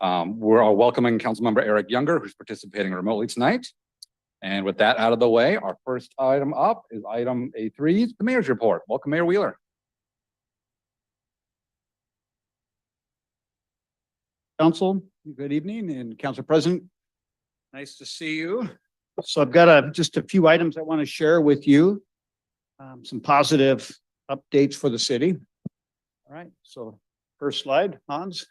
We're all welcoming Councilmember Eric Younger, who's participating remotely tonight. And with that out of the way, our first item up is item A3, the mayor's report. Welcome, Mayor Wheeler. Council, good evening, and Council President, nice to see you. So I've got just a few items I want to share with you, some positive updates for the city. All right, so first slide, Hans.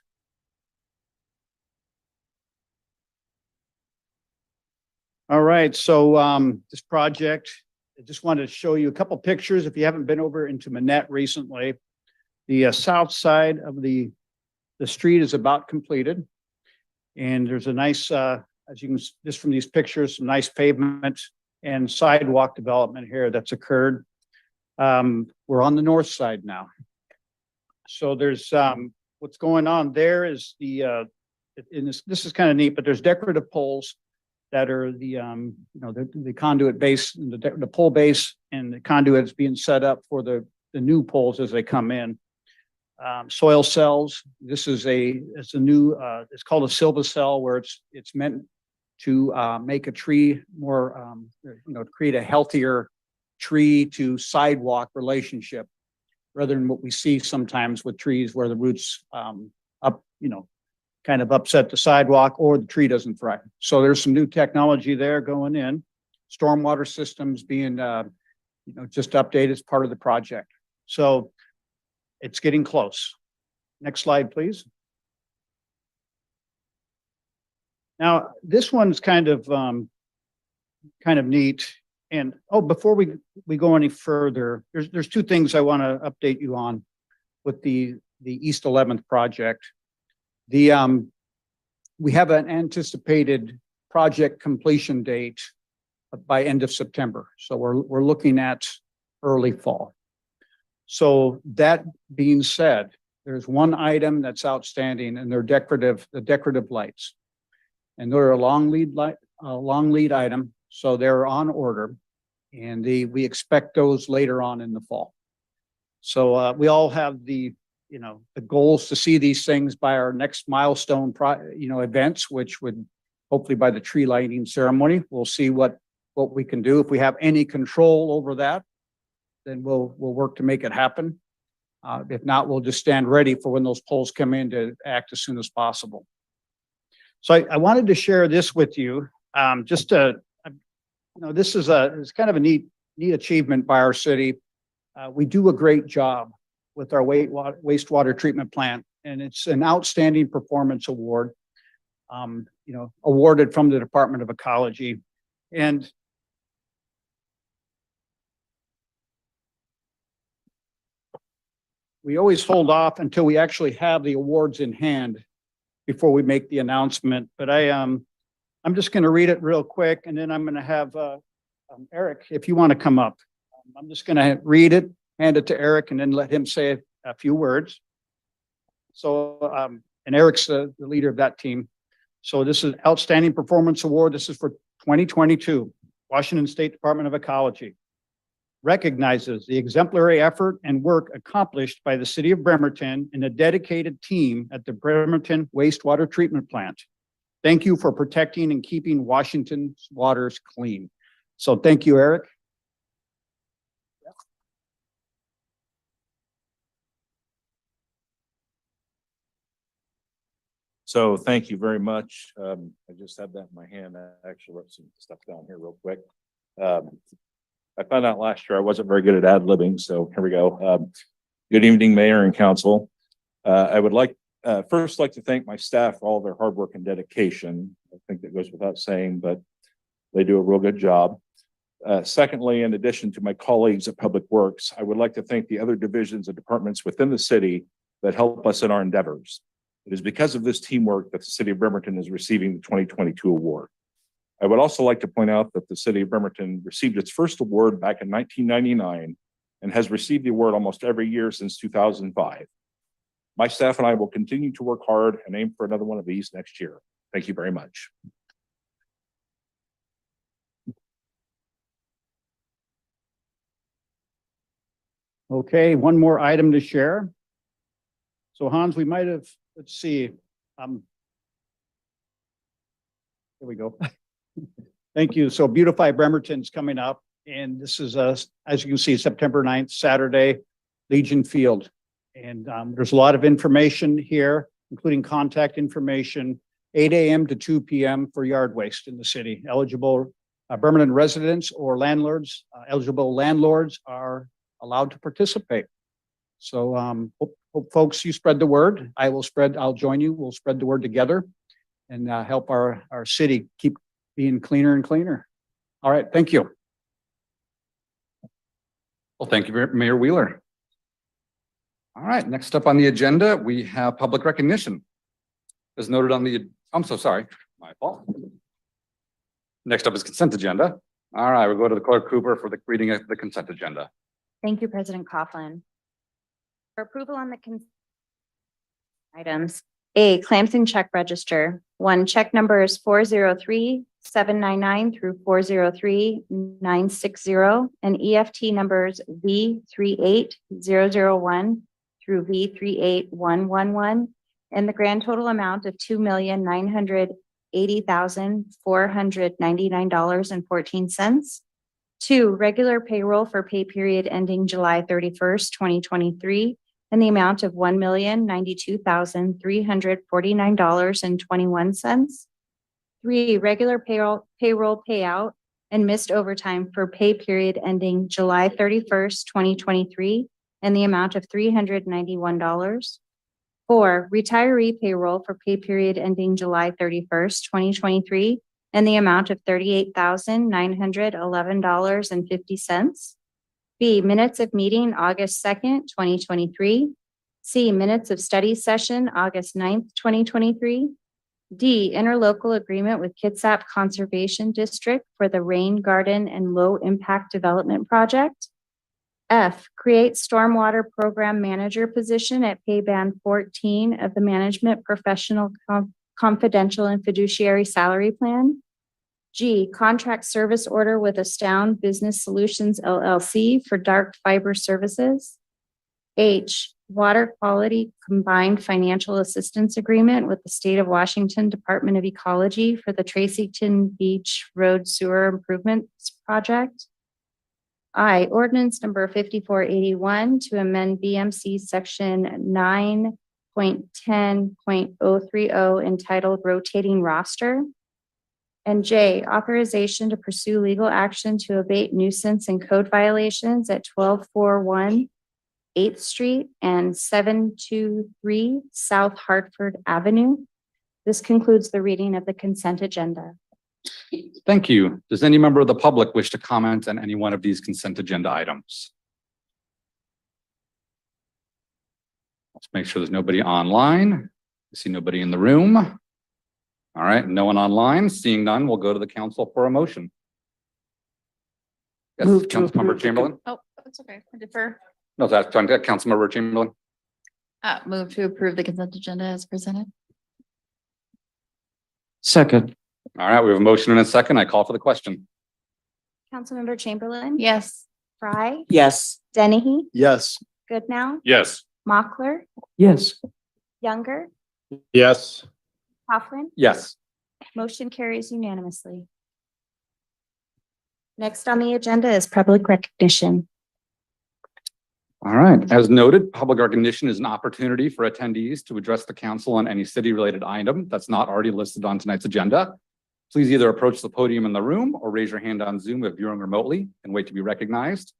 All right, so this project, I just wanted to show you a couple pictures. If you haven't been over into Manette recently, the south side of the street is about completed. And there's a nice, as you can just from these pictures, some nice pavement and sidewalk development here that's occurred. We're on the north side now. So there's what's going on there is this is kind of neat, but there's decorative poles that are the conduit base, the pole base, and the conduit is being set up for the new poles as they come in. Soil cells. This is it's a new. It's called a silva cell, where it's meant to make a tree more, create a healthier tree to sidewalk relationship, rather than what we see sometimes with trees where the roots kind of upset the sidewalk or the tree doesn't thrive. So there's some new technology there going in. Stormwater systems being, just updated as part of the project. So it's getting close. Next slide, please. Now, this one's kind of neat. And before we go any further, there's two things I want to update you on with the East 11th project. We have an anticipated project completion date by end of September. So we're looking at early fall. So that being said, there's one item that's outstanding, and they're the decorative lights. And they're a long lead item. So they're on order, and we expect those later on in the fall. So we all have the goals to see these things by our next milestone events, which would hopefully by the tree lighting ceremony. We'll see what we can do. If we have any control over that, then we'll work to make it happen. If not, we'll just stand ready for when those poles come in to act as soon as possible. So I wanted to share this with you. This is it's kind of a neat achievement by our city. We do a great job with our wastewater treatment plant, and it's an outstanding performance award, awarded from the Department of Ecology. And we always hold off until we actually have the awards in hand before we make the announcement. But I'm just going to read it real quick, and then I'm going to have Eric, if you want to come up. I'm just going to read it, hand it to Eric, and then let him say a few words. So, and Eric's the leader of that team. So this is Outstanding Performance Award. This is for 2022, Washington State Department of Ecology. Recognizes the exemplary effort and work accomplished by the city of Bremerton and a dedicated team at the Bremerton Wastewater Treatment Plant. Thank you for protecting and keeping Washington's waters clean. So thank you, Eric. So thank you very much. I just had that in my hand. I actually wrote some stuff down here real quick. I found out last year I wasn't very good at ad-libbing, so here we go. Good evening, Mayor and Council. I would first like to thank my staff for all their hard work and dedication. I think that goes without saying, but they do a real good job. Secondly, in addition to my colleagues at Public Works, I would like to thank the other divisions and departments within the city that help us in our endeavors. It is because of this teamwork that the city of Bremerton is receiving the 2022 award. I would also like to point out that the city of Bremerton received its first award back in 1999 and has received the award almost every year since 2005. My staff and I will continue to work hard and aim for another one of these next year. Thank you very much. Okay, one more item to share. So Hans, we might have, let's see, Here we go. Thank you. So Beautify Bremerton's coming up, and this is, as you can see, September 9th, Saturday, Legion Field. And there's a lot of information here, including contact information, 8 a.m. to 2 p.m. for yard waste in the city. Eligible Bremerton residents or landlords, eligible landlords are allowed to participate. So hope folks, you spread the word. I'll join you. We'll spread the word together and help our city keep being cleaner and cleaner. All right, thank you. Well, thank you, Mayor Wheeler. All right, next up on the agenda, we have public recognition. As noted on the, I'm so sorry, my fault. Next up is consent agenda. All right, we'll go to the clerk Cooper for the reading of the consent agenda. Thank you, President Coughlin. For approval on the items, A, claims and check register. 1, check numbers 403-799 through 403-960 and EFT numbers V38001 through V38111 and the grand total amount of $2,980,499.14. 2, regular payroll for pay period ending July 31st, 2023, in the amount of $1,092,349.21. 3, regular payroll payout and missed overtime for pay period ending July 31st, 2023, in the amount of $391. 4, retiree payroll for pay period ending July 31st, 2023, in the amount of $38,911.50. B, minutes of meeting August 2nd, 2023. C, minutes of study session August 9th, 2023. D, interlocal agreement with Kitsap Conservation District for the Rain Garden and Low Impact Development Project. F, create stormwater program manager position at pay band 14 of the Management Professional Confidential and Fiduciary Salary Plan. G, contract service order with Astound Business Solutions LLC for dark fiber services. H, water quality combined financial assistance agreement with the State of Washington Department of Ecology for the Tracyton Beach Road Sewer Improvements Project. I, ordinance number 5481 to amend BMC section 9.10.030 entitled rotating roster. And J, authorization to pursue legal action to abate nuisance and code violations at 1241 8th Street and 723 South Hartford Avenue. This concludes the reading of the consent agenda. Thank you. Does any member of the public wish to comment on any one of these consent agenda items? Let's make sure there's nobody online. I see nobody in the room. All right, no one online. Seeing none, we'll go to the council for a motion. Yes, Move to Councilmember approve. Chamberlain. Oh, that's okay. I defer. No, that's Councilmember Chamberlain. Move to approve the consent agenda as presented. Second. All right, we have a motion and a second. I call for the question. Councilmember Chamberlain. Yes. Fry. Yes. Dennehy. Yes. Goodnow. Yes. Mochler. Yes. Younger. Yes. Coughlin. Yes. Motion carries unanimously. Next on the agenda is public recognition. All right, as noted, public recognition is an opportunity for attendees to address the council on any city-related item that's not already listed on tonight's agenda. Please either approach the podium in the room or raise your hand on Zoom if viewing remotely and wait to be recognized.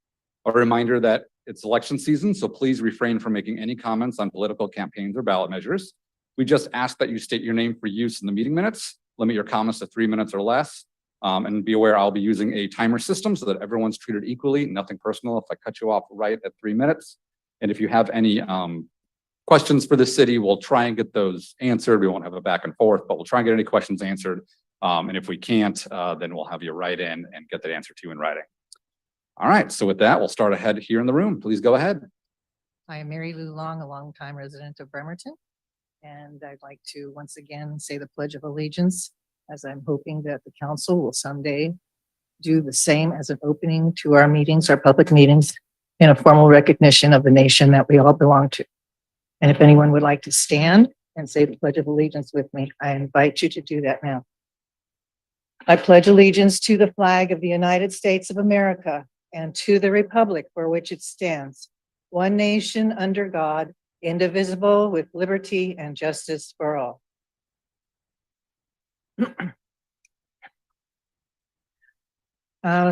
A reminder that it's election season, so please refrain from making any comments on political campaigns or ballot measures. We just ask that you state your name for use in the meeting minutes, limit your comments to 3 minutes or less, and be aware I'll be using a timer system so that everyone's treated equally, nothing personal if I cut you off right at 3 minutes. And if you have any questions for the city, we'll try and get those answered. We won't have a back and forth, but we'll try and get any questions answered. And if we can't, then we'll have you write in and get that answer to you in writing. All right, so with that, we'll start ahead here in the room. Please go ahead. I am Mary Lou Long, a longtime resident of Bremerton, and I'd like to once again say the Pledge of Allegiance, as I'm hoping that the council will someday do the same as an opening to our meetings, our public meetings, in a formal recognition of the nation that we all belong to. And if anyone would like to stand and say the Pledge of Allegiance with me, I invite you to do that now. I pledge allegiance to the flag of the United States of America and to the republic for which it stands, one nation under God, indivisible, with liberty and justice for all.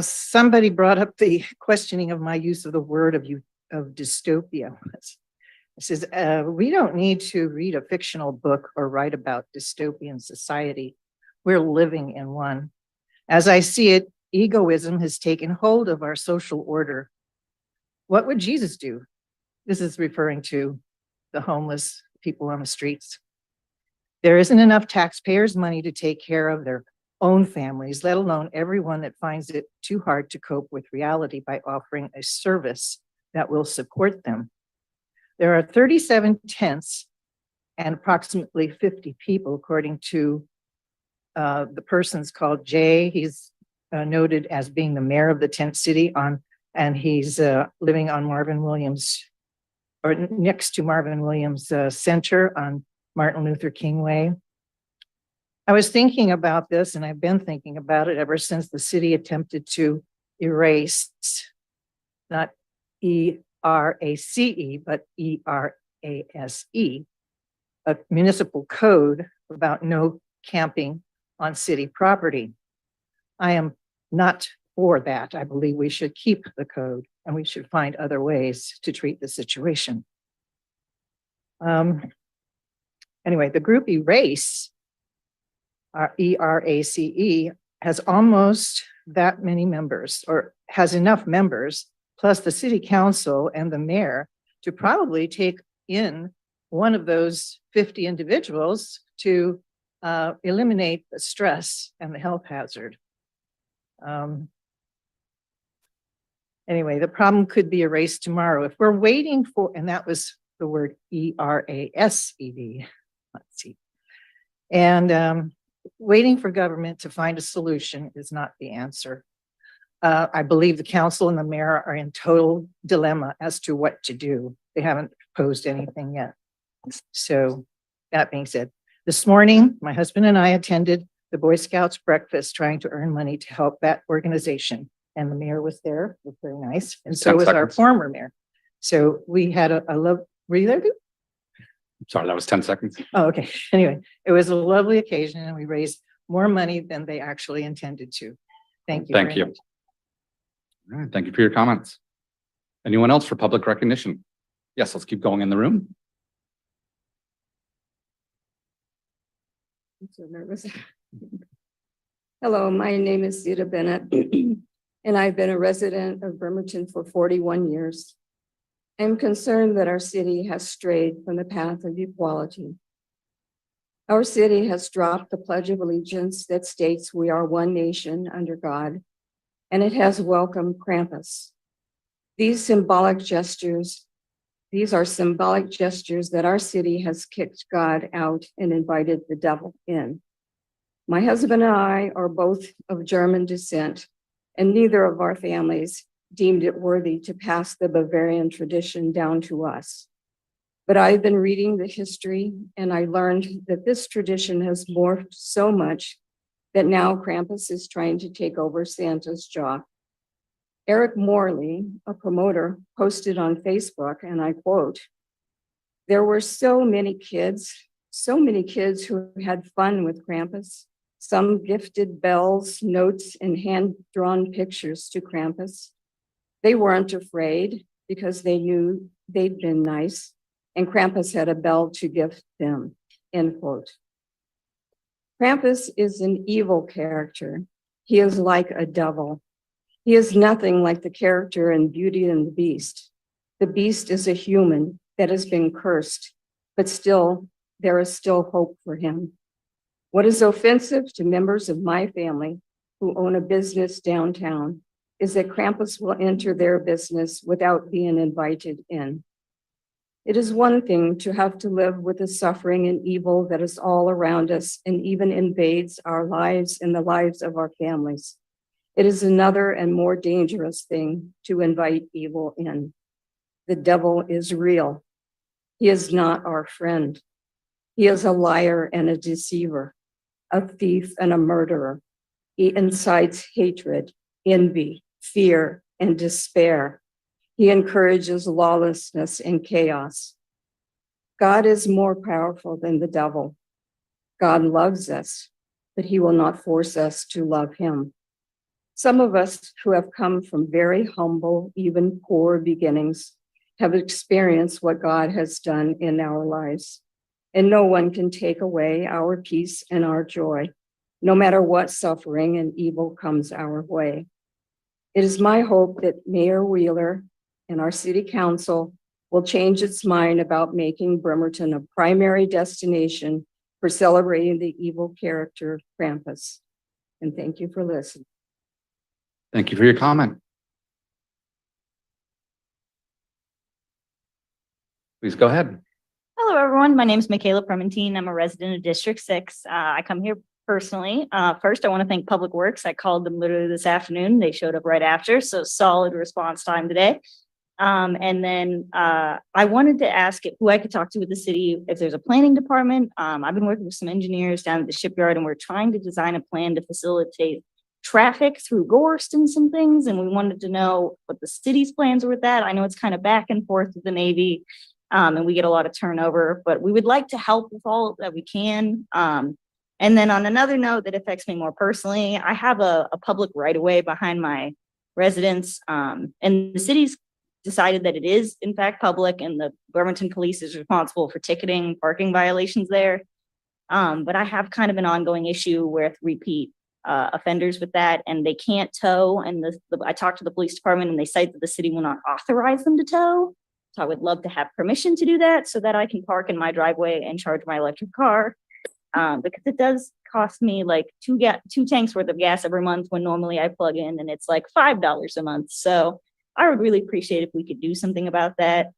Somebody brought up the questioning of my use of the word of dystopia. It says, we don't need to read a fictional book or write about dystopian society. We're living in one. As I see it, egoism has taken hold of our social order. What would Jesus do? This is referring to the homeless people on the streets. There isn't enough taxpayers' money to take care of their own families, let alone everyone that finds it too hard to cope with reality by offering a service that will support them. There are 37 tents and approximately 50 people, according to the person's called Jay. He's noted as being the mayor of the tent city and he's living on Marvin Williams, or next to Marvin Williams Center on Martin Luther King Way. I was thinking about this, and I've been thinking about it ever since the city attempted to erase, not ERACE, but ERASE, a municipal code about no camping on city property. I am not for that. I believe we should keep the code and we should find other ways to treat the situation. Anyway, the group ERACE, ERACE, has almost that many members, or has enough members, plus the city council and the mayor, to probably take in one of those 50 individuals to eliminate the stress and the health hazard. Anyway, the problem could be erased tomorrow. If we're waiting for, and that was the word ERASED, let's see. And waiting for government to find a solution is not the answer. I believe the council and the mayor are in total dilemma as to what to do. They haven't proposed anything yet. So that being said, this morning, my husband and I attended the Boy Scouts breakfast trying to earn money to help that organization. And the mayor was there, it was very nice. And so 10 was our seconds. former mayor. So we had a love, were you there? Sorry, that was 10 seconds. Oh, okay. Anyway, it was a lovely occasion and we raised more money than they actually intended to. Thank you. Thank very you. much. All right, thank you for your comments. Anyone else for public recognition? Yes, let's keep going in the room. I'm so nervous. Hello, my name is Zita Bennett, and I've been a resident of Bremerton for 41 years. I'm concerned that our city has strayed from the path of equality. Our city has dropped the Pledge of Allegiance that states we are one nation under God, and it has welcomed Krampus. These are symbolic gestures that our city has kicked God out and invited the devil in. My husband and I are both of German descent, and neither of our families deemed it worthy to pass the Bavarian tradition down to us. But I've been reading the history, and I learned that this tradition has morphed so much that now Krampus is trying to take over Santa's job. Eric Morley, a promoter, posted on Facebook, and I quote, "There were so many kids who had fun with Krampus. Some gifted bells, notes, and hand-drawn pictures to Krampus. They weren't afraid because they knew they'd been nice, and Krampus had a bell to gift them," end quote. Krampus is an evil character. He is like a devil. He is nothing like the character in Beauty and the Beast. The Beast is a human that has been cursed, but still, there is still hope for him. What is offensive to members of my family who own a business downtown is that Krampus will enter their business without being invited in. It is one thing to have to live with the suffering and evil that is all around us and even invades our lives and the lives of our families. It is another and more dangerous thing to invite evil in. The devil is real. He is not our friend. He is a liar and a deceiver, a thief and a murderer. He incites hatred, envy, fear, and despair. He encourages lawlessness and chaos. God is more powerful than the devil. God loves us, but he will not force us to love him. Some of us who have come from very humble, even poor beginnings, have experienced what God has done in our lives. And no one can take away our peace and our joy, no matter what suffering and evil comes our way. It is my hope that Mayor Wheeler and our city council will change its mind about making Bremerton a primary destination for celebrating the evil character of Krampus. And thank you for listening. Thank you for your comment. Please go ahead. Hello, everyone. My name is Michaela Prementine. I'm a resident of District 6. I come here personally. First, I want to thank Public Works. I called them literally this afternoon. They showed up right after, so solid response time today. And then I wanted to ask who I could talk to with the city if there's a planning department. I've been working with some engineers down at the shipyard, and we're trying to design a plan to facilitate traffic through Gorst and some things. And we wanted to know what the city's plans were with that. I know it's kind of back and forth with the Navy. And we get a lot of turnover, but we would like to help with all that we can. And then on another note that affects me more personally, I have a public right-of-way behind my residence, and the city's decided that it is in fact public, and the Bremerton police is responsible for ticketing parking violations there. But I have kind of an ongoing issue with repeat offenders with that, and they can't tow. And I talked to the police department, and they cite that the city will not authorize them to tow. So I would love to have permission to do that so that I can park in my driveway and charge my electric car. Because it does cost me like two tanks worth of gas every month when normally I plug in and it's like $5 a month. So I would really appreciate if we could do something about that.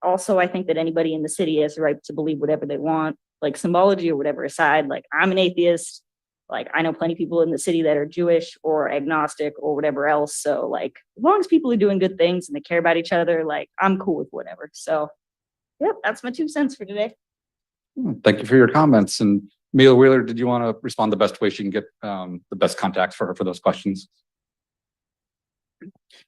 Also, I think that anybody in the city has the right to believe whatever they want, like symbology or whatever aside. Like, I'm an atheist. Like, I know plenty of people in the city that are Jewish or agnostic or whatever else. So like, as long as people are doing good things and they care about each other, like, I'm cool with whatever. So yep, that's my 2 cents for today. Thank you for your comments. And Mayor Wheeler, did you want to respond the best way she can get the best contacts for her for those questions?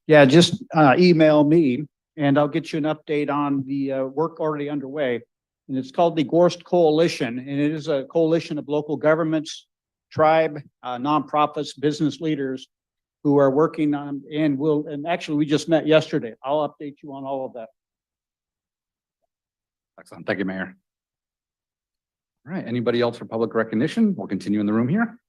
Yeah, just email me and I'll get you an update on the work already underway. And it's called the Gorst Coalition, and it is a coalition of local governments, tribe, nonprofits, business leaders who are working on, and actually we just met yesterday. I'll update you on all of that. Excellent. Thank you, Mayor. All right. Anybody else for public recognition? We'll continue in the room here.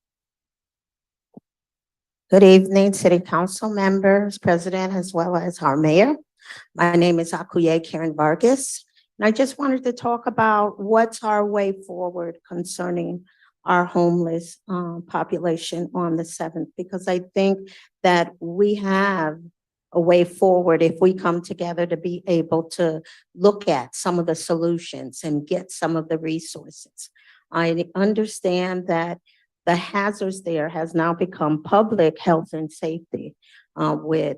Good evening, City Council members, President, as well as our Mayor. My name is Akuye Karen Vargas, and I just wanted to talk about what's our way forward concerning our homeless population on the 7th, because I think that we have a way forward if we come together to be able to look at some of the solutions and get some of the resources. I understand that the hazards there has now become public health and safety with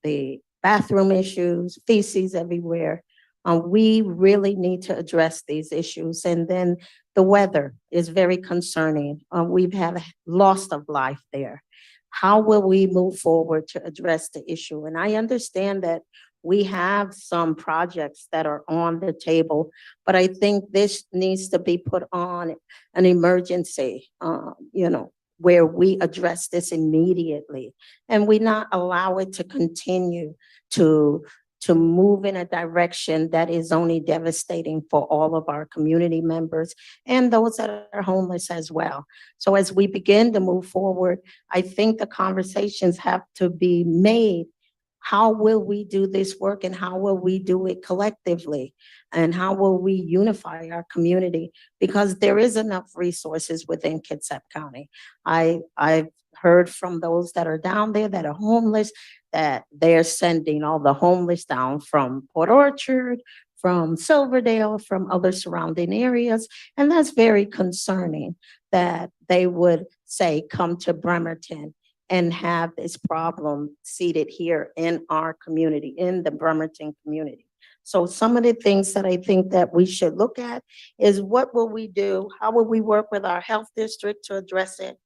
the bathroom issues, feces everywhere. We really need to address these issues. And then the weather is very concerning. We've had a loss of life there. How will we move forward to address the issue? And I understand that we have some projects that are on the table, but I think this needs to be put on an emergency, where we address this immediately and we not allow it to continue to move in a direction that is only devastating for all of our community members and those that are homeless as well. So as we begin to move forward, I think the conversations have to be made. How will we do this work and how will we do it collectively? And how will we unify our community? Because there is enough resources within Kitsap County. I've heard from those that are down there that are homeless, that they're sending all the homeless down from Port Orchard, from Silverdale, from other surrounding areas. And that's very concerning that they would say, come to Bremerton and have this problem seated here in our community, in the Bremerton community. So some of the things that I think that we should look at is what will we do? How will we work with our health district to address it?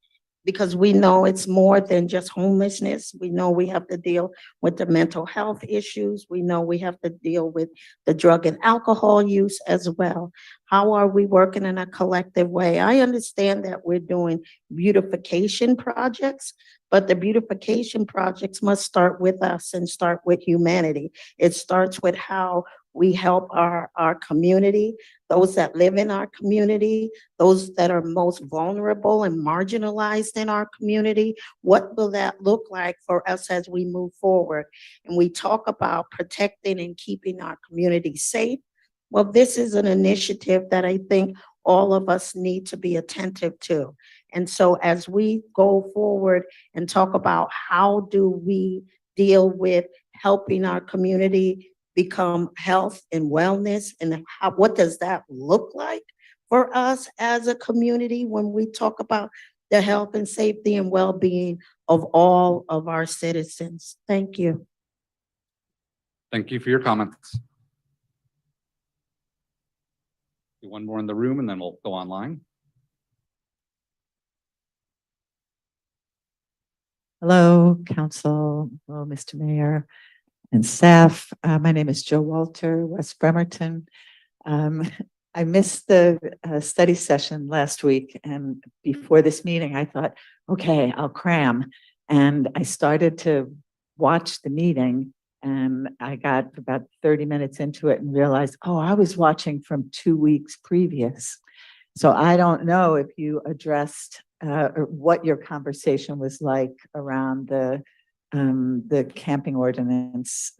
because we know it's more than just homelessness. We know we have to deal with the mental health issues. We know we have to deal with the drug and alcohol use as well. How are we working in a collective way? I understand that we're doing beautification projects, but the beautification projects must start with us and start with humanity. It starts with how we help our community, those that live in our community, those that are most vulnerable and marginalized in our community. What will that look like for us as we move forward? And we talk about protecting and keeping our community safe. Well, this is an initiative that I think all of us need to be attentive to. And so as we go forward and talk about how do we deal with helping our community become health and wellness, and what does that look like for us as a community when we talk about the health and safety and well-being of all of our citizens? Thank you. Thank you for your comments. One more in the room and then we'll go online. Hello, Council, hello, Mr. Mayor and staff. My name is Joe Walter, West Bremerton. I missed the study session last week, and before this meeting, I thought, okay, I'll cram. And I started to watch the meeting, and I got about 30 minutes into it and realized, oh, I was watching from 2 weeks previous. So I don't know if you addressed or what your conversation was like around the camping ordinance.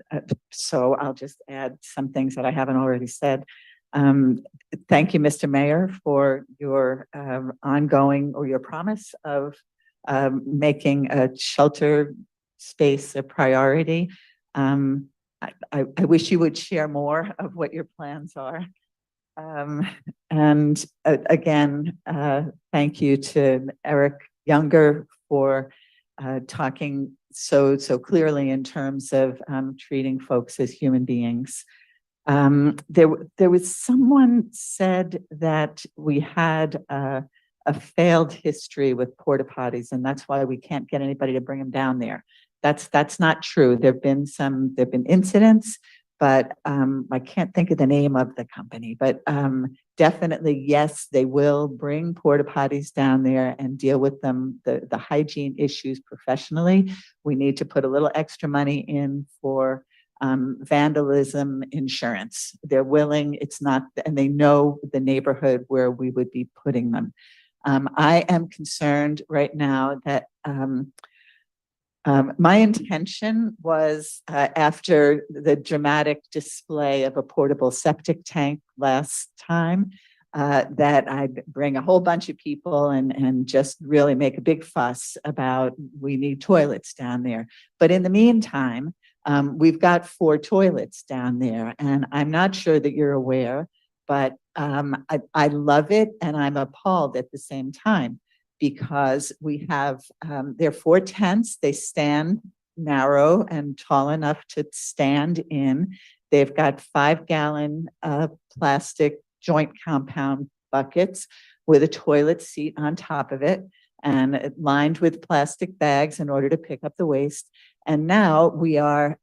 So I'll just add some things that I haven't already said. Thank you, Mr. Mayor, for your ongoing or your promise of making a shelter space a priority. I wish you would share more of what your plans are. And again, thank you to Eric Younger for talking so clearly in terms of treating folks as human beings. There was someone said that we had a failed history with porta potties, and that's why we can't get anybody to bring them down there. That's not true. There've been incidents, but I can't think of the name of the company, but definitely, yes, they will bring porta potties down there and deal with them, the hygiene issues professionally. We need to put a little extra money in for vandalism insurance. They're willing, it's not, and they know the neighborhood where we would be putting them. I am concerned right now that my intention was after the dramatic display of a portable septic tank last time, that I'd bring a whole bunch of people and just really make a big fuss about we need toilets down there. But in the meantime, we've got 4 toilets down there, and I'm not sure that you're aware, but I love it and I'm appalled at the same time, because we have, they're 4 tents. They stand narrow and tall enough to stand in. They've got 5-gallon plastic joint compound buckets with a toilet seat on top of it and lined with plastic bags in order to pick up the waste. And now we are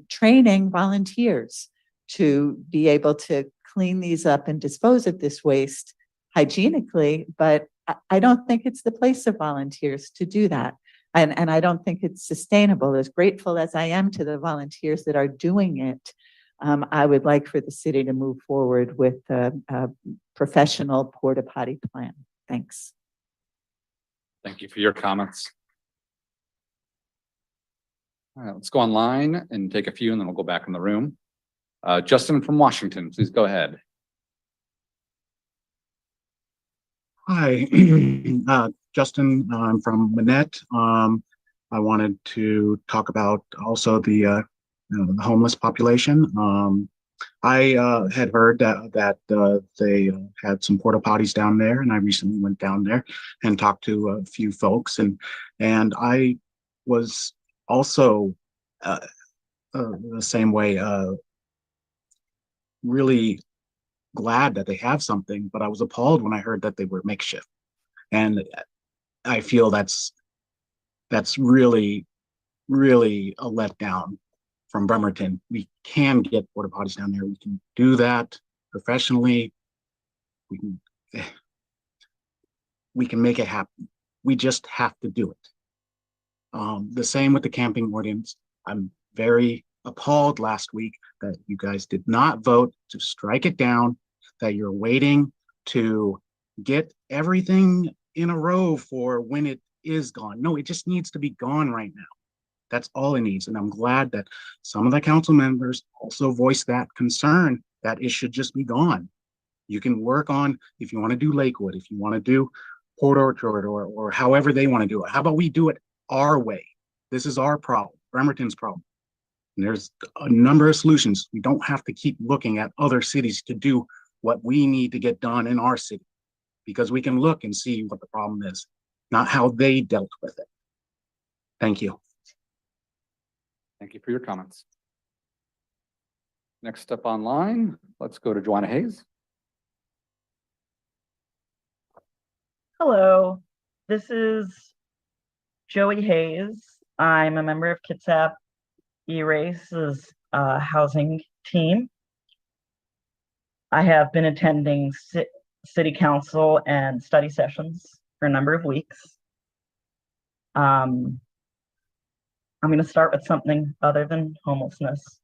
training volunteers to be able to clean these up and dispose of this waste hygienically, but I don't think it's the place of volunteers to do that. And I don't think it's sustainable. As grateful as I am to the volunteers that are doing it, I would like for the city to move forward with a professional porta potty plan. Thanks. Thank you for your comments. All right, let's go online and take a few and then we'll go back in the room. Justin from Washington, please go ahead. Hi, Justin. I'm from Manette. I wanted to talk about also the homeless population. I had heard that they had some porta potties down there, and I recently went down there and talked to a few folks, and I was also the same way, really glad that they have something, but I was appalled when I heard that they were makeshift. And I feel that's that's really, really a letdown from Bremerton. We can get porta potties down there. We can do that professionally. We can, we can make it happen. We just have to do it. The same with the camping ordinance. I'm very appalled last week that you guys did not vote to strike it down, that you're waiting to get everything in a row for when it is gone. No, it just needs to be gone right now. That's all it needs. And I'm glad that some of the council members also voiced that concern that it should just be gone. You can work on, if you want to do Lakewood, if you want to do Port Orchard, or however they want to do it. How about we do it our way? This is our problem, Bremerton's problem. And there's a number of solutions. We don't have to keep looking at other cities to do what we need to get done in our city, because we can look and see what the problem is, not how they dealt with it. Thank you. Thank you for your comments. Next up online, let's go to Joanna Hayes. Hello, this is Joey Hayes. I'm a member of Kitsap E-Race's housing team. I have been attending city council and study sessions for a number of weeks. I'm going to start with something other than homelessness.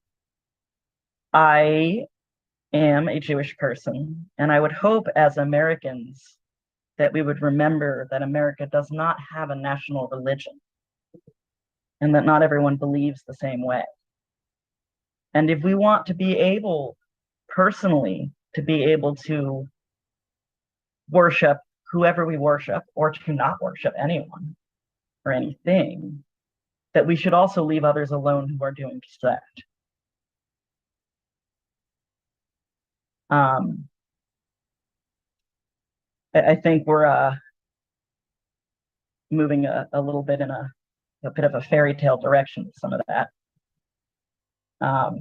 I am a Jewish person, and I would hope as Americans that we would remember that America does not have a national religion and that not everyone believes the same way. And if we want to be able, personally, to be able to worship whoever we worship, or to not worship anyone or anything, that we should also leave others alone who are doing just that. I think we're moving a little bit in a bit of a fairy tale direction with some of that. I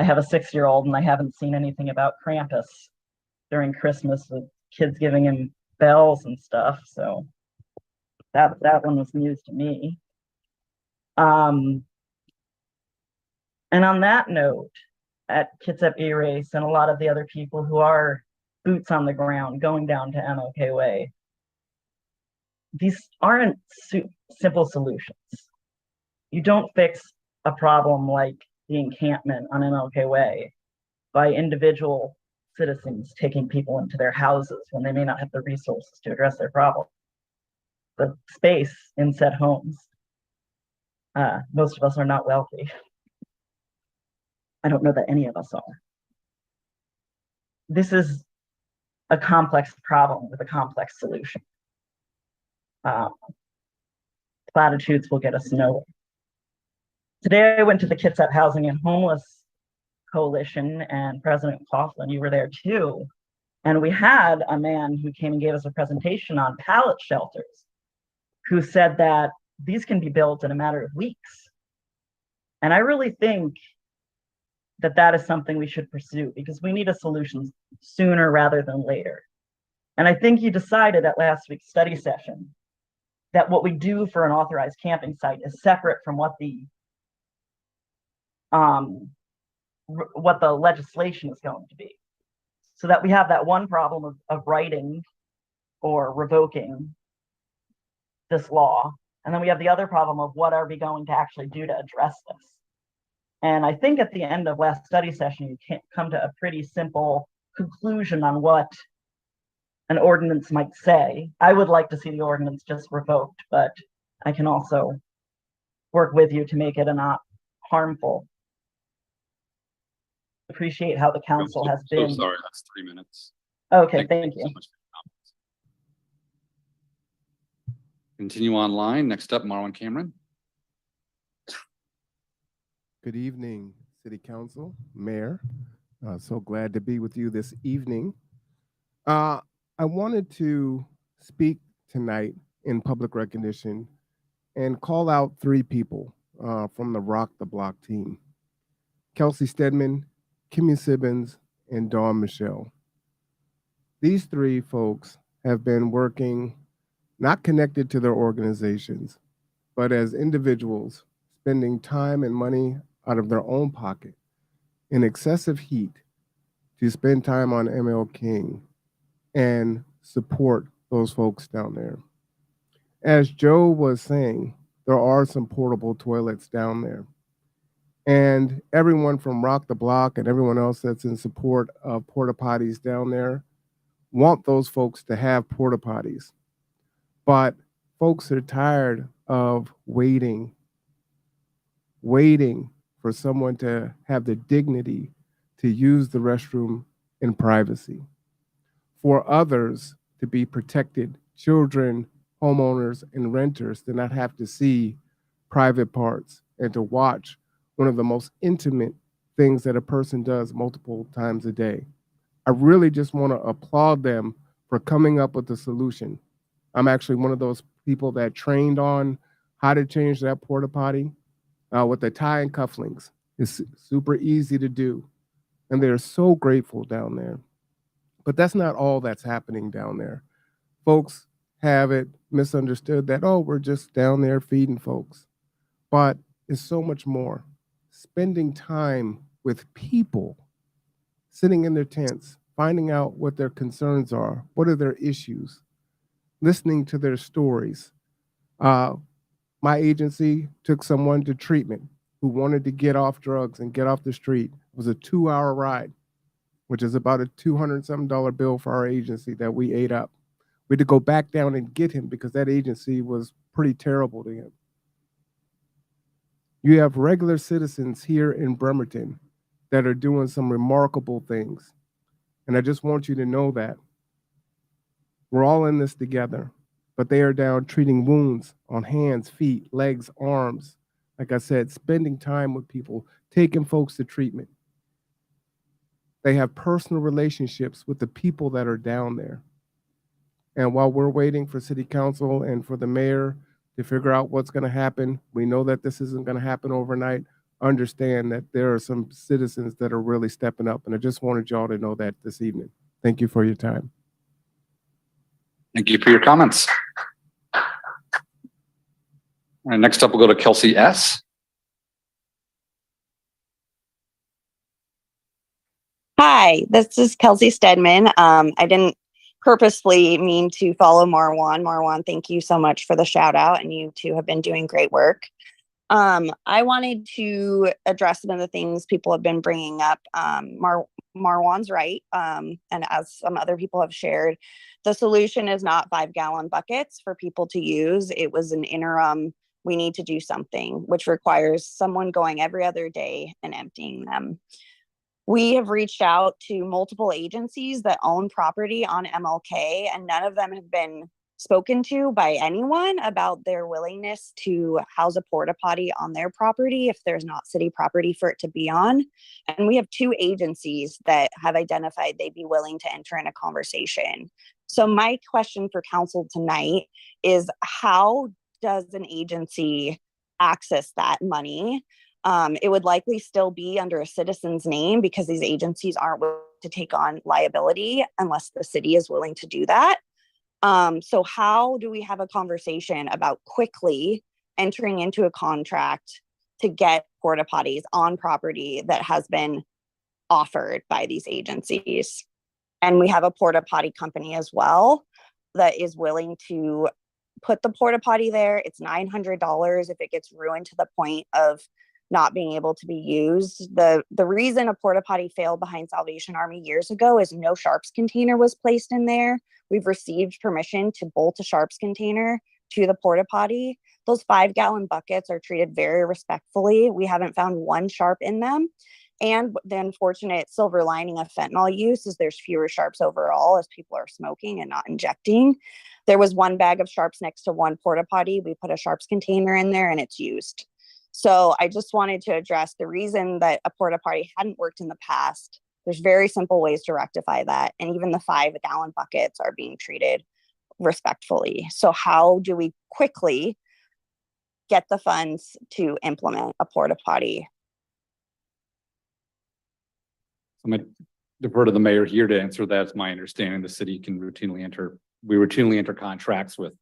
have a 6-year-old and I haven't seen anything about Krampus during Christmas with kids giving him bells and stuff. So that one was news to me. And on that note, at Kitsap E-Race and a lot of the other people who are boots on the ground going down to MLK Way, these aren't simple solutions. You don't fix a problem like the encampment on MLK Way by individual citizens taking people into their houses when they may not have the resources to address their problem. The space in said homes, most of us are not wealthy. I don't know that any of us are. This is a complex problem with a complex solution. Platitudes will get us nowhere. Today, I went to the Kitsap Housing and Homeless Coalition, and President Coughlin, you were there too. And we had a man who came and gave us a presentation on pallet shelters, who said that these can be built in a matter of weeks. And I really think that that is something we should pursue, because we need a solution sooner rather than later. And I think you decided at last week's study session that what we do for an authorized camping site is separate from what the legislation is going to be. So that we have that one problem of writing or revoking this law. And then we have the other problem of what are we going to actually do to address this. And I think at the end of last study session, you can't come to a pretty simple conclusion on what an ordinance might say. I would like to see the ordinance just revoked, but I can also work with you to make it a not harmful. Appreciate how the council has been. So sorry, that's 3 minutes. Okay, thank you. So much for your comments. Continue online. Next up, Marwan Cameron. Good evening, City Council, Mayor. So glad to be with you this evening. I wanted to speak tonight in public recognition and call out 3 people from the Rock the Block team: Kelsey Stedman, Kimmy Sibbons, and Dawn Michelle. These 3 folks have been working not connected to their organizations, but as individuals spending time and money out of their own pocket in excessive heat to spend time on ML King and support those folks down there. As Joe was saying, there are some portable toilets down there. And everyone from Rock the Block and everyone else that's in support of porta potties down there want those folks to have porta potties. But folks are tired of waiting for someone to have the dignity to use the restroom in privacy. For others to be protected, children, homeowners, and renters to not have to see private parts and to watch one of the most intimate things that a person does multiple times a day. I really just want to applaud them for coming up with a solution. I'm actually one of those people that trained on how to change that porta potty with the tie and cufflinks. It's super easy to do. And they're so grateful down there. But that's not all that's happening down there. Folks have it misunderstood that, oh, we're just down there feeding folks. But it's so much more. Spending time with people, sitting in their tents, finding out what their concerns are, what are their issues, listening to their stories. My agency took someone to treatment who wanted to get off drugs and get off the street. It was a 2-hour ride, which is about a $200-something bill for our agency that we ate up. We had to go back down and get him because that agency was pretty terrible to him. You have regular citizens here in Bremerton that are doing some remarkable things. And I just want you to know that we're all in this together, but they are down treating wounds on hands, feet, legs, arms. Like I said, spending time with people, taking folks to treatment. They have personal relationships with the people that are down there. And while we're waiting for City Council and for the mayor to figure out what's going to happen, we know that this isn't going to happen overnight. Understand that there are some citizens that are really stepping up. And I just wanted y'all to know that this evening. Thank you for your time. Thank you for your comments. All right, next up, we'll go to Kelsey S. Hi, this is Kelsey Stedman. I didn't purposefully mean to follow Marwan. Marwan, thank you so much for the shout out, and you two have been doing great work. I wanted to address some of the things people have been bringing up. Marwan's right, and as some other people have shared, the solution is not 5-gallon buckets for people to use. It was an interim, we need to do something, which requires someone going every other day and emptying them. We have reached out to multiple agencies that own property on MLK, and none of them have been spoken to by anyone about their willingness to house a porta potty on their property if there's not city property for it to be on. And we have 2 agencies that have identified they'd be willing to enter in a conversation. So my question for council tonight is, how does an agency access that money? It would likely still be under a citizen's name because these agencies aren't willing to take on liability unless the city is willing to do that. So how do we have a conversation about quickly entering into a contract to get porta potties on property that has been offered by these agencies? And we have a porta potty company as well that is willing to put the porta potty there. It's $900 if it gets ruined to the point of not being able to be used. The reason a porta potty failed behind Salvation Army years ago is no sharps container was placed in there. We've received permission to bolt a sharps container to the porta potty. Those 5-gallon buckets are treated very respectfully. We haven't found one sharp in them. And the unfortunate silver lining of fentanyl use is there's fewer sharps overall as people are smoking and not injecting. There was 1 bag of sharps next to 1 porta potty. We put a sharps container in there and it's used. So I just wanted to address the reason that a porta potty hadn't worked in the past. There's very simple ways to rectify that. And even the 5-gallon buckets are being treated respectfully. So how do we quickly get the funds to implement a porta potty? I'm going to defer to the mayor here to answer that. It's my understanding the city can we routinely enter contracts with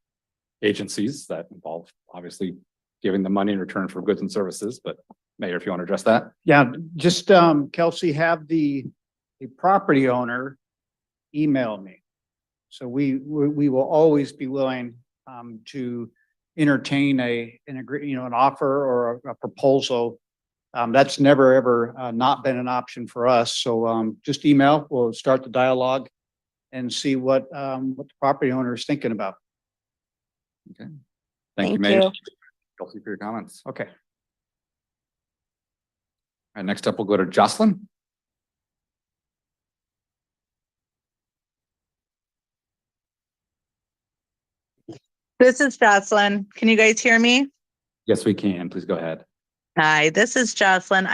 agencies that involve obviously giving the money in return for goods and services, but Mayor, if you want to address that. Yeah, just Kelsey, have the property owner email me. So we will always be willing to entertain an offer or a proposal. That's never ever not been an option for us. So just email, we'll start the dialogue and see what the property owner is thinking about. Okay. Thank you, Thank Mayor. you. Kelsey, for your comments. Okay. All right, next up, we'll go to Jocelyn. This is Jocelyn. Can you guys hear me? Yes, we can. Please go ahead. Hi, this is Jocelyn.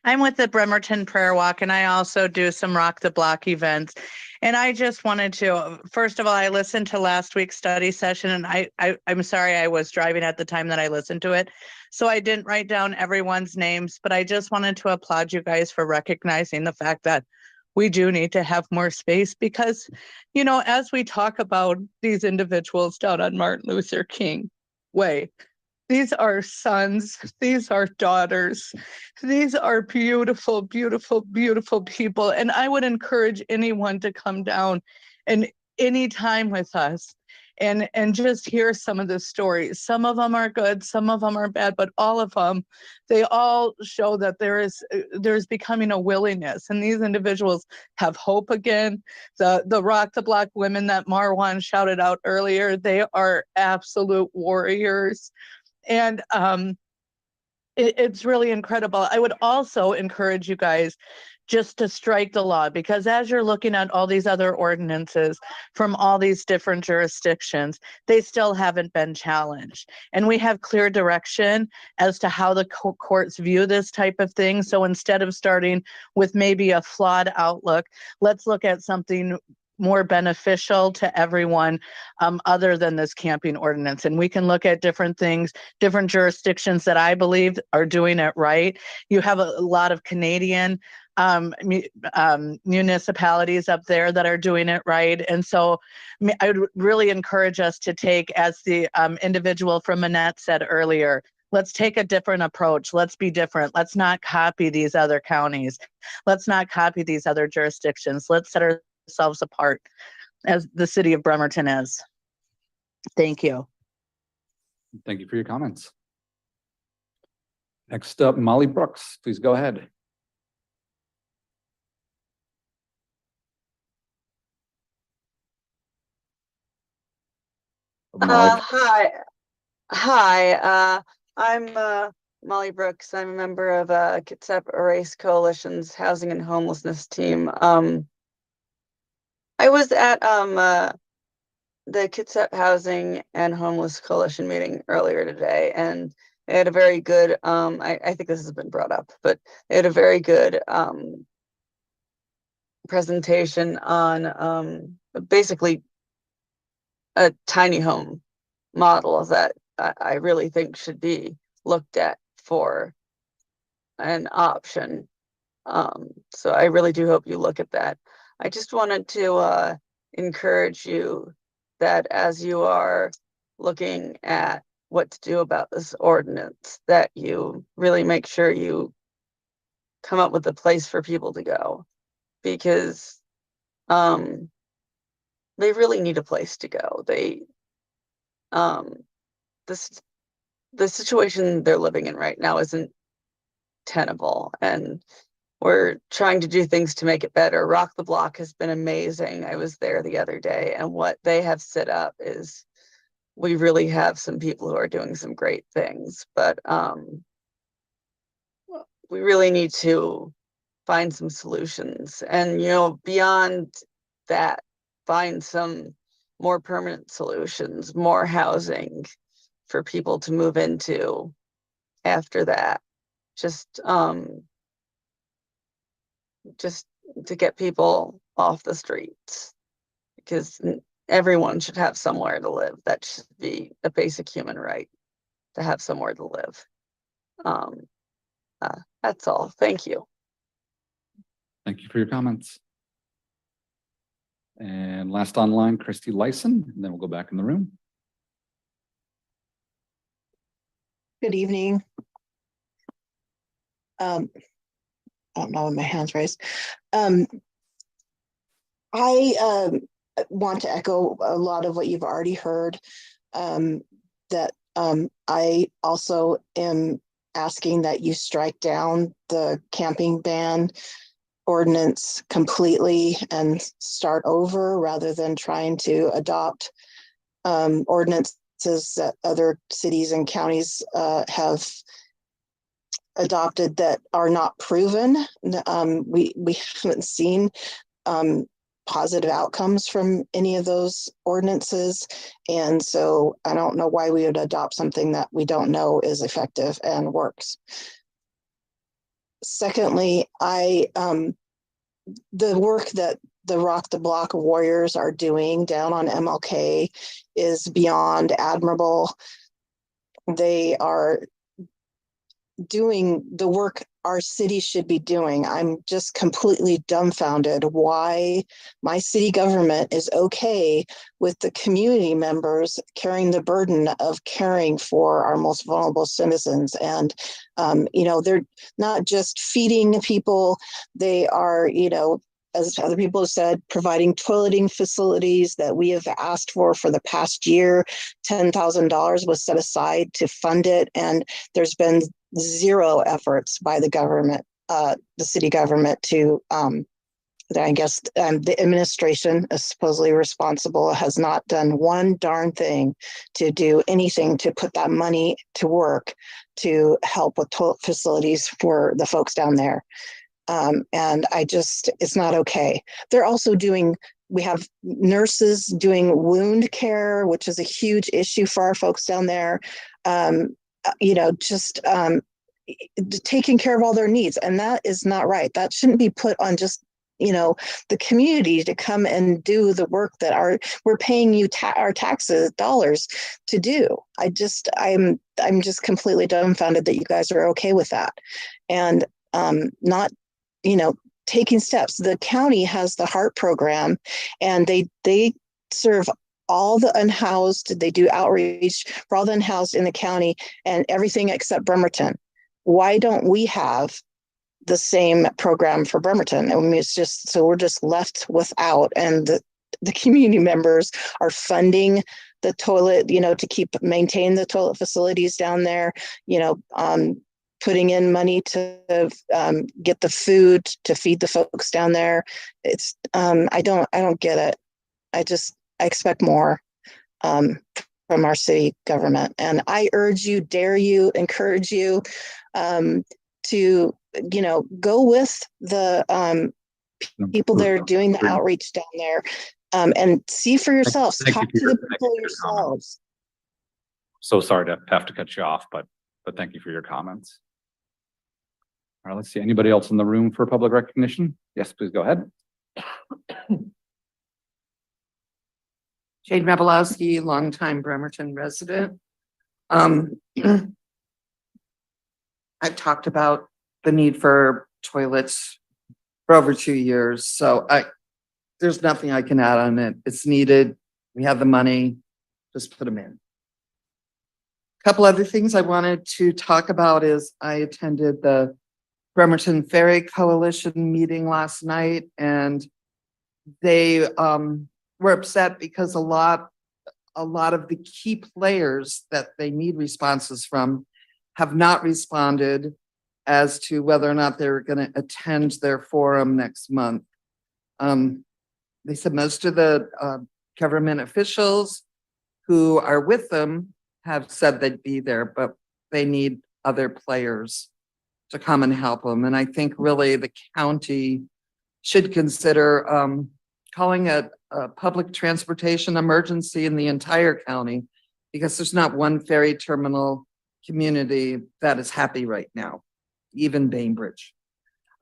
I'm with the Bremerton Prayer Walk, and I also do some Rock the Block events. And I just wanted to, first of all, I listened to last week's study session, and I'm sorry I was driving at the time that I listened to it. So I didn't write down everyone's names, but I just wanted to applaud you guys for recognizing the fact that we do need to have more space because, you know, as we talk about these individuals down on Martin Luther King Way, these are sons, these are daughters, these are beautiful, beautiful, beautiful people. And I would encourage anyone to come down and any time with us and just hear some of the stories. Some of them are good, some of them are bad, but all of them, they all show that there's becoming a willingness, and these individuals have hope again. The Rock the Block women that Marwan shouted out earlier, they are absolute warriors. And it's really incredible. I would also encourage you guys just to strike the law, because as you're looking at all these other ordinances from all these different jurisdictions, they still haven't been challenged. And we have clear direction as to how the courts view this type of thing. So instead of starting with maybe a flawed outlook, let's look at something more beneficial to everyone other than this camping ordinance. And we can look at different things, different jurisdictions that I believe are doing it right. You have a lot of Canadian municipalities up there that are doing it right. And so I would really encourage us to take, as the individual from Manette said earlier, let's take a different approach. Let's be different. Let's not copy these other counties. Let's not copy these other jurisdictions. Let's set ourselves apart as the city of Bremerton is. Thank you. Thank you for your comments. Next up, Molly Brooks, please go ahead. Molly. Hi. I'm Molly Brooks. I'm a member of Kitsap Erase Coalition's Housing and Homelessness team. I was at the Kitsap Housing and Homeless Coalition meeting earlier today, and they had a very good, I think this has been brought up, but they had a very good presentation on basically a tiny home model that I really think should be looked at for an option. So I really do hope you look at that. I just wanted to encourage you that as you are looking at what to do about this ordinance, that you really make sure you come up with a place for people to go, because they really need a place to go. The situation they're living in right now isn't tenable, and we're trying to do things to make it better. Rock the Block has been amazing. I was there the other day, and what they have set up is, we really have some people who are doing some great things, but we really need to find some solutions, and beyond that, find some more permanent solutions, more housing for people to move into after that. Just to get people off the streets, because everyone should have somewhere to live. That should be a basic human right, to have somewhere to live. That's all. Thank you. Thank you for your comments. And last online, Christy Lyson, and then we'll go back in the room. Good evening. I don't know, my hand's raised. I want to echo a lot of what you've already heard. That I also am asking that you strike down the camping ban ordinance completely and start over rather than trying to adopt ordinances that other cities and counties have adopted that are not proven. We haven't seen positive outcomes from any of those ordinances. And so I don't know why we would adopt something that we don't know is effective and works. Secondly, the work that the Rock the Block warriors are doing down on MLK is beyond admirable. They are doing the work our city should be doing. I'm just completely dumbfounded why my city government is okay with the community members carrying the burden of caring for our most vulnerable citizens. And, you know, they're not just feeding people, they are, you know, as other people have said, providing toileting facilities that we have asked for the past year. $10,000 was set aside to fund it. And there's been zero efforts by the government, the city government to, I guess the administration is supposedly responsible, has not done one darn thing to do anything to put that money to work to help with toilet facilities for the folks down there. And it's not okay. They're also we have nurses doing wound care, which is a huge issue for our folks down there. You know, just taking care of all their needs. And that is not right. That shouldn't be put on just, you know, the community to come and do the work that we're paying you our taxes dollars to do. I'm just completely dumbfounded that you guys are okay with that. And not, you know, taking steps. The county has the HEART program, and they serve all the unhoused. They do outreach for all the unhoused in the county and everything except Bremerton. Why don't we have the same program for Bremerton? I mean, it's just, so we're just left without, and the community members are funding the toilet, you know, to maintain the toilet facilities down there, you know, putting in money to get the food to feed the folks down there. It's I don't get it. I expect more from our city government, and I urge you, dare you, encourage you to, you know, go with the people that are doing the outreach down there, and see for yourselves. Talk to the people yourselves. So sorry to have to cut you off, but thank you for your comments. All right, let's see. Anybody else in the room for public recognition? Yes, please go ahead. Jade Mabalowski, longtime Bremerton resident. I've talked about the need for toilets for over 2 years, so there's nothing I can add on it. It's needed. We have the money. Just put them in. A couple other things I wanted to talk about is I attended the Bremerton Ferry Coalition meeting last night, and they were upset because a lot of the key players that they need responses from have not responded as to whether or not they're going to attend their forum next month. They said most of the government officials who are with them have said they'd be there, but they need other players to come and help them. And I think really the county should consider calling a public transportation emergency in the entire county, because there's not one ferry terminal community that is happy right now, even Bainbridge.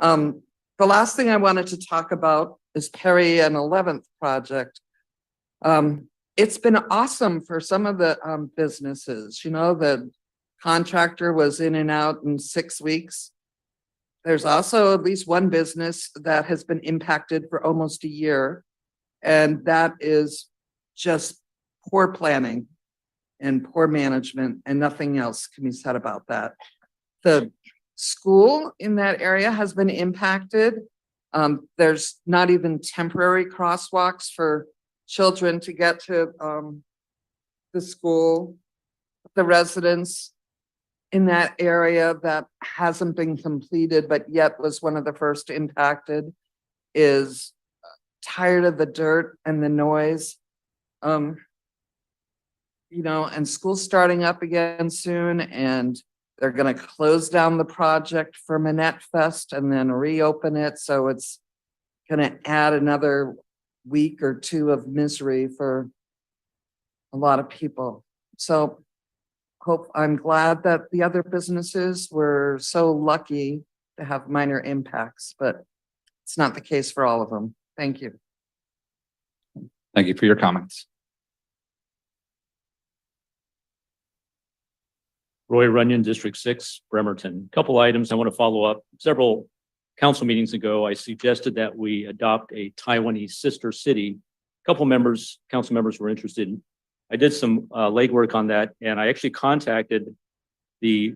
The last thing I wanted to talk about is Perry and 11th project. It's been awesome for some of the businesses. You know, the contractor was in and out in 6 weeks. There's also at least one business that has been impacted for almost a year, and that is just poor planning. and poor management, and nothing else can be said about that. The school in that area has been impacted. There's not even temporary crosswalks for children to get to the school. The residents in that area that hasn't been completed, but yet was one of the first impacted, is tired of the dirt and the noise. You know, and school's starting up again soon, and they're gonna close down the project for Manette Fest and then reopen it, so it's gonna add another week or two of misery for a lot of people. So I'm glad that the other businesses were so lucky to have minor impacts, but it's not the case for all of them. Thank you. Thank you for your comments. Roy Runyon, District 6, Bremerton. Couple items I want to follow up. Several council meetings ago, I suggested that we adopt a Taiwanese sister city. A couple members, council members were interested. I did some legwork on that, and I actually contacted the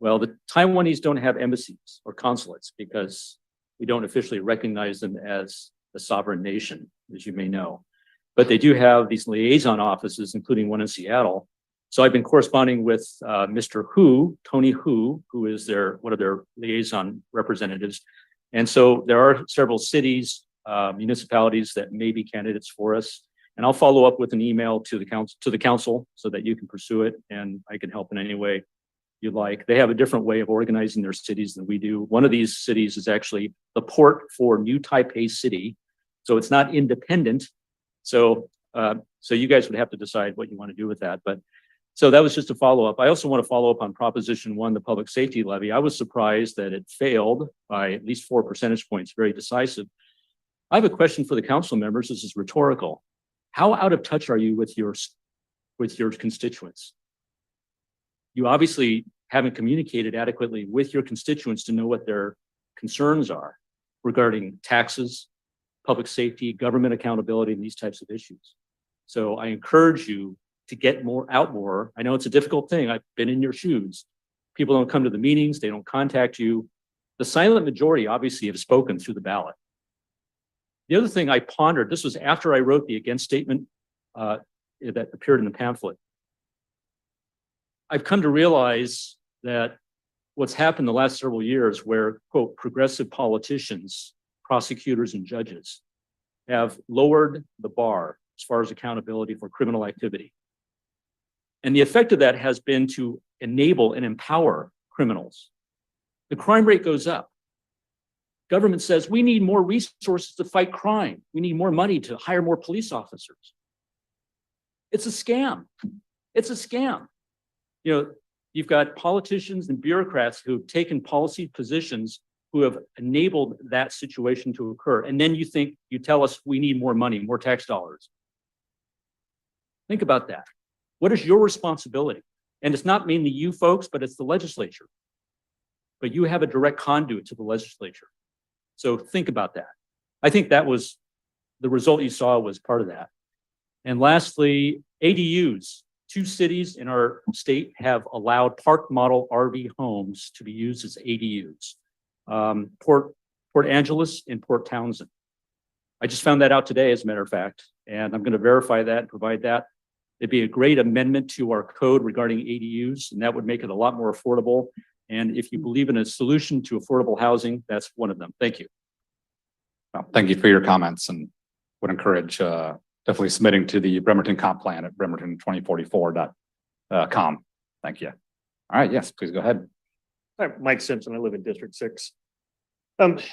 Taiwanese don't have embassies or consulates because we don't officially recognize them as a sovereign nation, as you may know. But they do have these liaison offices, including one in Seattle. So I've been corresponding with Mr. Hu, Tony Hu, who is one of their liaison representatives. And so there are several cities, municipalities that may be candidates for us. And I'll follow up with an email to the council so that you can pursue it, and I can help in any way you'd like. They have a different way of organizing their cities than we do. One of these cities is actually the port for New Taipei City. So it's not independent. So you guys would have to decide what you want to do with that. But so that was just a follow up. I also want to follow up on Proposition 1, the public safety levy. I was surprised that it failed by at least 4 percentage points, very decisive. I have a question for the council members. This is rhetorical. How out of touch are you with your constituents? You obviously haven't communicated adequately with your constituents to know what their concerns are regarding taxes, public safety, government accountability, and these types of issues. So I encourage you to get out more. I know it's a difficult thing. I've been in your shoes. People don't come to the meetings. They don't contact you. The silent majority obviously have spoken through the ballot. The other thing I pondered, this was after I wrote the against statement that appeared in the pamphlet. I've come to realize that what's happened the last several years where, quote, progressive politicians, prosecutors, and judges have lowered the bar as far as accountability for criminal activity. And the effect of that has been to enable and empower criminals. The crime rate goes up. Government says we need more resources to fight crime. We need more money to hire more police officers. It's a scam. It's a scam. You know, you've got politicians and bureaucrats who've taken policy positions who have enabled that situation to occur. And then you tell us we need more money, more tax dollars. Think about that. What is your responsibility? And it's not mainly you folks, but it's the legislature. But you have a direct conduit to the legislature. So think about that. I think that was the result you saw was part of that. And lastly, ADUs. 2 cities in our state have allowed park model RV homes to be used as ADUs. Port Angeles and Port Townsend. I just found that out today, as a matter of fact, and I'm going to verify that and provide that. It'd be a great amendment to our code regarding ADUs, and that would make it a lot more affordable. And if you believe in a solution to affordable housing, that's one of them. Thank you. Well, thank you for your comments, and would encourage definitely submitting to the Bremerton comp plan at bremerton2044.com. Thank you. All right, yes, please go ahead. Hi, Mike Simpson. I live in District 6.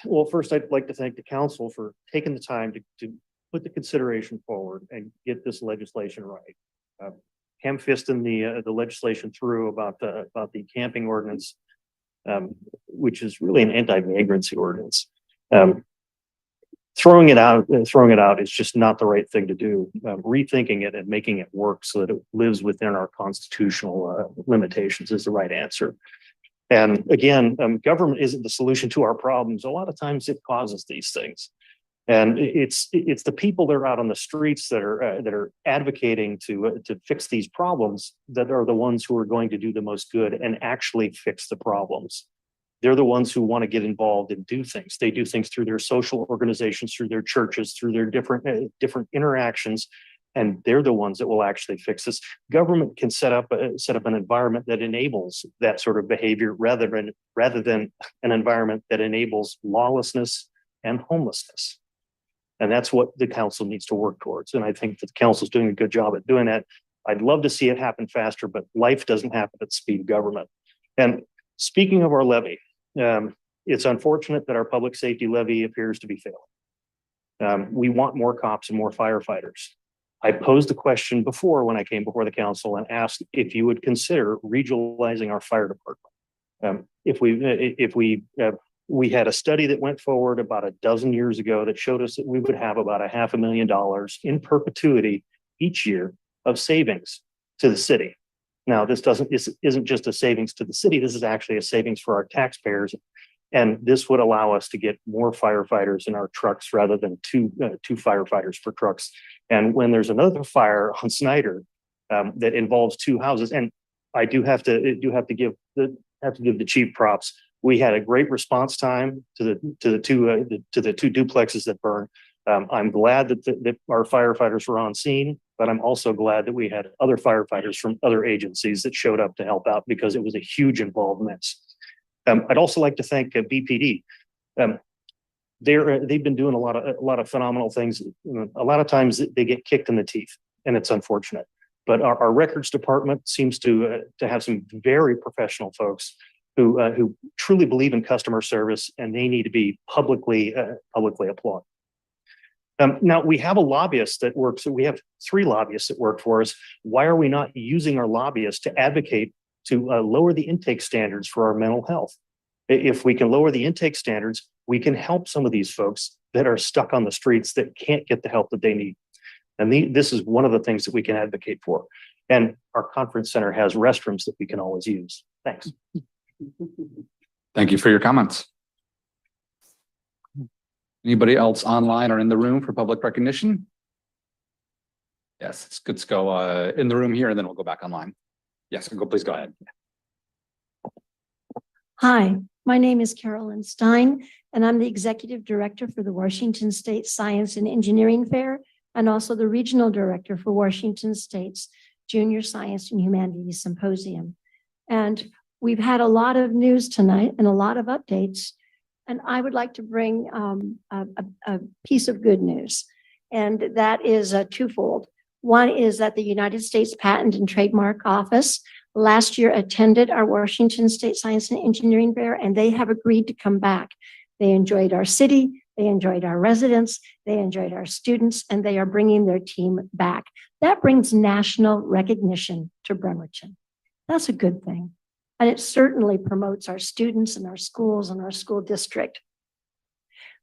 Well, first, I'd like to thank the council for taking the time to put the consideration forward and get this legislation right. Ham fisting the legislation through about the camping ordinance, which is really an anti-vagrancy ordinance. Throwing it out is just not the right thing to do. Rethinking it and making it work so that it lives within our constitutional limitations is the right answer. And again, government isn't the solution to our problems. A lot of times it causes these things. And it's the people that are out on the streets that are advocating to fix these problems that are the ones who are going to do the most good and actually fix the problems. They're the ones who want to get involved and do things. They do things through their social organizations, through their churches, through their different interactions, and they're the ones that will actually fix this. Government can set up an environment that enables that sort of behavior rather than an environment that enables lawlessness and homelessness. And that's what the council needs to work towards. And I think that the council is doing a good job at doing that. I'd love to see it happen faster, but life doesn't happen at the speed of government. And speaking of our levy, it's unfortunate that our public safety levy appears to be failing. We want more cops and more firefighters. I posed the question before when I came before the council and asked if you would consider regionalizing our fire department. We had a study that went forward about a dozen years ago that showed us that we would have about $500,000 in perpetuity each year of savings to the city. Now, this isn't just a savings to the city. This is actually a savings for our taxpayers. And this would allow us to get more firefighters in our trucks rather than two firefighters per trucks. And when there's another fire on Snyder that involves two houses, and I do have to give the chief props. We had a great response time to the two duplexes that burned. I'm glad that our firefighters were on scene, but I'm also glad that we had other firefighters from other agencies that showed up to help out because it was a huge involved mess. I'd also like to thank BPD. They've been doing a lot of phenomenal things. A lot of times they get kicked in the teeth, and it's unfortunate. But our records department seems to have some very professional folks who truly believe in customer service, and they need to be publicly applauded. Now we have a lobbyist that works. We have 3 lobbyists that work for us. Why are we not using our lobbyists to advocate to lower the intake standards for our mental health? If we can lower the intake standards, we can help some of these folks that are stuck on the streets that can't get the help that they need. And this is one of the things that we can advocate for. And our conference center has restrooms that we can always use. Thanks. Thank you for your comments. Anybody else online or in the room for public recognition? Yes, it's good to go in the room here and then we'll go back online. Yes, please go ahead. Hi, my name is Carolyn Stein, and I'm the Executive Director for the Washington State Science and Engineering Fair, and also the Regional Director for Washington State's Junior Science and Humanities Symposium. And we've had a lot of news tonight and a lot of updates, and I would like to bring a piece of good news, and that is twofold. One is that the United States Patent and Trademark Office last year attended our Washington State Science and Engineering Fair, and they have agreed to come back. They enjoyed our city, they enjoyed our residents, they enjoyed our students, and they are bringing their team back. That brings national recognition to Bremerton. That's a good thing. And it certainly promotes our students and our schools and our school district.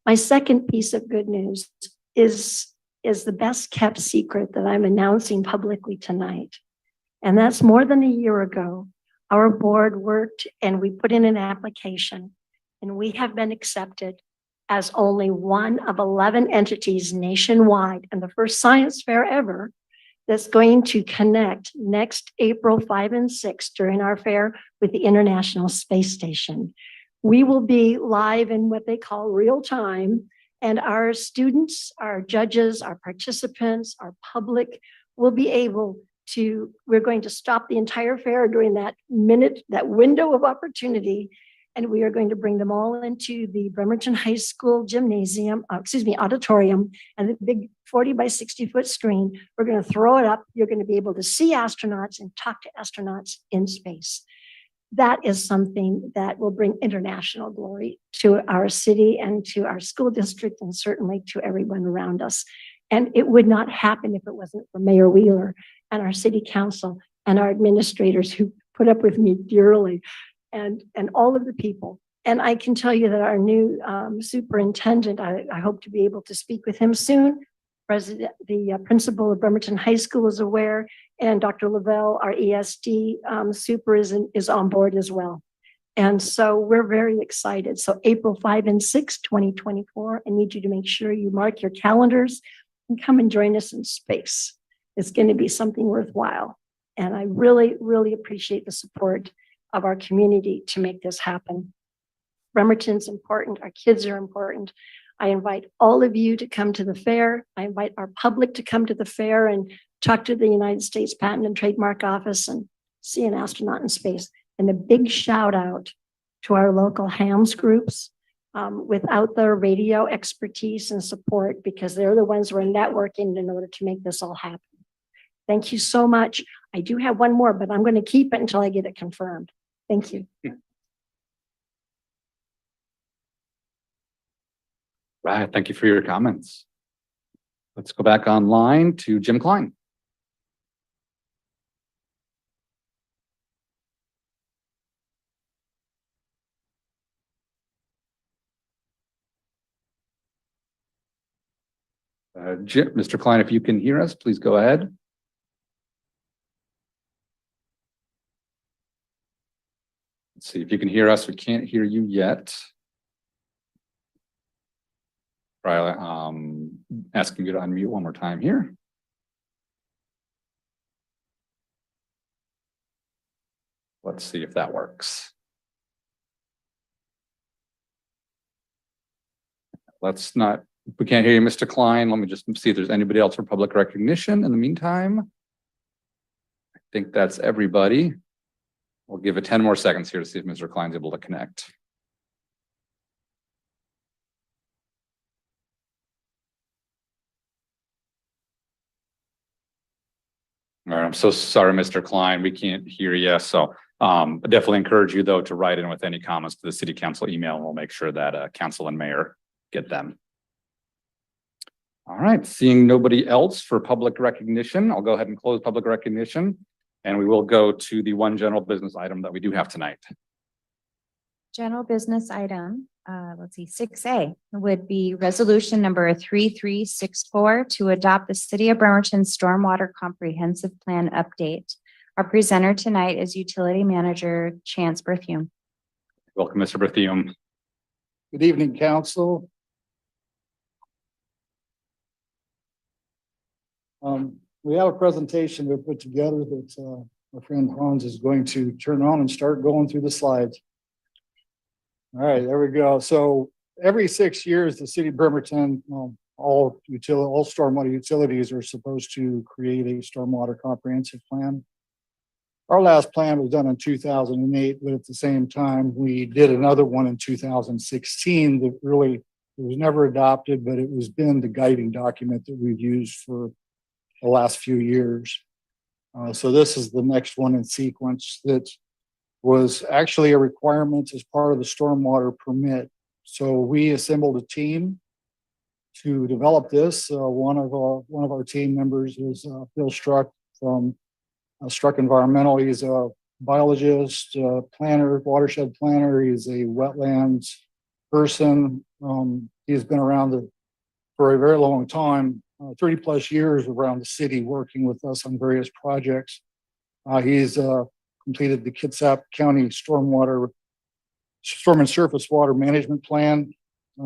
My second piece of good news is the best kept secret that I'm announcing publicly tonight. And that's more than a year ago, our board worked and we put in an application, and we have been accepted as only one of 11 entities nationwide and the first science fair ever that's going to connect next April 5 and 6 during our fair with the International Space Station. We will be live in what they call real time, and our students, our judges, our participants, our public will be able to, we're going to stop the entire fair during that window of opportunity, and we are going to bring them all into the Bremerton High School gymnasium, auditorium, and the big 40 by 60 foot screen. We're going to throw it up. You're going to be able to see astronauts and talk to astronauts in space. That is something that will bring international glory to our city and to our school district, and certainly to everyone around us. And it would not happen if it wasn't for Mayor Wheeler and our city council and our administrators who put up with me dearly, and all of the people. And I can tell you that our new superintendent, I hope to be able to speak with him soon. The principal of Bremerton High School is aware, and Dr. Lavelle, our ESD super, is on board as well. And so we're very excited. So April 5 and 6, 2024, I need you to make sure you mark your calendars and come and join us in space. It's going to be something worthwhile. And I really, really appreciate the support of our community to make this happen. Bremerton's important. Our kids are important. I invite all of you to come to the fair. I invite our public to come to the fair and talk to the United States Patent and Trademark Office and see an astronaut in space. And a big shout out to our local hams groups without their radio expertise and support, because they're the ones who are networking in order to make this all happen. Thank you so much. I do have one more, but I'm going to keep it until I get it confirmed. Thank you. Right. Thank you for your comments. Let's go back online to Jim Klein. Mr. Klein, if you can hear us, please go ahead. Let's see if you can hear us. We can't hear you yet. Try asking you to unmute one more time here. Let's see if that works. Let's not. If we can't hear you, Mr. Klein, let me just see if there's anybody else for public recognition in the meantime. I think that's everybody. We'll give it 10 more seconds here to see if Mr. Klein's able to connect. All right, I'm so sorry, Mr. Klein, we can't hear you. So I definitely encourage you though to write in with any comments to the city council email, and we'll make sure that council and mayor get them. All right, seeing nobody else for public recognition, I'll go ahead and close public recognition, and we will go to the one general business item that we do have tonight. General business item, let's see, 6A would be resolution number 3364 to adopt the City of Bremerton Stormwater Comprehensive Plan update. Our presenter tonight is Utility Manager Chance Berthium. Welcome, Mr. Berthium. Good evening, council. We have a presentation we put together that my friend Hans is going to turn on and start going through the slides. All right, there we go. So every 6 years, the city of Bremerton, all stormwater utilities are supposed to create a stormwater comprehensive plan. Our last plan was done in 2008, but at the same time, we did another one in 2016 that really it was never adopted, but it was been the guiding document that we've used for the last few years. So this is the next one in sequence that was actually a requirement as part of the stormwater permit. So we assembled a team to develop this. One of our team members is Phil Struck from Struck Environmental. He's a biologist, planner, watershed planner. He's a wetlands person. He's been around for a very long time, 30 plus years around the city working with us on various projects. He's completed the Kitsap County Storm and Surface Water Management Plan,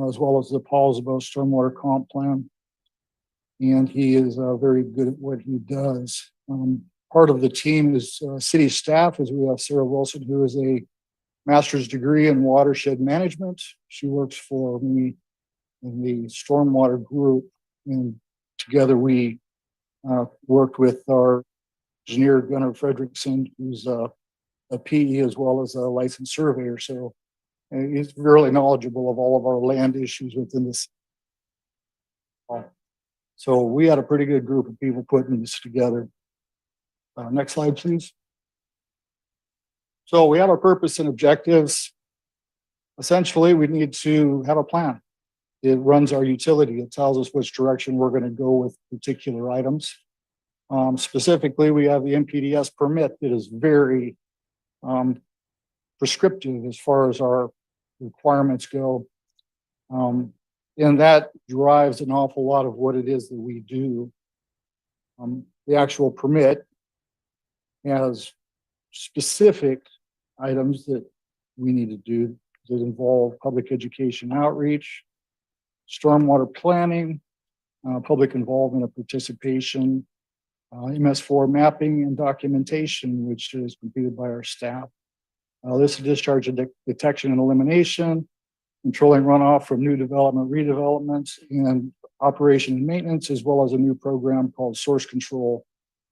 as well as the Paulsbo Stormwater Comp Plan. And he is very good at what he does. Part of the team is city staff, as we have Sarah Wilson, who is a master's degree in watershed management. She works for me in the stormwater group, and together we worked with our engineer Gunnar Fredrickson, who's a PE as well as a licensed surveyor. So he's really knowledgeable of all of our land issues within this. So we had a pretty good group of people putting this together. Next slide, please. So we have our purpose and objectives. Essentially, we need to have a plan. It runs our utility. It tells us which direction we're going to go with particular items. Specifically, we have the MPDS permit that is very prescriptive as far as our requirements go. And that drives an awful lot of what it is that we do. The actual permit has specific items that we need to do that involve public education outreach, stormwater planning, public involvement and participation, MS4 mapping and documentation, which is completed by our staff. This is discharge detection and elimination, controlling runoff from new development, redevelopments, and operation and maintenance, as well as a new program called Source Control,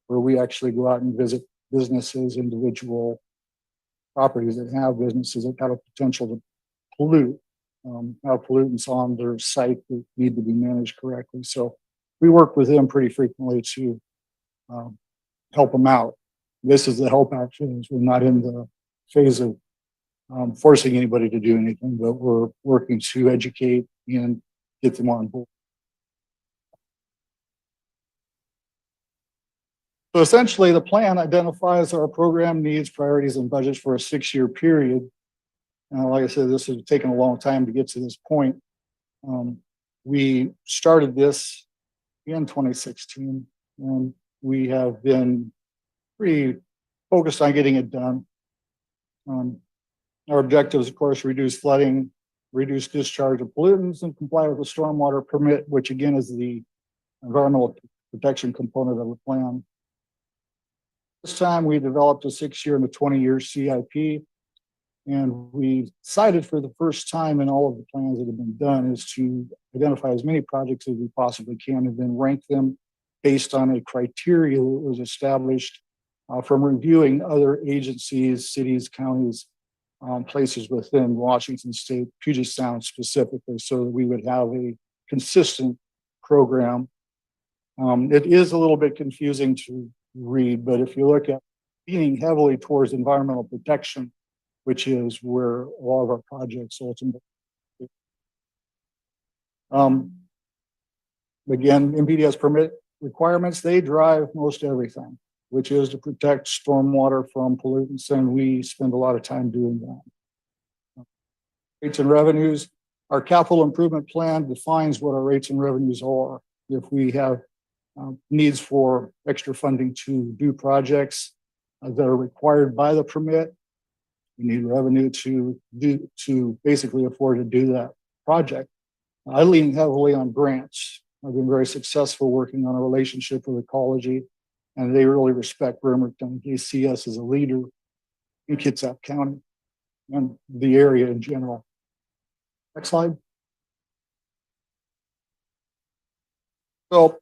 where we actually go out and visit businesses, individual properties that have businesses that have a potential to pollute, have pollutants on their site that need to be managed correctly. So we work with them pretty frequently to help them out. This is the help actions. We're not in the phase of forcing anybody to do anything, but we're working to educate and get them on board. So essentially, the plan identifies our program needs, priorities, and budgets for a 6-year period. Like I said, this has taken a long time to get to this point. We started this in 2016, and we have been pretty focused on getting it done. Our objectives, of course, reduce flooding, reduce discharge of pollutants, and comply with the stormwater permit, which again is the environmental protection component of the plan. This time we developed a 6-year and a 20-year CIP, and we decided for the first time in all of the plans that have been done is to identify as many projects as we possibly can and then rank them based on a criteria that was established from reviewing other agencies, cities, counties, places within Washington State, Puget Sound specifically, so that we would have a consistent program. It is a little bit confusing to read, but if you look at leaning heavily towards environmental protection, which is where a lot of our projects ultimately. Again, MPDS permit requirements, they drive most everything, which is to protect stormwater from pollutants, and we spend a lot of time doing that. Rates and revenues, our capital improvement plan defines what our rates and revenues are. If we have needs for extra funding to do projects that are required by the permit, we need revenue to basically afford to do that project. I lean heavily on grants. I've been very successful working on a relationship with Ecology, and they really respect Bremerton. They see us as a leader in Kitsap County and the area in general. Next slide. So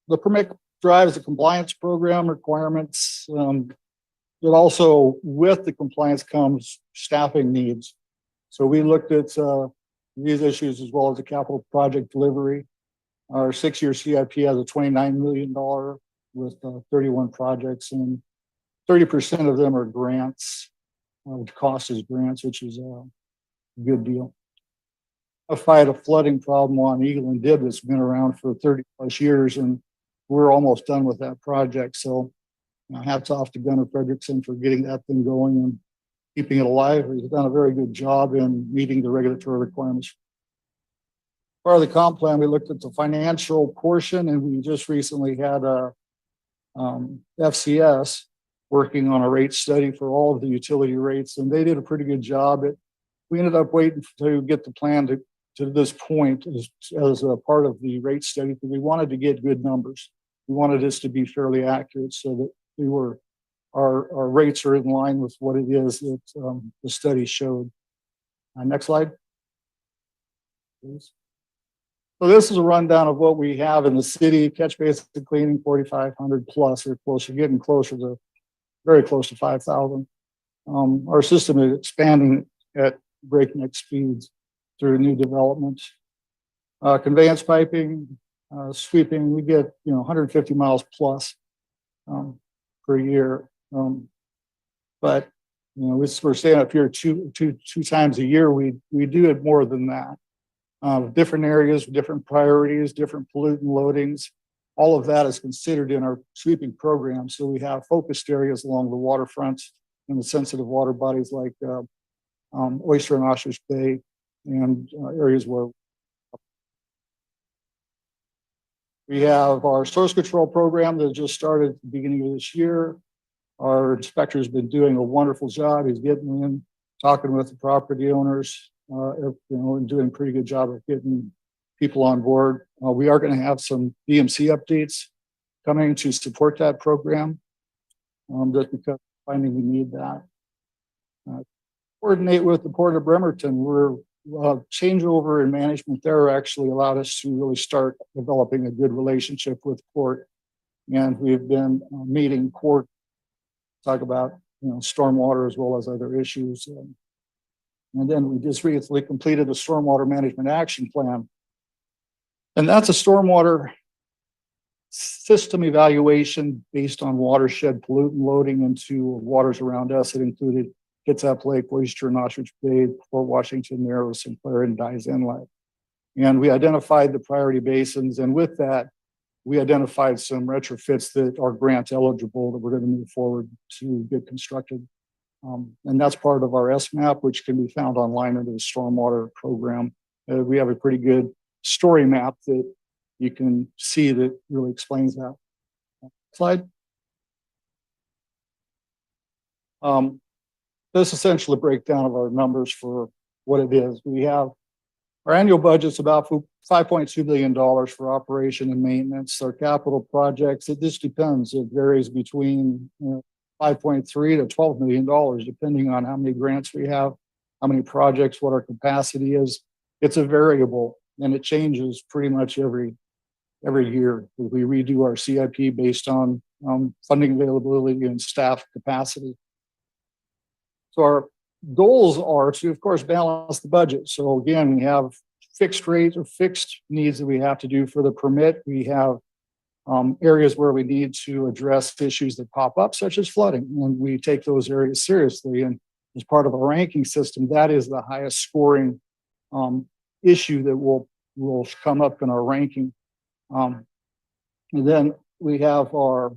the permit drives the compliance program requirements. But also with the compliance comes staffing needs. So we looked at these issues as well as the capital project delivery. Our 6-year CIP has a $29 million with 31 projects, and 30% of them are grants. The cost is grants, which is a good deal. I fight a flooding problem on Eagle and Dib that's been around for 30 plus years, and we're almost done with that project. So hats off to Gunnar Fredrickson for getting that thing going and keeping it alive. He's done a very good job in meeting the regulatory requirements. Part of the comp plan, we looked at the financial portion, and we just recently had a FCS working on a rate study for all of the utility rates, and they did a pretty good job. We ended up waiting to get the plan to this point as a part of the rate study, because we wanted to get good numbers. We wanted this to be fairly accurate so that our rates are in line with what it is that the study showed. Next slide, please. So this is a rundown of what we have in the city. Catch basin cleaning 4,500 plus, or closer, getting closer to very close to 5,000. Our system is expanding at breakneck speeds through new developments. Conveyance piping, sweeping, we get 150 miles plus per year. But we're staying up here two times a year. We do it more than that. Different areas, different priorities, different pollutant loadings. All of that is considered in our sweeping program. So we have focused areas along the waterfronts and the sensitive water bodies like Oyster and Oshkosh Bay, and areas where we have our source control program that just started at the beginning of this year. Our inspector's been doing a wonderful job. He's getting in talking with the property owners, and doing a pretty good job of getting people on board. We are going to have some BMC updates coming to support that program. Just because finding we need that. Coordinate with the Port of Bremerton. We're changeover in management there actually allowed us to really start developing a good relationship with Port, and we've been meeting Port, talk about stormwater as well as other issues. And then we just recently completed a stormwater management action plan, and that's a stormwater system evaluation based on watershed pollutant loading into waters around us. It included Kitsap Lake, Oyster and Ostrich Bay, Fort Washington, Narrow, Sinclair, and Dyes Inlet. And we identified the priority basins, and with that, we identified some retrofits that are grant eligible that we're going to move forward to get constructed. And that's part of our SMAP, which can be found online under the stormwater program. We have a pretty good story map that you can see that really explains that. Slide. This is essentially a breakdown of our numbers for what it is. We have our annual budget's about $5.2 billion for operation and maintenance. Our capital projects, it just depends. It varies between 5.3 to $12 million, depending on how many grants we have, how many projects, what our capacity is. It's a variable, and it changes pretty much every year. We redo our CIP based on funding availability and staff capacity. So our goals are to, of course, balance the budget. So again, we have fixed rates or fixed needs that we have to do for the permit. We have areas where we need to address issues that pop up, such as flooding, and we take those areas seriously. And as part of a ranking system, that is the highest scoring issue that will come up in our ranking. And then we have our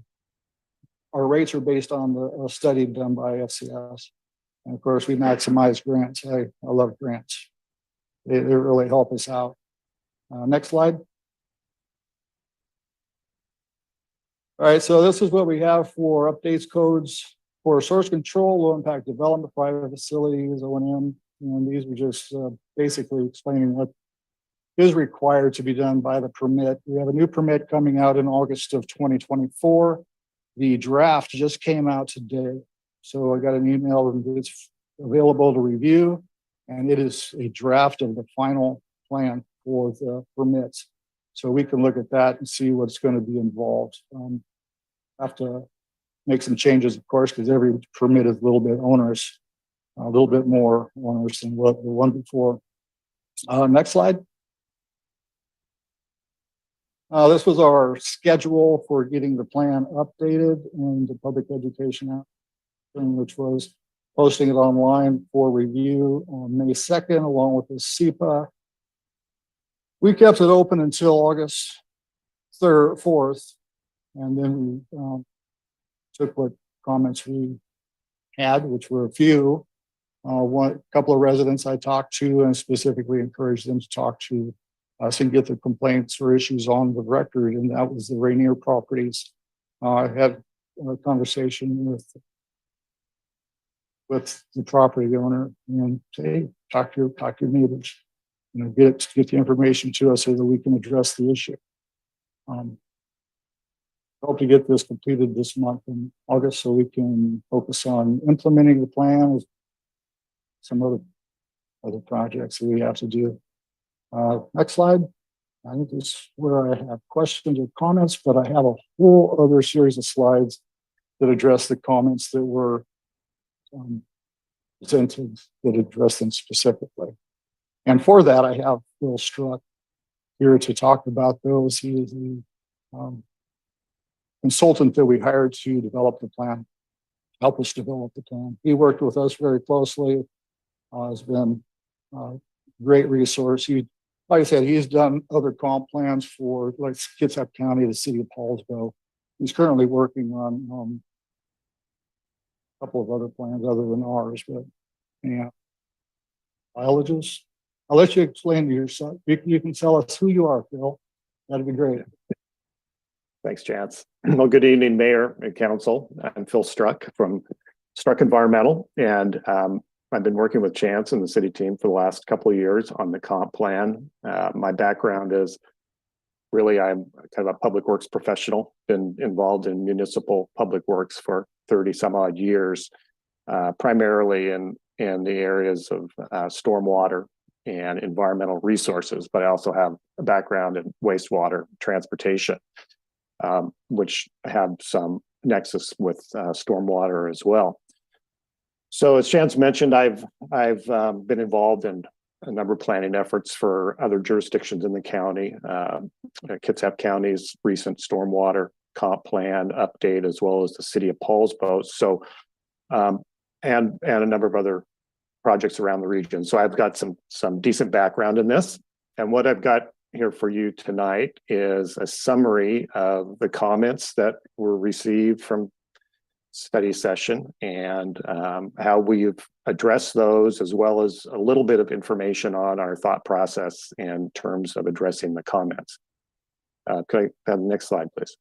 rates are based on the study done by FCS. And of course, we maximize grants. I love grants. They really help us out. Next slide. All right, so this is what we have for updates codes for source control, low impact development, private facilities, O&M. And these were just basically explaining what is required to be done by the permit. We have a new permit coming out in August of 2024. The draft just came out today. So I got an email and it's available to review, and it is a draft of the final plan for the permits. So we can look at that and see what's going to be involved. Have to make some changes, of course, because every permit is a little bit onerous, a little bit more onerous than what the one before. Next slide. This was our schedule for getting the plan updated in the Public Education Act, which was posting it online for review on May 2nd, along with the SEPA. We kept it open until August 3rd, 4th, and then we took what comments we had, which were a few. A couple of residents I talked to and specifically encouraged them to talk to us and get the complaints or issues on the record, and that was the Rainier properties. I had a conversation with the property owner and say, talk to your neighbors, get the information to us so that we can address the issue. Hope to get this completed this month in August so we can focus on implementing the plan, some other projects that we have to do. Next slide. I think this is where I have questions or comments, but I have a whole other series of slides that address the comments that were presented that address them specifically. And for that, I have Phil Struck here to talk about those. He is the consultant that we hired to develop the plan, help us develop the plan. He worked with us very closely, has been a great resource. Like I said, he's done other comp plans for like Kitsap County, the city of Paulsville. He's currently working on a couple of other plans other than ours, but yeah. Biologist, I'll let you explain to yourself. You can tell us who you are, Phil. That'd be great. Thanks, Chance. Well, good evening, Mayor and Council. I'm Phil Struck from Struck Environmental, and I've been working with Chance and the city team for the last couple of years on the comp plan. My background is really, I'm kind of a public works professional, been involved in municipal public works for 30 some odd years, primarily in the areas of stormwater and environmental resources, but I also have a background in wastewater transportation, which have some nexus with stormwater as well. So as Chance mentioned, I've been involved in a number of planning efforts for other jurisdictions in the county, Kitsap County's recent stormwater comp plan update, as well as the city of Paulsbo. So, and a number of other projects around the region. So I've got some decent background in this. And what I've got here for you tonight is a summary of the comments that were received from study session and how we've addressed those, as well as a little bit of information on our thought process in terms of addressing the comments. Could I have the next slide, please?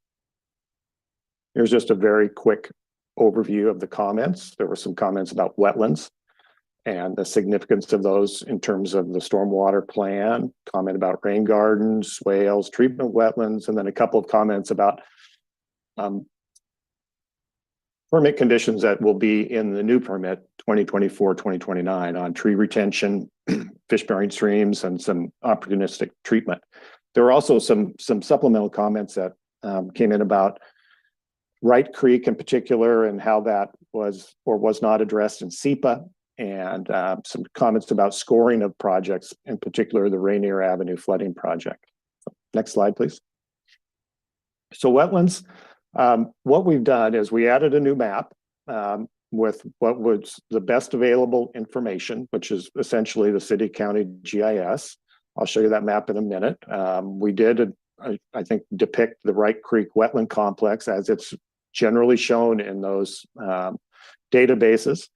Here's just a very quick overview of the comments. There were some comments about wetlands and the significance of those in terms of the stormwater plan, comment about rain gardens, swales, treatment wetlands, and then a couple of comments about permit conditions that will be in the new permit 2024-2029 on tree retention, fish-bearing streams, and some opportunistic treatment. There were also some supplemental comments that came in about Wright Creek in particular and how that was or was not addressed in SEPA, and some comments about scoring of projects, in particular the Rainier Avenue flooding project. Next slide, please. So wetlands, what we've done is we added a new map with what was the best available information, which is essentially the city county GIS. I'll show you that map in a minute. We did, I think, depict the Wright Creek wetland complex as it's generally shown in those databases.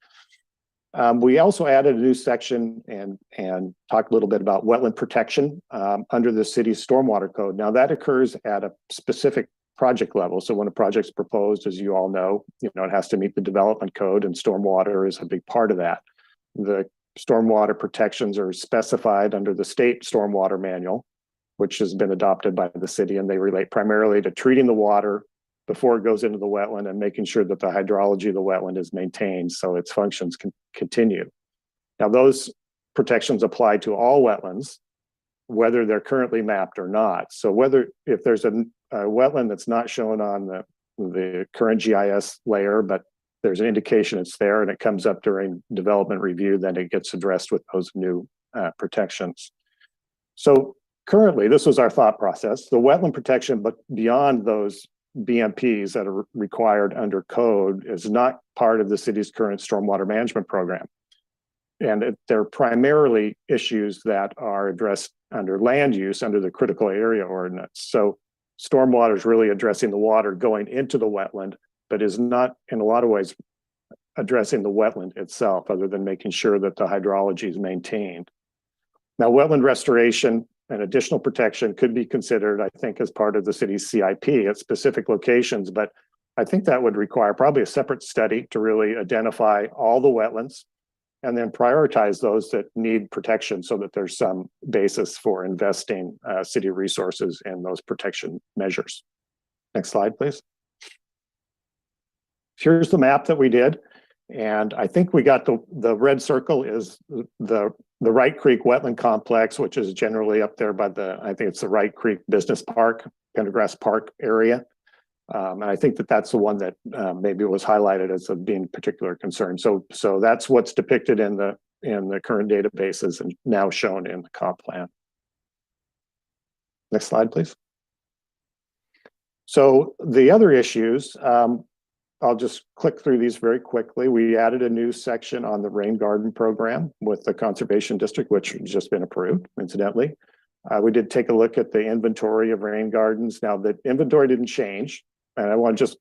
We also added a new section and talked a little bit about wetland protection under the city's stormwater code. Now that occurs at a specific project level. So when a project's proposed, as you all know, it has to meet the development code, and stormwater is a big part of that. The stormwater protections are specified under the state stormwater manual, which has been adopted by the city, and they relate primarily to treating the water before it goes into the wetland and making sure that the hydrology of the wetland is maintained so its functions can continue. Now, those protections apply to all wetlands, whether they're currently mapped or not. So if there's a wetland that's not shown on the current GIS layer, but there's an indication it's there and it comes up during development review, then it gets addressed with those new protections. So currently, this was our thought process. The wetland protection, but beyond those BMPs that are required under code, is not part of the city's current stormwater management program. And they're primarily issues that are addressed under land use under the critical area ordinance. So stormwater is really addressing the water going into the wetland, but is not in a lot of ways addressing the wetland itself, other than making sure that the hydrology is maintained. Now, wetland restoration and additional protection could be considered, I think, as part of the city's CIP at specific locations, but I think that would require probably a separate study to really identify all the wetlands and then prioritize those that need protection so that there's some basis for investing city resources in those protection measures. Next slide, please. Here's the map that we did. And I think we got the red circle is the Wright Creek wetland complex, which is generally up there by I think it's the Wright Creek Business Park, Pendergrass Park area. And I think that's the one that maybe was highlighted as being particular concern. So that's what's depicted in the current databases and now shown in the comp plan. Next slide, please. So the other issues, I'll just click through these very quickly. We added a new section on the rain garden program with the Conservation District, which has just been approved, incidentally. We did take a look at the inventory of rain gardens. Now, the inventory didn't change, and I want to just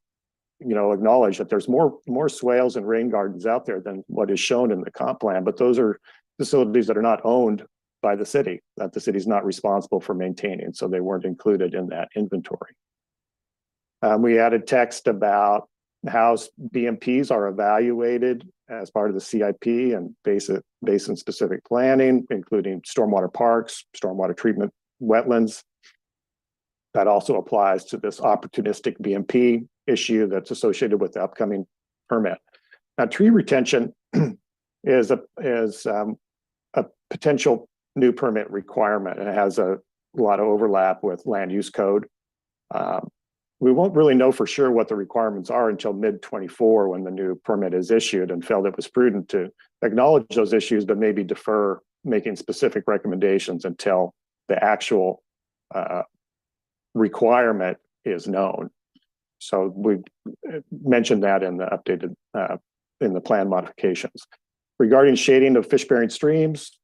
acknowledge that there's more swales and rain gardens out there than what is shown in the comp plan, but those are facilities that are not owned by the city, that the city's not responsible for maintaining, so they weren't included in that inventory. We added text about how BMPs are evaluated as part of the CIP and basin-specific planning, including stormwater parks, stormwater treatment, wetlands. That also applies to this opportunistic BMP issue that's associated with the upcoming permit. Now, tree retention is a potential new permit requirement, and it has a lot of overlap with land use code. We won't really know for sure what the requirements are until mid-24 when the new permit is issued, and felt it was prudent to acknowledge those issues, but maybe defer making specific recommendations until the actual requirement is known. So we mentioned that in the updated, in the plan modifications. Regarding shading of fish-bearing streams,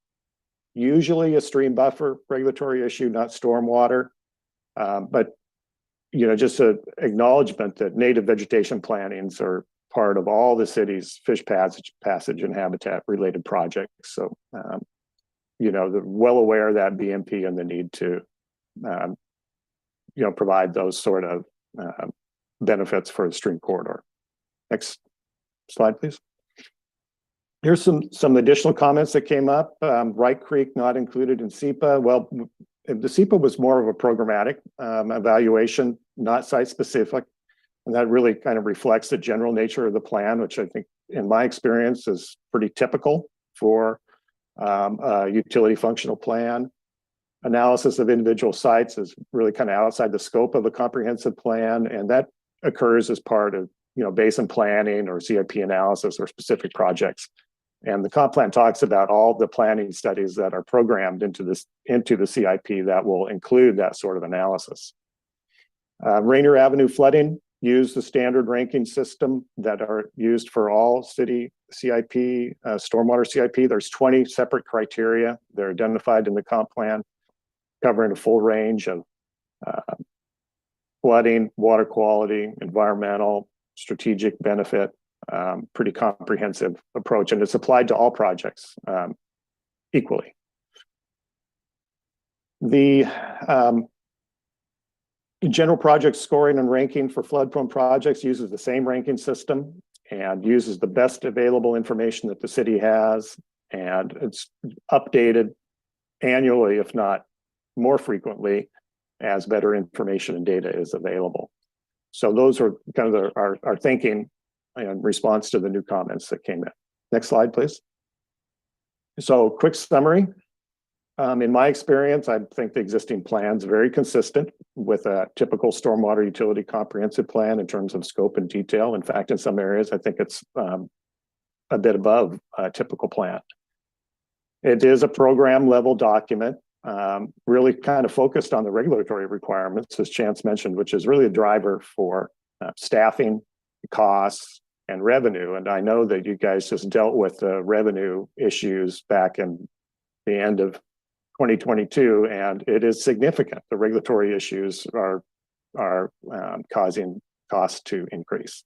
usually a stream buffer regulatory issue, not stormwater. But just an acknowledgement that native vegetation plantings are part of all the city's fish passage and habitat related projects. So, they're well aware of that BMP and the need to, provide those sort of benefits for the stream corridor. Next slide, please. Here's some additional comments that came up. Wright Creek not included in SEPA. Well, the SEPA was more of a programmatic evaluation, not site specific. And that really kind of reflects the general nature of the plan, which I think in my experience is pretty typical for a utility functional plan. Analysis of individual sites is really kind of outside the scope of a comprehensive plan. And that occurs as part of, basin planning or CIP analysis or specific projects. And the comp plan talks about all the planning studies that are programmed into the CIP that will include that sort of analysis. Rainier Avenue flooding used the standard ranking system that are used for all city CIP, stormwater CIP. There's 20 separate criteria. They're identified in the comp plan, covering a full range of flooding, water quality, environmental, strategic benefit. Pretty comprehensive approach, and it's applied to all projects equally. The general project scoring and ranking for flood-prone projects uses the same ranking system and uses the best available information that the city has, and it's updated annually, if not more frequently, as better information and data is available. So those are kind of our thinking in response to the new comments that came in. Next slide, please. So quick summary. In my experience, I think the existing plan is very consistent with a typical stormwater utility comprehensive plan in terms of scope and detail. In fact, in some areas, I think it's a bit above a typical plan. It is a program level document, really kind of focused on the regulatory requirements, as Chance mentioned, which is really a driver for staffing, costs, and revenue. And I know that you guys just dealt with the revenue issues back in the end of 2022, and it is significant. The regulatory issues are causing costs to increase.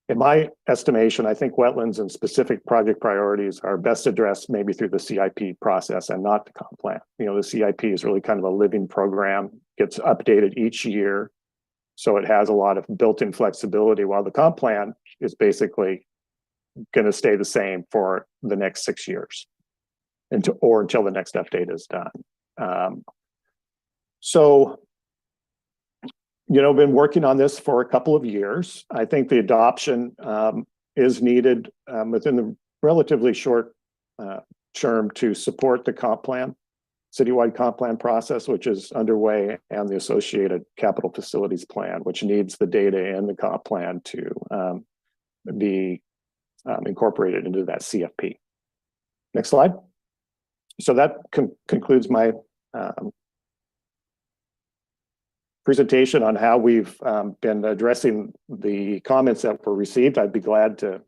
In my estimation, I think wetlands and specific project priorities are best addressed maybe through the CIP process and not the comp plan. The CIP is really kind of a living program, gets updated each year. So it has a lot of built-in flexibility, while the comp plan is basically going to stay the same for the next 6 years until the next update is done. Been working on this for a couple of years. I think the adoption is needed within the relatively short term to support the comp plan, citywide comp plan process, which is underway, and the associated capital facilities plan, which needs the data in the comp plan to be incorporated into that CFP. Next slide. So that concludes my presentation on how we've been addressing the comments that were received. I'd be glad to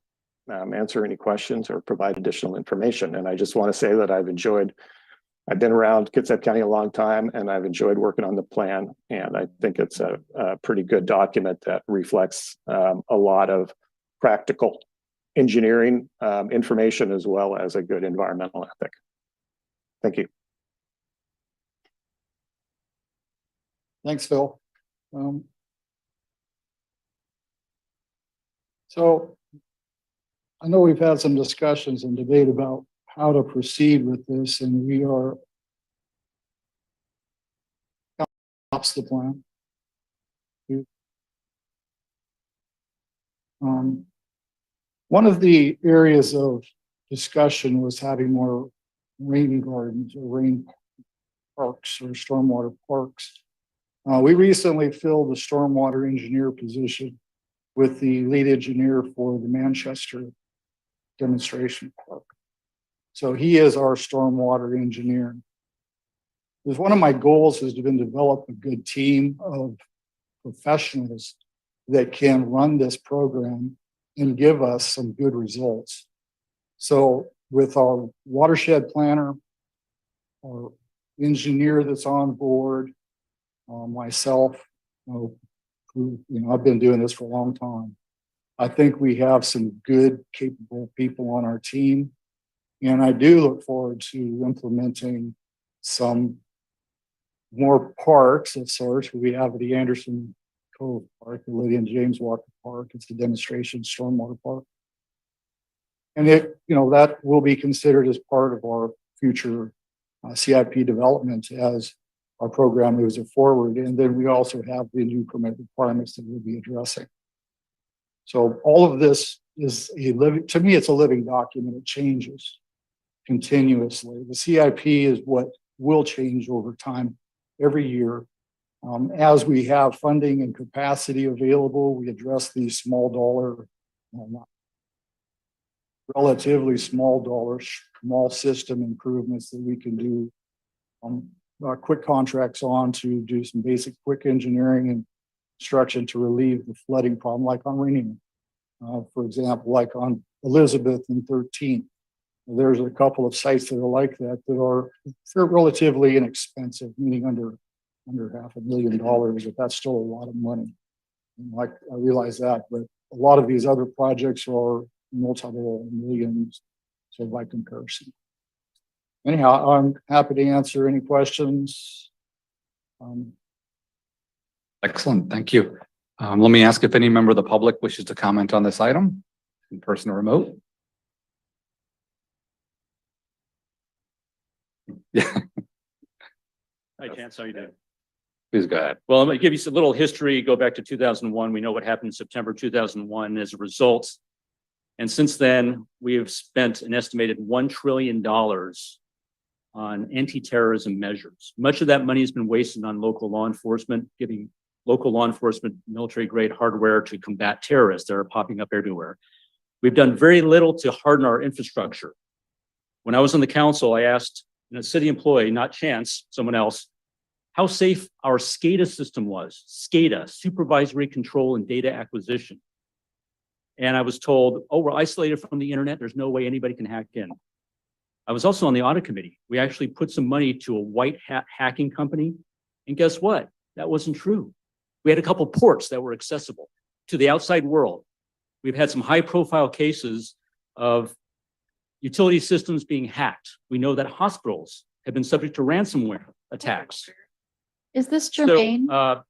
answer any questions or provide additional information. And I just want to say that I've been around Kitsap County a long time, and I've enjoyed working on the plan. And I think it's a pretty good document that reflects a lot of practical engineering information, as well as a good environmental ethic. Thank you. Thanks, Phil. So I know we've had some discussions and debate about how to proceed with this, and we are ops the plan. One of the areas of discussion was having more rain gardens or rain parks or stormwater parks. We recently filled the stormwater engineer position with the lead engineer for the Manchester demonstration park. So he is our stormwater engineer. Because one of my goals has been to develop a good team of professionals that can run this program and give us some good results. So with our watershed planner, our engineer that's on board, myself, I've been doing this for a long time. I think we have some good, capable people on our team. And I do look forward to implementing some more parks of sorts. We have the Anderson Cove Park, the Lydia and James Walker Park. It's a demonstration stormwater park. And that will be considered as part of our future CIP development as our program moves forward. And then we also have the new permit requirements that we'll be addressing. So all of this is to me, it's a living document. It changes continuously. The CIP is what will change over time every year. As we have funding and capacity available, we address these small dollar, relatively small dollar, small system improvements that we can do quick contracts on to do some basic quick engineering and construction to relieve the flooding problem, like on Rainier. For example, like on Elizabeth and 13th. There's a couple of sites that are like that are relatively inexpensive, meaning under $500,000, but that's still a lot of money. And I realize that, but a lot of these other projects are multiple millions. So by comparison. Anyhow, I'm happy to answer any questions. Excellent, thank you. Let me ask if any member of the public wishes to comment on this item, in person or remote. Yeah. Hi, Chance, how you doing? Please go ahead. Well, I'm going to give you a little history. Go back to 2001. We know what happened in September 2001 as a result. And since then, we have spent an estimated $1 trillion on anti-terrorism measures. Much of that money has been wasted on local law enforcement, giving local law enforcement military-grade hardware to combat terrorists that are popping up everywhere. We've done very little to harden our infrastructure. When I was on the council, I asked a city employee, not Chance, someone else, how safe our SCADA system was. SCADA, Supervisory Control and Data Acquisition. And I was told, oh, we're isolated from the internet. There's no way anybody can hack in. I was also on the audit committee. We actually put some money to a white hat hacking company. And guess what? That wasn't true. We had a couple ports that were accessible to the outside world. We've had some high profile cases of utility systems being hacked. We know that hospitals have been subject to ransomware attacks. Is this germane? So,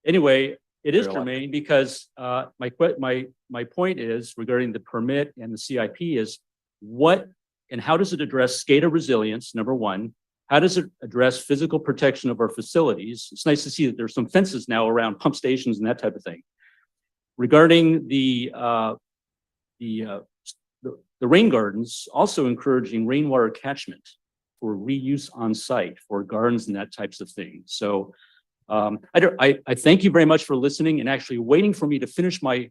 anyway, it is germane because my point is regarding the permit and the CIP is what and how does it address SCADA resilience, number one? How does it address physical protection of our facilities? It's nice to see that there's some fences now around pump stations and that type of thing. Regarding the rain gardens, also encouraging rainwater catchment for reuse on site for gardens and that types of things. So I thank you very much for listening and actually waiting for me to finish my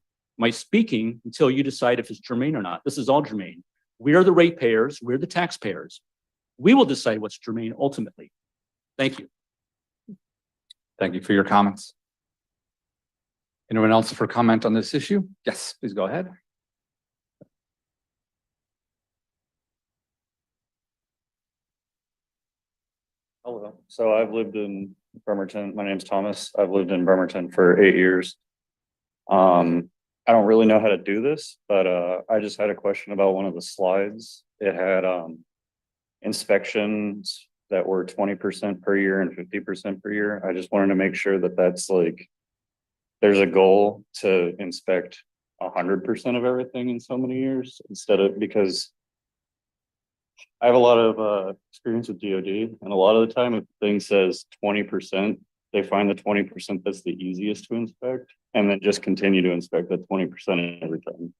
speaking until you decide if it's germane or not. This is all germane. We are the ratepayers, we're the taxpayers. We will decide what's germane ultimately. Thank you. Thank you for your comments. Anyone else for comment on this issue? Yes, please go ahead. Hello. So I've lived in Bremerton. My name's Thomas. I've lived in Bremerton for 8 years. I don't really know how to do this, but I just had a question about one of the slides. It had inspections that were 20% per year and 50% per year. I just wanted to make sure that that's like, there's a goal to inspect 100% of everything in so many years instead of, because I have a lot of experience with DoD, and a lot of the time if the thing says 20%, they find the 20% that's the easiest to inspect and then just continue to inspect that 20% every time.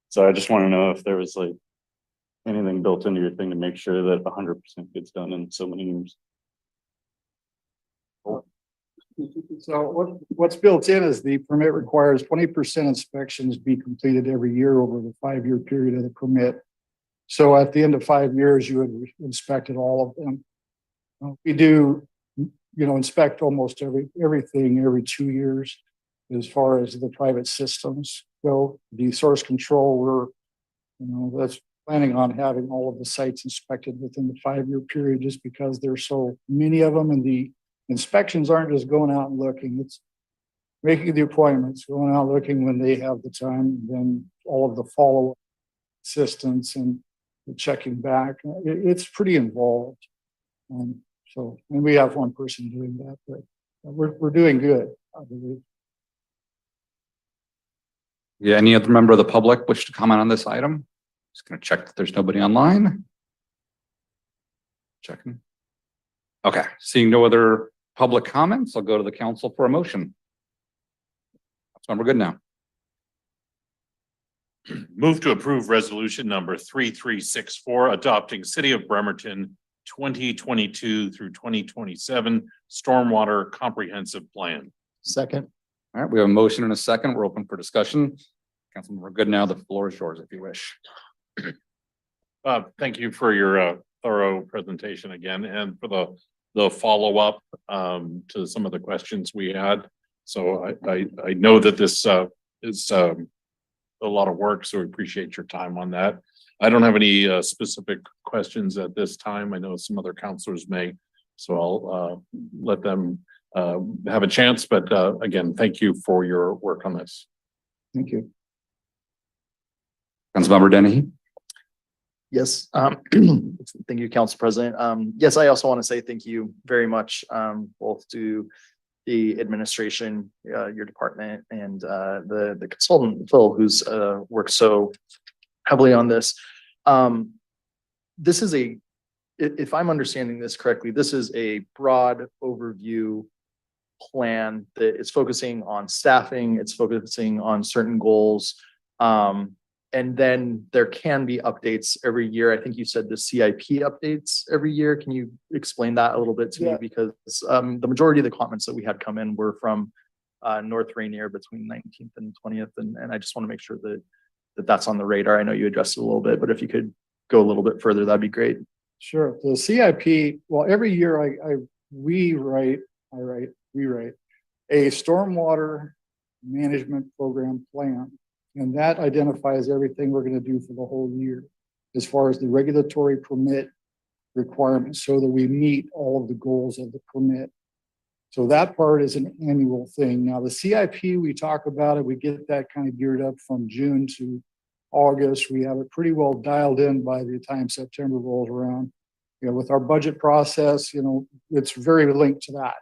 So I just want to know if there was like anything built into your thing to make sure that 100% gets done in so many years. So what's built in is the permit requires 20% inspections be completed every year over the 5-year period of the permit. So at the end of 5 years, you would inspected all of them. We do, inspect almost everything every 2 years as far as the private systems go. The source control, that's planning on having all of the sites inspected within the 5-year period, just because there's so many of them, and the inspections aren't just going out and looking, it's making the appointments, going out looking when they have the time, then all of the follow-up assistance and the checking back. It's pretty involved. And we have one person doing that, but we're doing good, I believe. Yeah, any other member of the public wish to comment on this item? Just going to check that there's nobody online. Checking. Okay, seeing no other public comments, I'll go to the council for a motion. We're good now. Move to approve resolution number 3364, adopting City of Bremerton 2022 through 2027 Stormwater Comprehensive Plan. Second. All right, we have a motion and a second. We're open for discussion. Councilman, we're good now. The floor is yours if you wish. Thank you for your thorough presentation again, and for the follow-up to some of the questions we had. So I know that this is a lot of work, so we appreciate your time on that. I don't have any specific questions at this time. I know some other counselors may, so I'll let them have a chance. But again, thank you for your work on this. Thank you. Councilmember Dennehy. Yes. Thank you, Council President. Yes, I also want to say thank you very much, both to the administration, your department, and the consultant, Phil, who's worked so heavily on this. This is if I'm understanding this correctly, this is a broad overview plan that is focusing on staffing, it's focusing on certain goals. And then there can be updates every year. I think you said the CIP updates every year. Can you explain that a little bit to me? Because the majority of the comments that we had come in were from North Rainier between 19th and 20th. And I just want to make sure that that's on the radar. I know you addressed it a little bit, but if you could go a little bit further, that'd be great. Sure. The CIP, well, every year we write a stormwater management program plan. And that identifies everything we're going to do for the whole year as far as the regulatory permit requirements, so that we meet all of the goals of the permit. So that part is an annual thing. Now the CIP, we talk about it, we get that kind of geared up from June to August. We have it pretty well dialed in by the time September rolls around. With our budget process, it's very linked to that.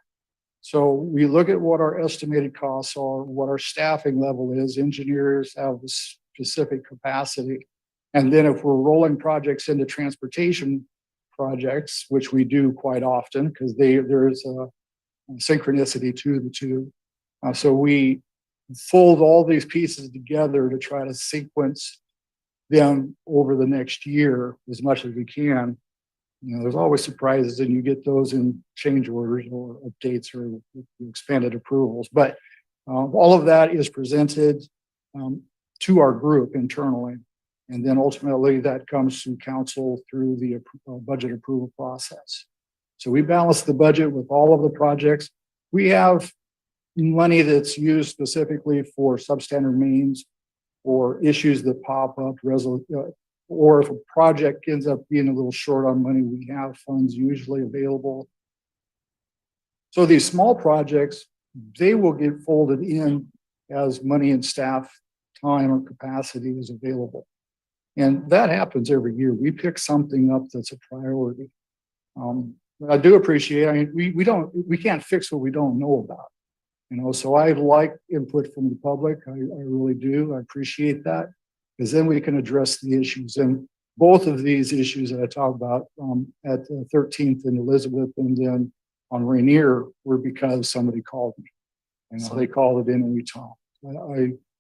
So we look at what our estimated costs are, what our staffing level is. Engineers have a specific capacity. And then if we're rolling projects into transportation projects, which we do quite often, because there is a synchronicity to the two. So we fold all these pieces together to try to sequence them over the next year as much as we can. There's always surprises, and you get those in change orders or updates or expanded approvals. But all of that is presented to our group internally. And then ultimately that comes to council through the budget approval process. So we balance the budget with all of the projects. We have money that's used specifically for substandard mains or issues that pop up, or if a project ends up being a little short on money, we have funds usually available. So these small projects, they will get folded in as money and staff time or capacity is available. And that happens every year. We pick something up that's a priority. I do appreciate, we can't fix what we don't know about. You know, so I like input from the public. I really do. I appreciate that, because then we can address the issues. And both of these issues that I talked about at the 13th and Elizabeth and then on Rainier were because somebody called me. And so they called it in and we talked.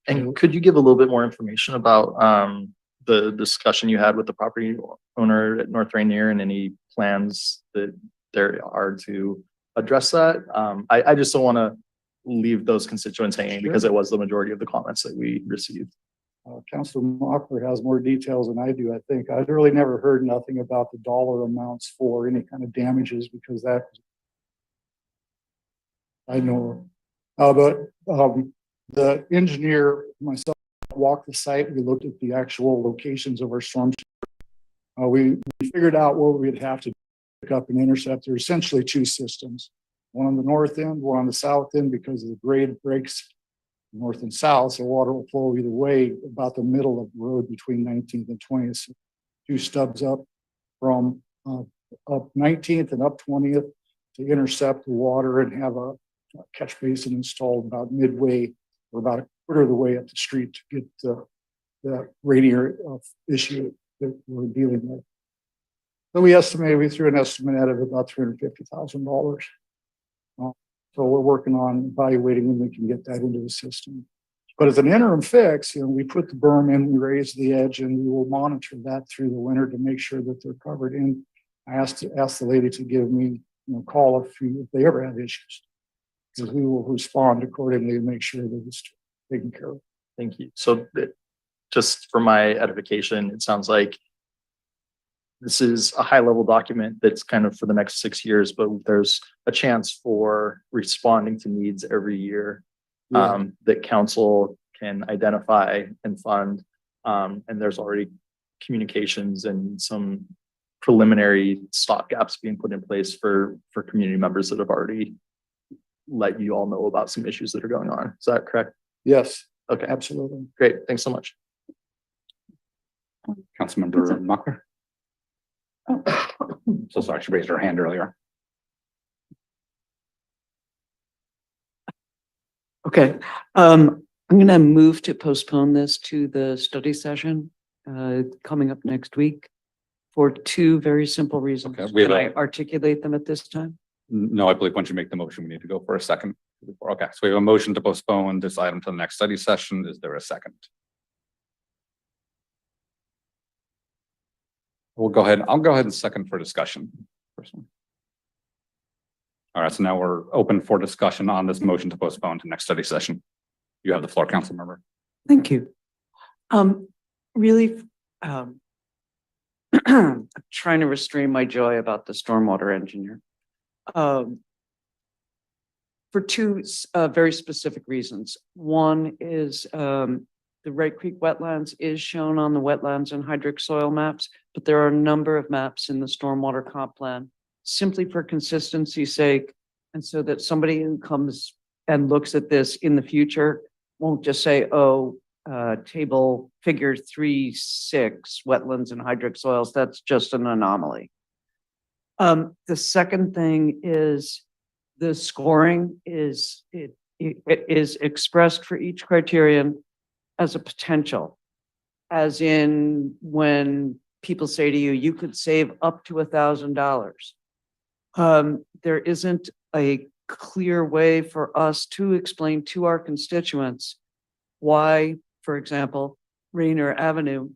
And could you give a little bit more information about the discussion you had with the property owner at North Rainier and any plans that there are to address that? I just don't want to leave those constituents hanging because it was the majority of the comments that we received. Councilor Mockler has more details than I do, I think. I've really never heard nothing about the dollar amounts for any kind of damages because that I know. But the engineer, myself, walked the site. We looked at the actual locations of our storm. We figured out what we'd have to pick up and intercept. There are essentially two systems, one on the north end, one on the south end, because of the grade breaks north and south, so water will flow either way about the middle of the road between 19th and 20th. So two stubs up from up 19th and up 20th to intercept the water and have a catch basin installed about midway or about a quarter of the way up the street to get the Rainier issue that we're dealing with. So we threw an estimate at it of about $350,000. So we're working on evaluating when we can get that into the system. But as an interim fix, we put the berm in, we raise the edge, and we will monitor that through the winter to make sure that they're covered. And I asked the lady to give me a call if they ever have issues, because we will respond accordingly and make sure that it's taken care of. Thank you. So just for my edification, it sounds like this is a high level document that's kind of for the next 6 years, but there's a chance for responding to needs every year that council can identify and fund. And there's already communications and some preliminary stopgaps being put in place for community members that have already let you all know about some issues that are going on. Is that correct? Yes. Okay. Absolutely. Great. Thanks so much. Councilmember Mucker. So sorry, she raised her hand earlier. Okay, I'm going to move to postpone this to the study session coming up next week for two very simple reasons. Okay, Can I articulate them at this time? No, I believe once you make the motion, we need to go for a second. Okay, so we have a motion to postpone this item to the next study session. Is there a second? We'll go ahead. I'll go ahead and second for discussion. All right, so now we're open for discussion on this motion to postpone to next study session. You have the floor, council member. Thank you. Really, I'm trying to restrain my joy about the stormwater engineer. For two very specific reasons. One is the Wright Creek wetlands is shown on the wetlands and hydric soil maps, but there are a number of maps in the stormwater comp plan simply for consistency's sake. And so that somebody who comes and looks at this in the future won't just say, oh, table figure 3.6 wetlands and hydric soils. That's just an anomaly. The second thing is the scoring is it is expressed for each criterion as a potential, as in when people say to you, you could save up to $1,000. There isn't a clear way for us to explain to our constituents why, for example, Rainier Avenue,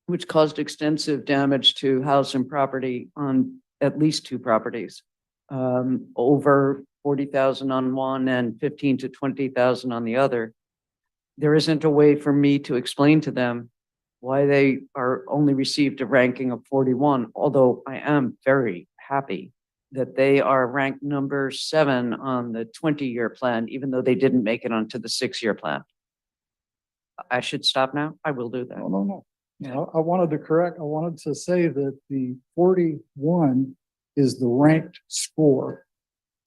which caused extensive damage to house and property on at least two properties, over 40,000 on one and 15 to 20,000 on the other. There isn't a way for me to explain to them why they are only received a ranking of 41, although I am very happy that they are ranked number 7 on the 20-year plan, even though they didn't make it onto the 6-year plan. I should stop now. I will do that. No. I wanted to say that the 41 is the ranked score.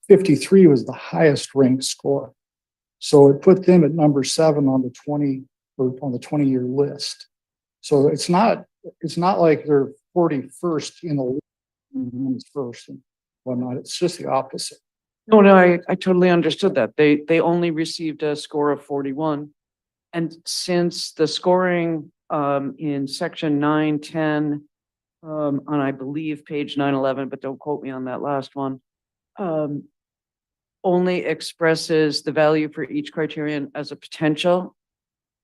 53 was the highest ranked score. So it put them at number 7 on the 20-year list. So it's not like they're 41st in the list first and whatnot. It's just the opposite. No, I totally understood that. They only received a score of 41. And since the scoring in section 910 on I believe page 911, but don't quote me on that last one, only expresses the value for each criterion as a potential,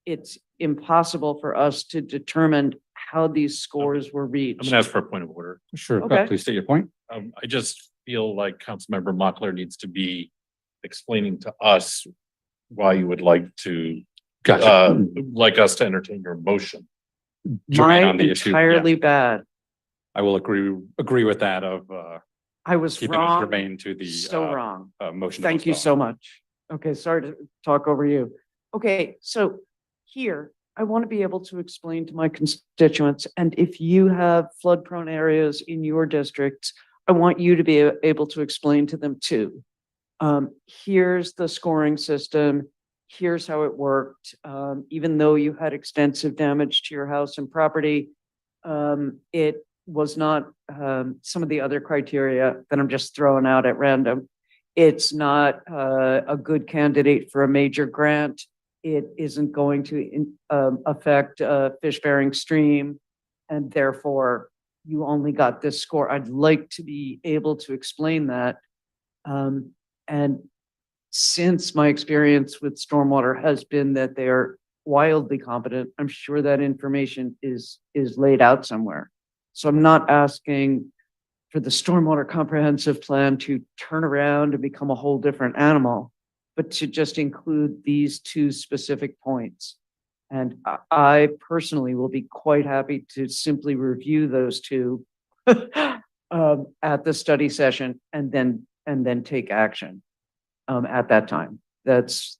it's impossible for us to determine how these scores were I'm reached. gonna ask for a point of order. Sure, Okay. please state your point. I just feel like Councilmember Mochler needs to be explaining to us why you would like to, like us to entertain your motion. Join My on the issue. entirely bad. I will agree with that of, I was keeping it wrong. germane to the, So wrong. motion. to Thank you postpone. so much. Okay, sorry to talk over you. Okay, so here, I want to be able to explain to my constituents, and if you have flood prone areas in your districts, I want you to be able to explain to them too. Here's the scoring system. Here's how it worked. Even though you had extensive damage to your house and property, it was not some of the other criteria that I'm just throwing out at random. It's not a good candidate for a major grant. It isn't going to affect a fish-bearing stream, and therefore you only got this score. I'd like to be able to explain that. And since my experience with stormwater has been that they are wildly competent, I'm sure that information is laid out somewhere. So I'm not asking for the stormwater comprehensive plan to turn around and become a whole different animal, but to just include these two specific points. And I personally will be quite happy to simply review those two at the study session and then take action at that time. That's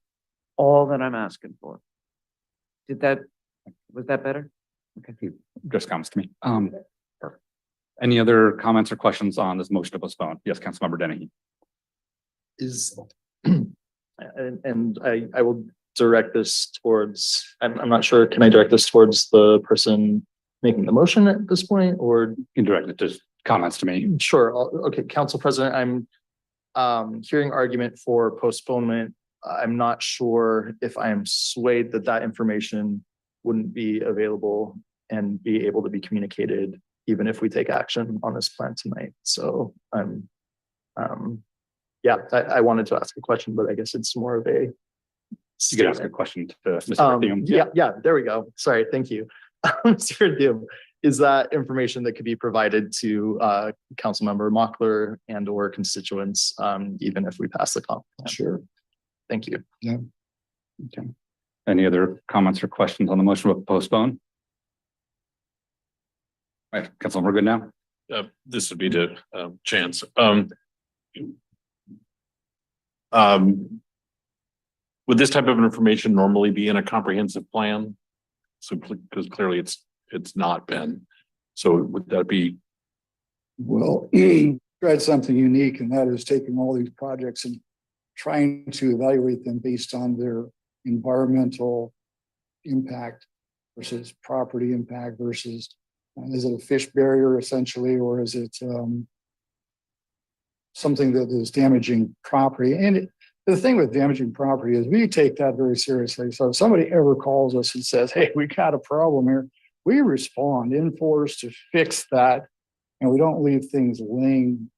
all that I'm asking for. Was that better? Okay, just comments to me. Perfect. Any other comments or questions on this motion to postpone? Yes, Councilmember Dennehy. And I will direct this towards, I'm not sure, can I direct this towards the person making the motion at this point, or? You can direct it to comments to me. Sure. Okay, Council President, I'm hearing argument for postponement. I'm not sure if I am swayed that information wouldn't be available and be able to be communicated even if we take action on this plan tonight. So yeah, I wanted to ask a question, but I guess it's more of a. You can ask a question to Mr. Thium. Yeah, there we go. Sorry, thank you. Mr. Thium, is that information that could be provided to Councilmember Mochler and or constituents, even if we pass the comp plan? Sure. Thank you. Yeah. Okay. Any other comments or questions on the motion to postpone? All right, Councilman, we're good now. This would be to Chance. Would this type of information normally be in a comprehensive plan? So, because clearly it's not been. So would that be? Well, tried something unique, and that is taking all these projects and trying to evaluate them based on their environmental impact versus property impact versus, is it a fish barrier essentially, or is it something that is damaging property? And the thing with damaging property is we take that very seriously. So if somebody ever calls us and says, hey, we got a problem here, we respond in force to fix that. And we don't leave things laying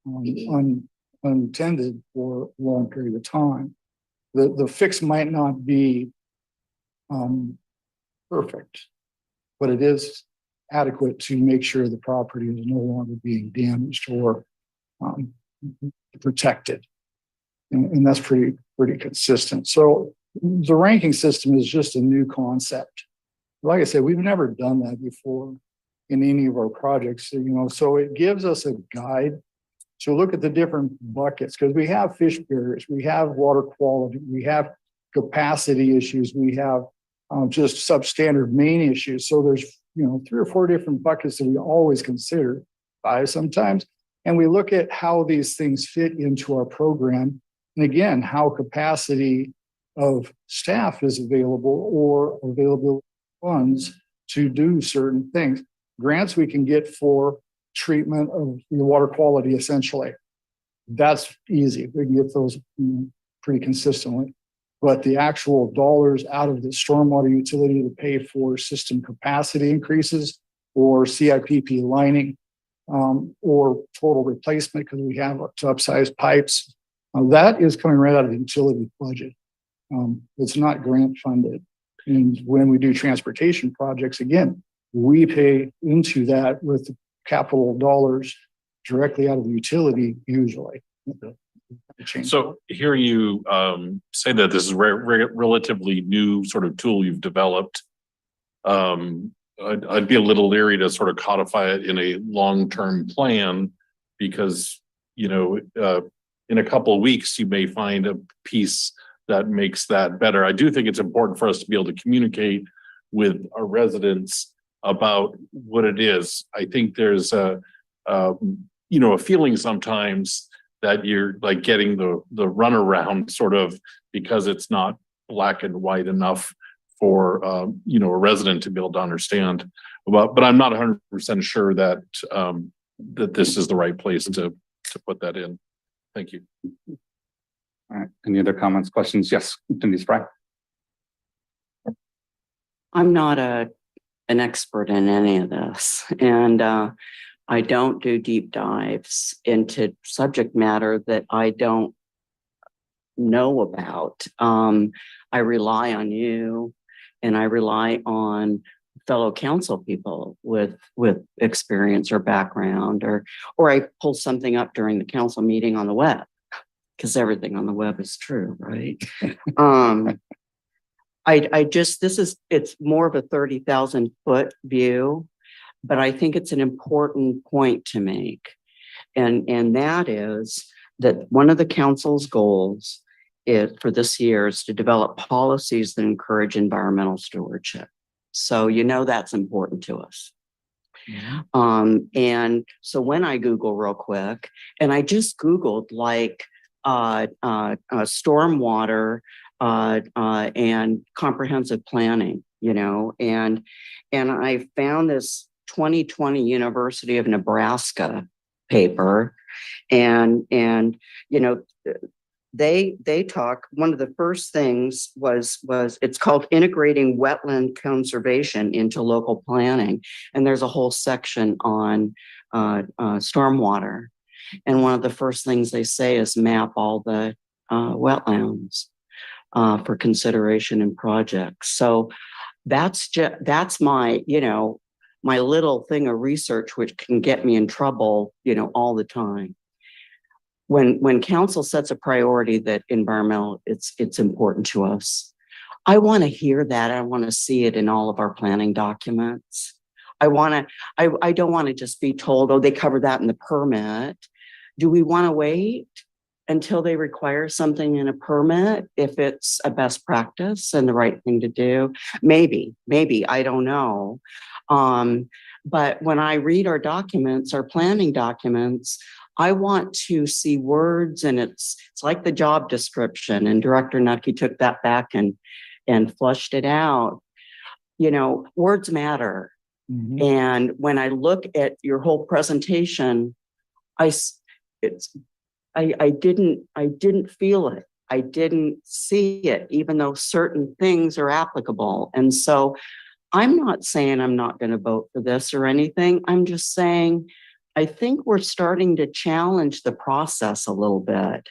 untended for a long period of time. The fix might not be perfect, but it is adequate to make sure the property is no longer being damaged or protected. And that's pretty consistent. So the ranking system is just a new concept. Like I said, we've never done that before in any of our projects, so it gives us a guide to look at the different buckets, because we have fish barriers, we have water quality, we have capacity issues, we have just substandard main issues. So there's 3 or 4 different buckets that we always consider, 5 sometimes, and we look at how these things fit into our program. And again, how capacity of staff is available or available funds to do certain things. Grants we can get for treatment of the water quality, essentially. That's easy. We can get those pretty consistently. But the actual dollars out of the stormwater utility to pay for system capacity increases or CIPP lining, or total replacement because we have to upsize pipes, that is coming right out of the utility budget. It's not grant funded. And when we do transportation projects, again, we pay into that with capital dollars directly out of the utility usually. So hearing you say that this is relatively new sort of tool you've developed, I'd be a little leery to sort of codify it in a long-term plan because, you know, in a couple of weeks, you may find a piece that makes that better. I do think it's important for us to be able to communicate with our residents about what it is. I think there's a feeling sometimes that you're like getting the runaround sort of because it's not black and white enough for a resident to be able to understand. But I'm not 100% sure that that this is the right place to put that in. Thank you. All right. Any other comments, questions? Yes, Denise Fry. I'm not an expert in any of this, and I don't do deep dives into subject matter that I don't know about. I rely on you, and I rely on fellow council people with experience or background, or I pull something up during the council meeting on the web, because everything on the web is true, right? It's more of a 30,000 foot view, but I think it's an important point to make. And that is that one of the council's goals for this year is to develop policies that encourage environmental stewardship. So, that's important to us. And so when I Google real quick, and I just Googled like stormwater and comprehensive planning, and I found this 2020 University of Nebraska paper, and they talk, one of the first things was it's called integrating wetland conservation into local planning, and there's a whole section on stormwater. And one of the first things they say is map all the wetlands for consideration in projects. So that's my, my little thing of research, which can get me in trouble, all the time. When council sets a priority that environmental, it's important to us. I want to hear that. I want to see it in all of our planning documents. I don't want to just be told, oh, they covered that in the permit. Do we want to wait until they require something in a permit if it's a best practice and the right thing to do? Maybe, I don't know. But when I read our documents, our planning documents, I want to see words, and it's like the job description, and Director Nucky took that back and flushed it out. Words matter. Mm-hmm. And when I look at your whole presentation, I didn't feel it. I didn't see it, even though certain things are applicable. And so I'm not saying I'm not going to vote for this or anything. I'm just saying, I think we're starting to challenge the process a little bit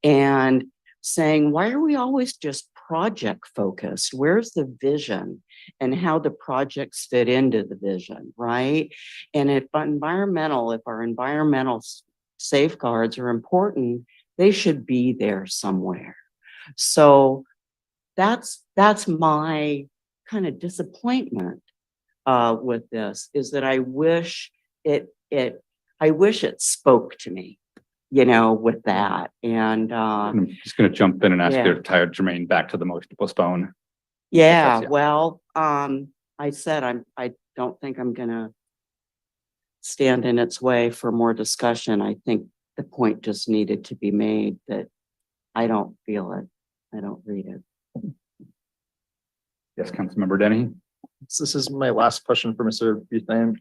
and saying, why are we always just project focused? Where's the vision and how the projects fit into the vision, right? And if our environmental safeguards are important, they should be there somewhere. So that's my kind of disappointment with this, is that I wish it spoke to me, with that. And I'm just going to jump in and ask you to tie Jermaine back to the motion to postpone. Well, I said I don't think I'm going to stand in its way for more discussion. I think the point just needed to be made that I don't feel it. I don't read it. Yes, Councilmember Denny. This is my last question for Mr. Buthan.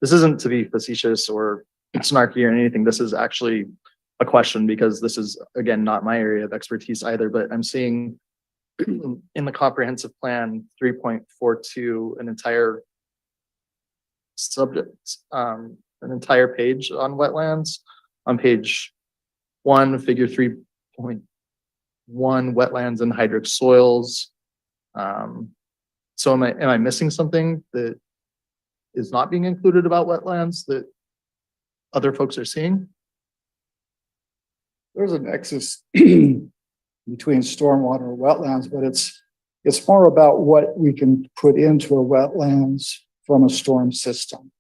This isn't to be facetious or snarky or anything. This is actually a question because this is, again, not my area of expertise either, but I'm seeing in the comprehensive plan 3.42, an entire subject, an entire page on wetlands. On page 1, figure 3.1, wetlands and hydric soils. So am I missing something that is not being included about wetlands that other folks are seeing? There's a nexus between stormwater and wetlands, but it's more about what we can put into a wetlands from a storm system.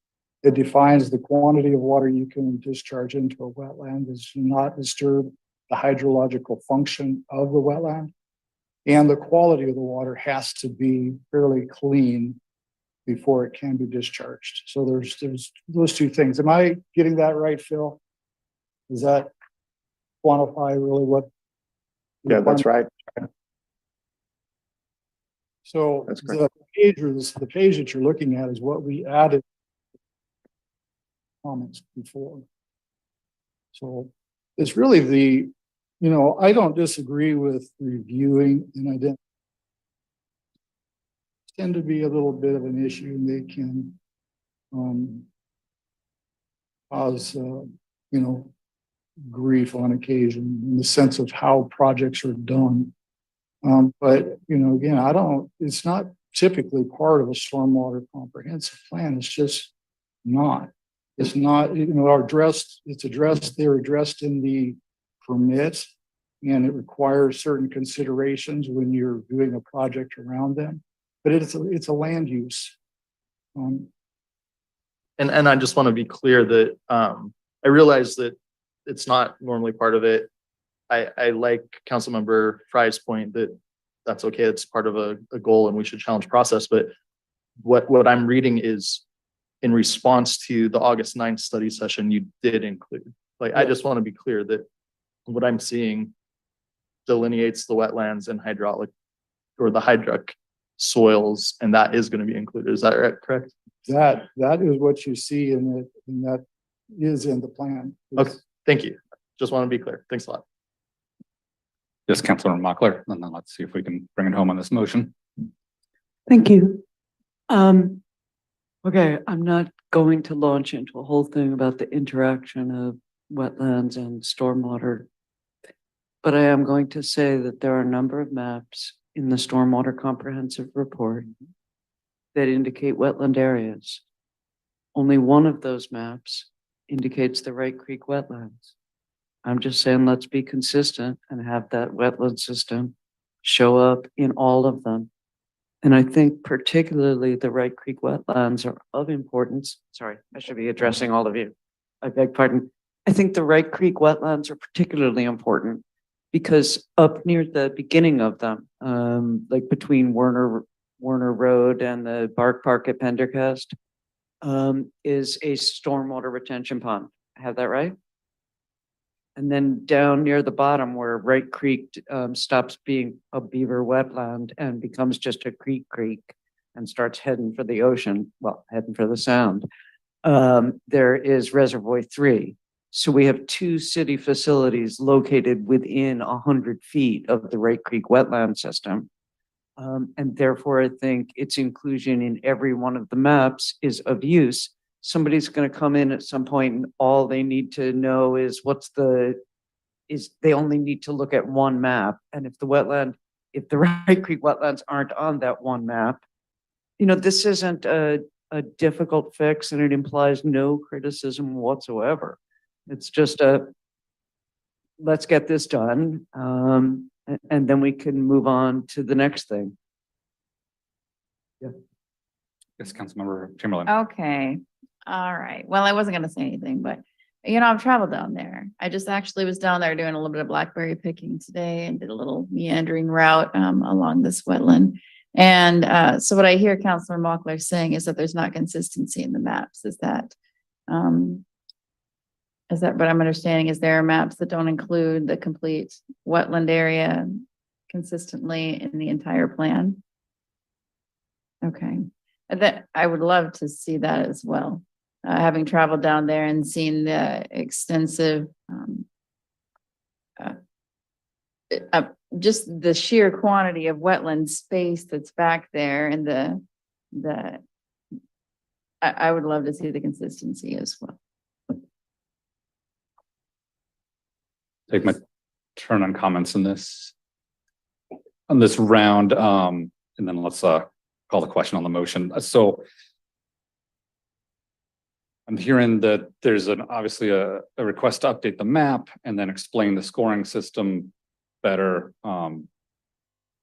It defines the quantity of water you can discharge into a wetland does not disturb the hydrological function of the wetland. And the quality of the water has to be fairly clean before it can be discharged. So there's those two things. Am I getting that right, Phil? Does that quantify really what? Yeah, that's right. So That's the page that you're looking at is what we added comments before. So it's really I don't disagree with reviewing, and I didn't tend to be a little bit of an issue, and they can cause grief on occasion in the sense of how projects are done. But again, it's not typically part of a stormwater comprehensive plan. It's just not. It's not, they're addressed in the permit, and it requires certain considerations when you're doing a project around them. But it's a land use. And I just want to be clear that I realize that it's not normally part of it. I like Councilmember Fry's point that that's okay. It's part of a goal and we should challenge process. But what I'm reading is in response to the August 9th study session, you did include, I just want to be clear that what I'm seeing delineates the wetlands and hydraulic or the hydric soils, and that is going to be included. Is that right? Correct? That is what you see in it, and that is in the plan. Okay, thank you. Just want to be clear. Thanks a lot. Yes, Councilor Mochler, and then let's see if we can bring it home on this motion. Thank you. Okay, I'm not going to launch into a whole thing about the interaction of wetlands and stormwater, but I am going to say that there are a number of maps in the Stormwater Comprehensive Report that indicate wetland areas. Only one of those maps indicates the Wright Creek wetlands. I'm just saying, let's be consistent and have that wetland system show up in all of them. And I think particularly the Wright Creek wetlands are of importance. Sorry, I should be addressing all of you. I beg pardon. I think the Wright Creek wetlands are particularly important because up near the beginning of them, like between Werner Road and the Bark Park at Pendergast, is a stormwater retention pond. I have that right? And then down near the bottom where Wright Creek stops being a beaver wetland and becomes just a creek and starts heading for the ocean, well, heading for the sound, there is Reservoir 3. So we have 2 city facilities located within 100 feet of the Wright Creek wetland system. And therefore, I think its inclusion in every one of the maps is of use. Somebody's going to come in at some point and all they need to know is they only need to look at one map. And if the Wright Creek wetlands aren't on that one map, this isn't a difficult fix and it implies no criticism whatsoever. It's just let's get this done. And then we can move on to the next thing. Yeah. Yes, Councilmember Chamberlain. Okay. All right. Well, I wasn't going to say anything, but I've traveled down there. I just actually was down there doing a little bit of blackberry picking today and did a little meandering route along this wetland. And so what I hear Councilor Mochler saying is that there's not consistency in the maps. Is that what I'm understanding? Is there maps that don't include the complete wetland area consistently in the entire plan? Okay. That I would love to see that as well. Having traveled down there and seen the extensive just the sheer quantity of wetland space that's back there and I would love to see the consistency as well. Take my turn on comments on this round. And then let's call the question on the motion. So I'm hearing that there's obviously a request to update the map and then explain the scoring system better. But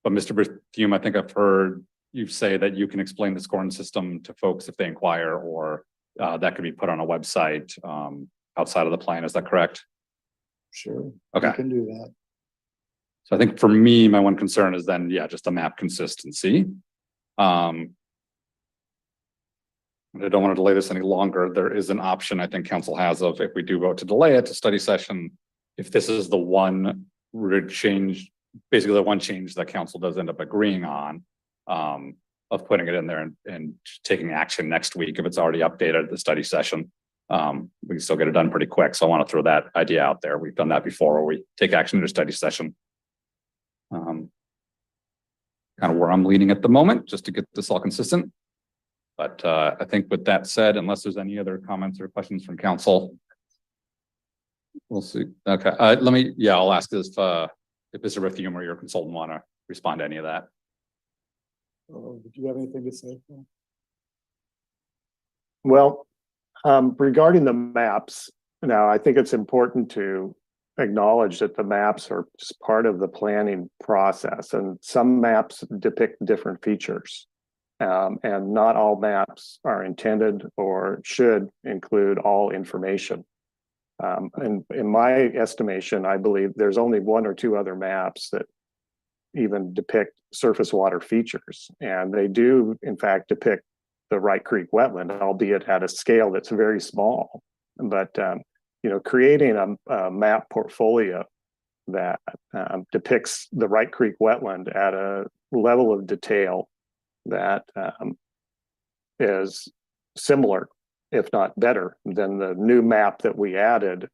Mr. Berthium, I think I've heard you say that you can explain the scoring system to folks if they inquire, or that could be put on a website outside of the plan. Is that correct? Sure. Okay. You can do that. So I think for me, my one concern is then, yeah, just the map consistency. I don't want to delay this any longer. There is an option I think council has of, if we do vote to delay it to study session, if this is the one change, basically the one change that council does end up agreeing on, of putting it in there and taking action next week if it's already updated at the study session. We can still get it done pretty quick. So I want to throw that idea out there. We've done that before where we take action in a study session. Kind of where I'm leaning at the moment, just to get this all consistent. But I think with that said, unless there's any other comments or questions from council, we'll see. Okay, I'll ask this if Mr. Berthium or your consultant want to respond to any of that. Did you have anything to say? Well, regarding the maps, now I think it's important to acknowledge that the maps are just part of the planning process, and some maps depict different features. And not all maps are intended or should include all information. And in my estimation, I believe there's only one or two other maps that even depict surface water features. And they do, in fact, depict the Wright Creek wetland, albeit at a scale that's very small. But, creating a map portfolio that depicts the Wright Creek wetland at a level of detail that is similar, if not better, than the new map that we added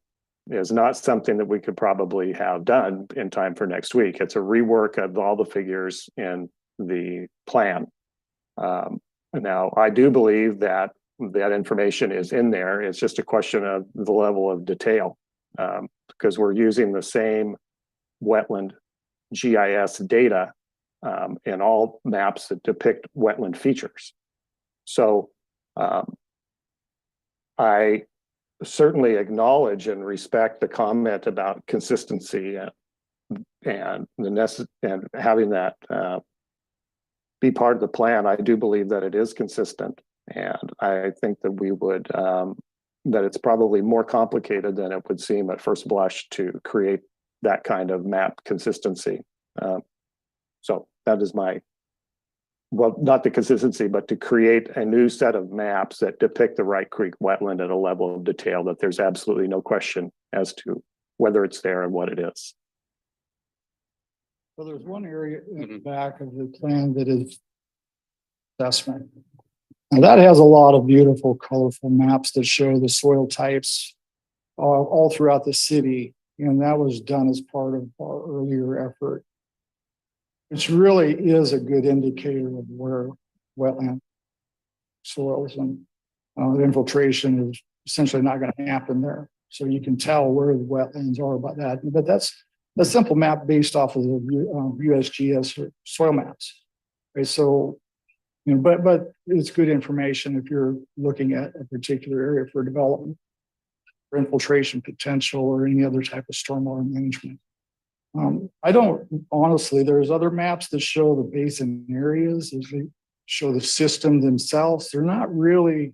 is not something that we could probably have done in time for next week. It's a rework of all the figures in the plan. Now, I do believe that information is in there. It's just a question of the level of detail, because we're using the same wetland GIS data in all maps that depict wetland features. So I certainly acknowledge and respect the comment about consistency and having that be part of the plan. I do believe that it is consistent, and I think that we would that it's probably more complicated than it would seem at first blush to create that kind of map consistency. So that is not the consistency, but to create a new set of maps that depict the Wright Creek wetland at a level of detail that there's absolutely no question as to whether it's there and what it is. Well, there's one area in the back of the plan that is assessment. Now that has a lot of beautiful, colorful maps that show the soil types all throughout the city. And that was done as part of our earlier effort. Which really is a good indicator of where wetland soils and the infiltration is essentially not going to happen there. So you can tell where the wetlands are about that. But that's a simple map based off of the USGS soil maps. Right? So, but it's good information if you're looking at a particular area for development, for infiltration potential, or any other type of stormwater management. I don't, honestly, there's other maps that show the basin areas, they show the system themselves. They're not really,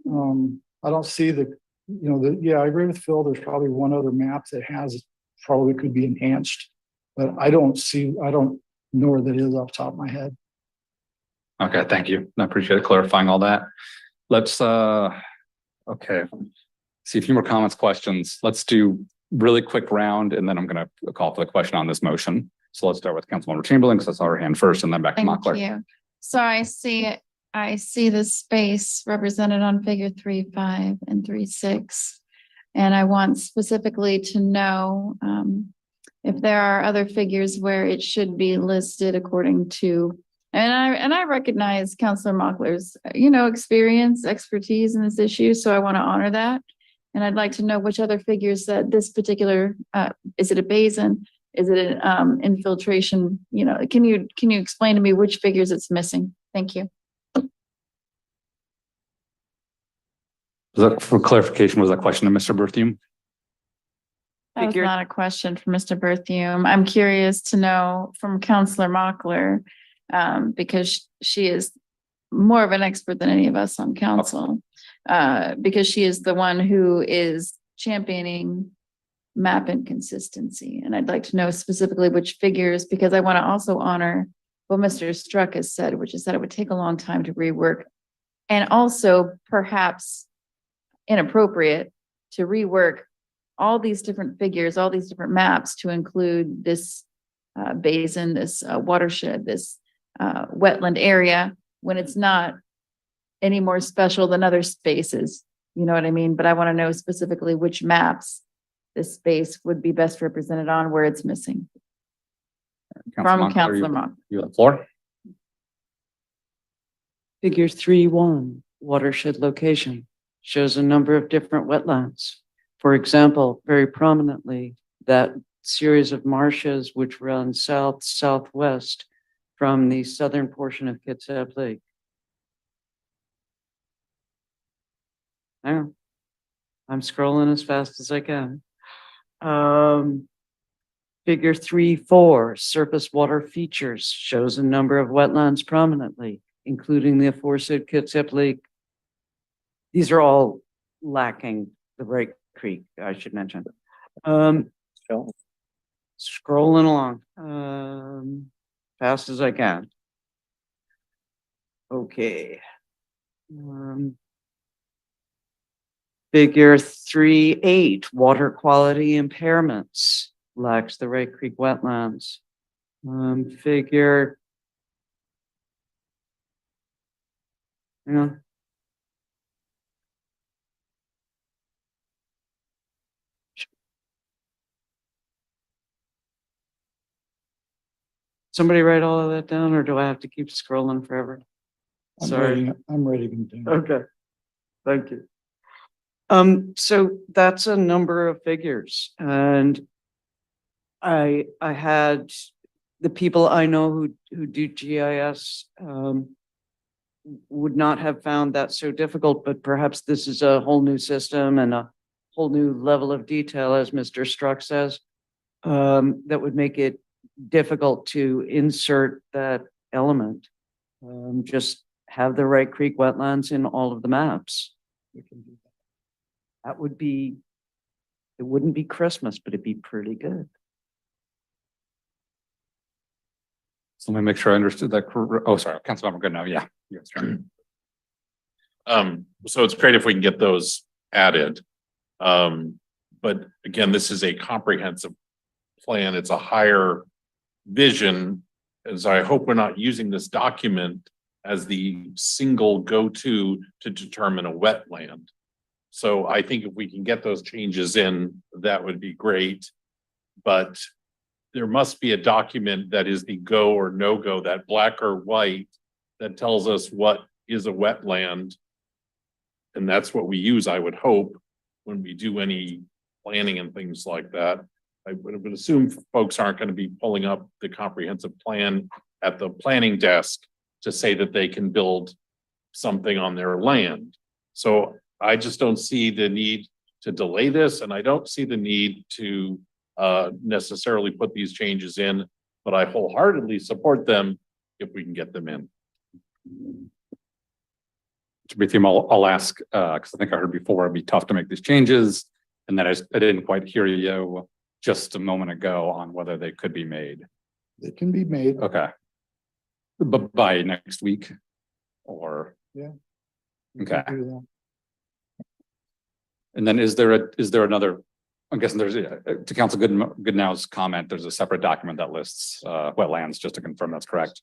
I don't see I agree with Phil, there's probably one other map that probably could be enhanced, but I don't know where that is off the top of my head. Okay, thank you. I appreciate clarifying all that. Let's, see a few more comments, questions. Let's do really quick round, and then I'm going to call for the question on this motion. So let's start with Councilmember Chamberlain, because I saw her hand first, and then back to Mockler. Thank you. So I see the space represented on figure 3.5 and 3.6. And I want specifically to know if there are other figures where it should be listed according to, and I recognize Counselor Mockler's, experience, expertise in this issue, so I want to honor that. And I'd like to know which other figures that this particular, is it a basin? Is it an infiltration? Can you explain to me which figures it's missing? Thank you. For clarification, was that question to Mr. Berthium? That was not a question for Mr. Berthium. I'm curious to know from Counselor Mockler, because she is more of an expert than any of us on council, because she is the one who is championing map inconsistency. And I'd like to know specifically which figures, because I want to also honor what Mr. Struck has said, which is that it would take a long time to rework, and also perhaps inappropriate to rework all these different figures, all these different maps to include this basin, this watershed, this wetland area, when it's not any more special than other spaces. You know what I mean? But I want to know specifically which maps this space would be best represented on, where it's missing. From Councilor Mock. You have the floor. Figure 3.1, watershed location, shows a number of different wetlands. For example, very prominently, that series of marshes which run southwest from the southern portion of Kitsap Lake. Hang on. I'm scrolling as fast as I can. Figure 3.4, surface water features, shows a number of wetlands prominently, including the aforesaid Kitsap Lake. These are all lacking the right creek, I should mention. Scrolling along, fast as I can. Okay. Figure 3.8, water quality impairments, lacks the Right Creek wetlands. Figure, hang on. Somebody write all of that down, or do I have to keep scrolling forever? Sorry. I'm writing it down. Okay, thank you. So that's a number of figures, and I had the people I know who do GIS would not have found that so difficult, but perhaps this is a whole new system and a whole new level of detail, as Mr. Struck says, that would make it difficult to insert that element. Just have the Right Creek wetlands in all of the maps. We can do that. That would be, it wouldn't be Christmas, but it'd be pretty good. So let me make sure I understood that. Oh, sorry, Councilmember Good now. Yeah. Yes, right. So it's great if we can get those added. But again, this is a comprehensive plan. It's a higher vision, as I hope we're not using this document as the single go-to to determine a wetland. So I think if we can get those changes in, that would be great. But there must be a document that is the go or no go, that black or white, that tells us what is a wetland. And that's what we use, I would hope, when we do any planning and things like that. I would assume folks aren't going to be pulling up the comprehensive plan at the planning desk to say that they can build something on their land. So I just don't see the need to delay this, and I don't see the need to necessarily put these changes in, but I wholeheartedly support them if we can get them in. I'll ask, because I think I heard before it'd be tough to make these changes, and then I didn't quite hear you just a moment ago on whether they could be made. They can be made. Okay. But by next week or? Yeah. Okay. And then is there another, I'm guessing there's, to Council Goodnow's comment, there's a separate document that lists wetlands, just to confirm that's correct.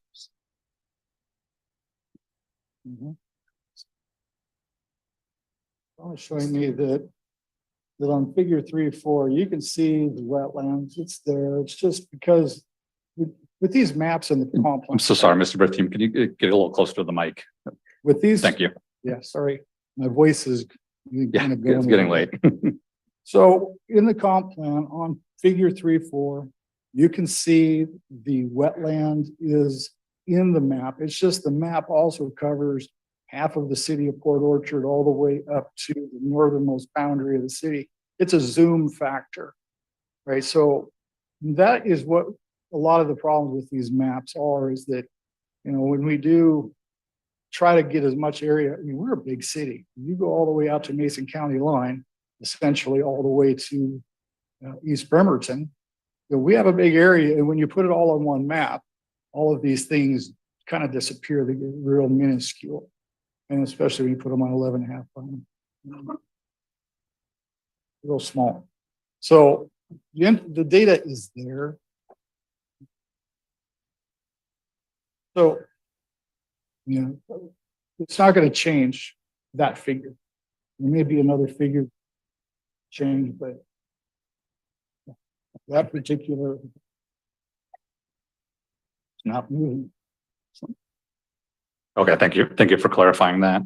Showing me that that on figure 3.4, you can see the wetlands, it's there, it's just because with these maps in the comp plan. I'm so sorry, Mr. Berthium. Can you get a little closer to the mic? With these. Thank you. Yeah, sorry, my voice is. Yeah, kind of it's going getting a late. little bit. So in the comp plan on figure 3.4, you can see the wetland is in the map. It's just the map also covers half of the city of Port Orchard all the way up to the northernmost boundary of the city. It's a zoom factor, right? So that is what a lot of the problems with these maps are, is that, you know, when we do try to get as much area, I mean, we're a big city. You go all the way out to Mason County line, essentially all the way to East Bremerton. You know, we have a big area, and when you put it all on one map, all of these things kind of disappear. They get real minuscule, and especially when you put them on 11.5 line, real small. So the data is there. So, you know, it's not going to change that figure. There may be another figure change, but that particular is not moving. Okay, thank you. Thank you for clarifying that.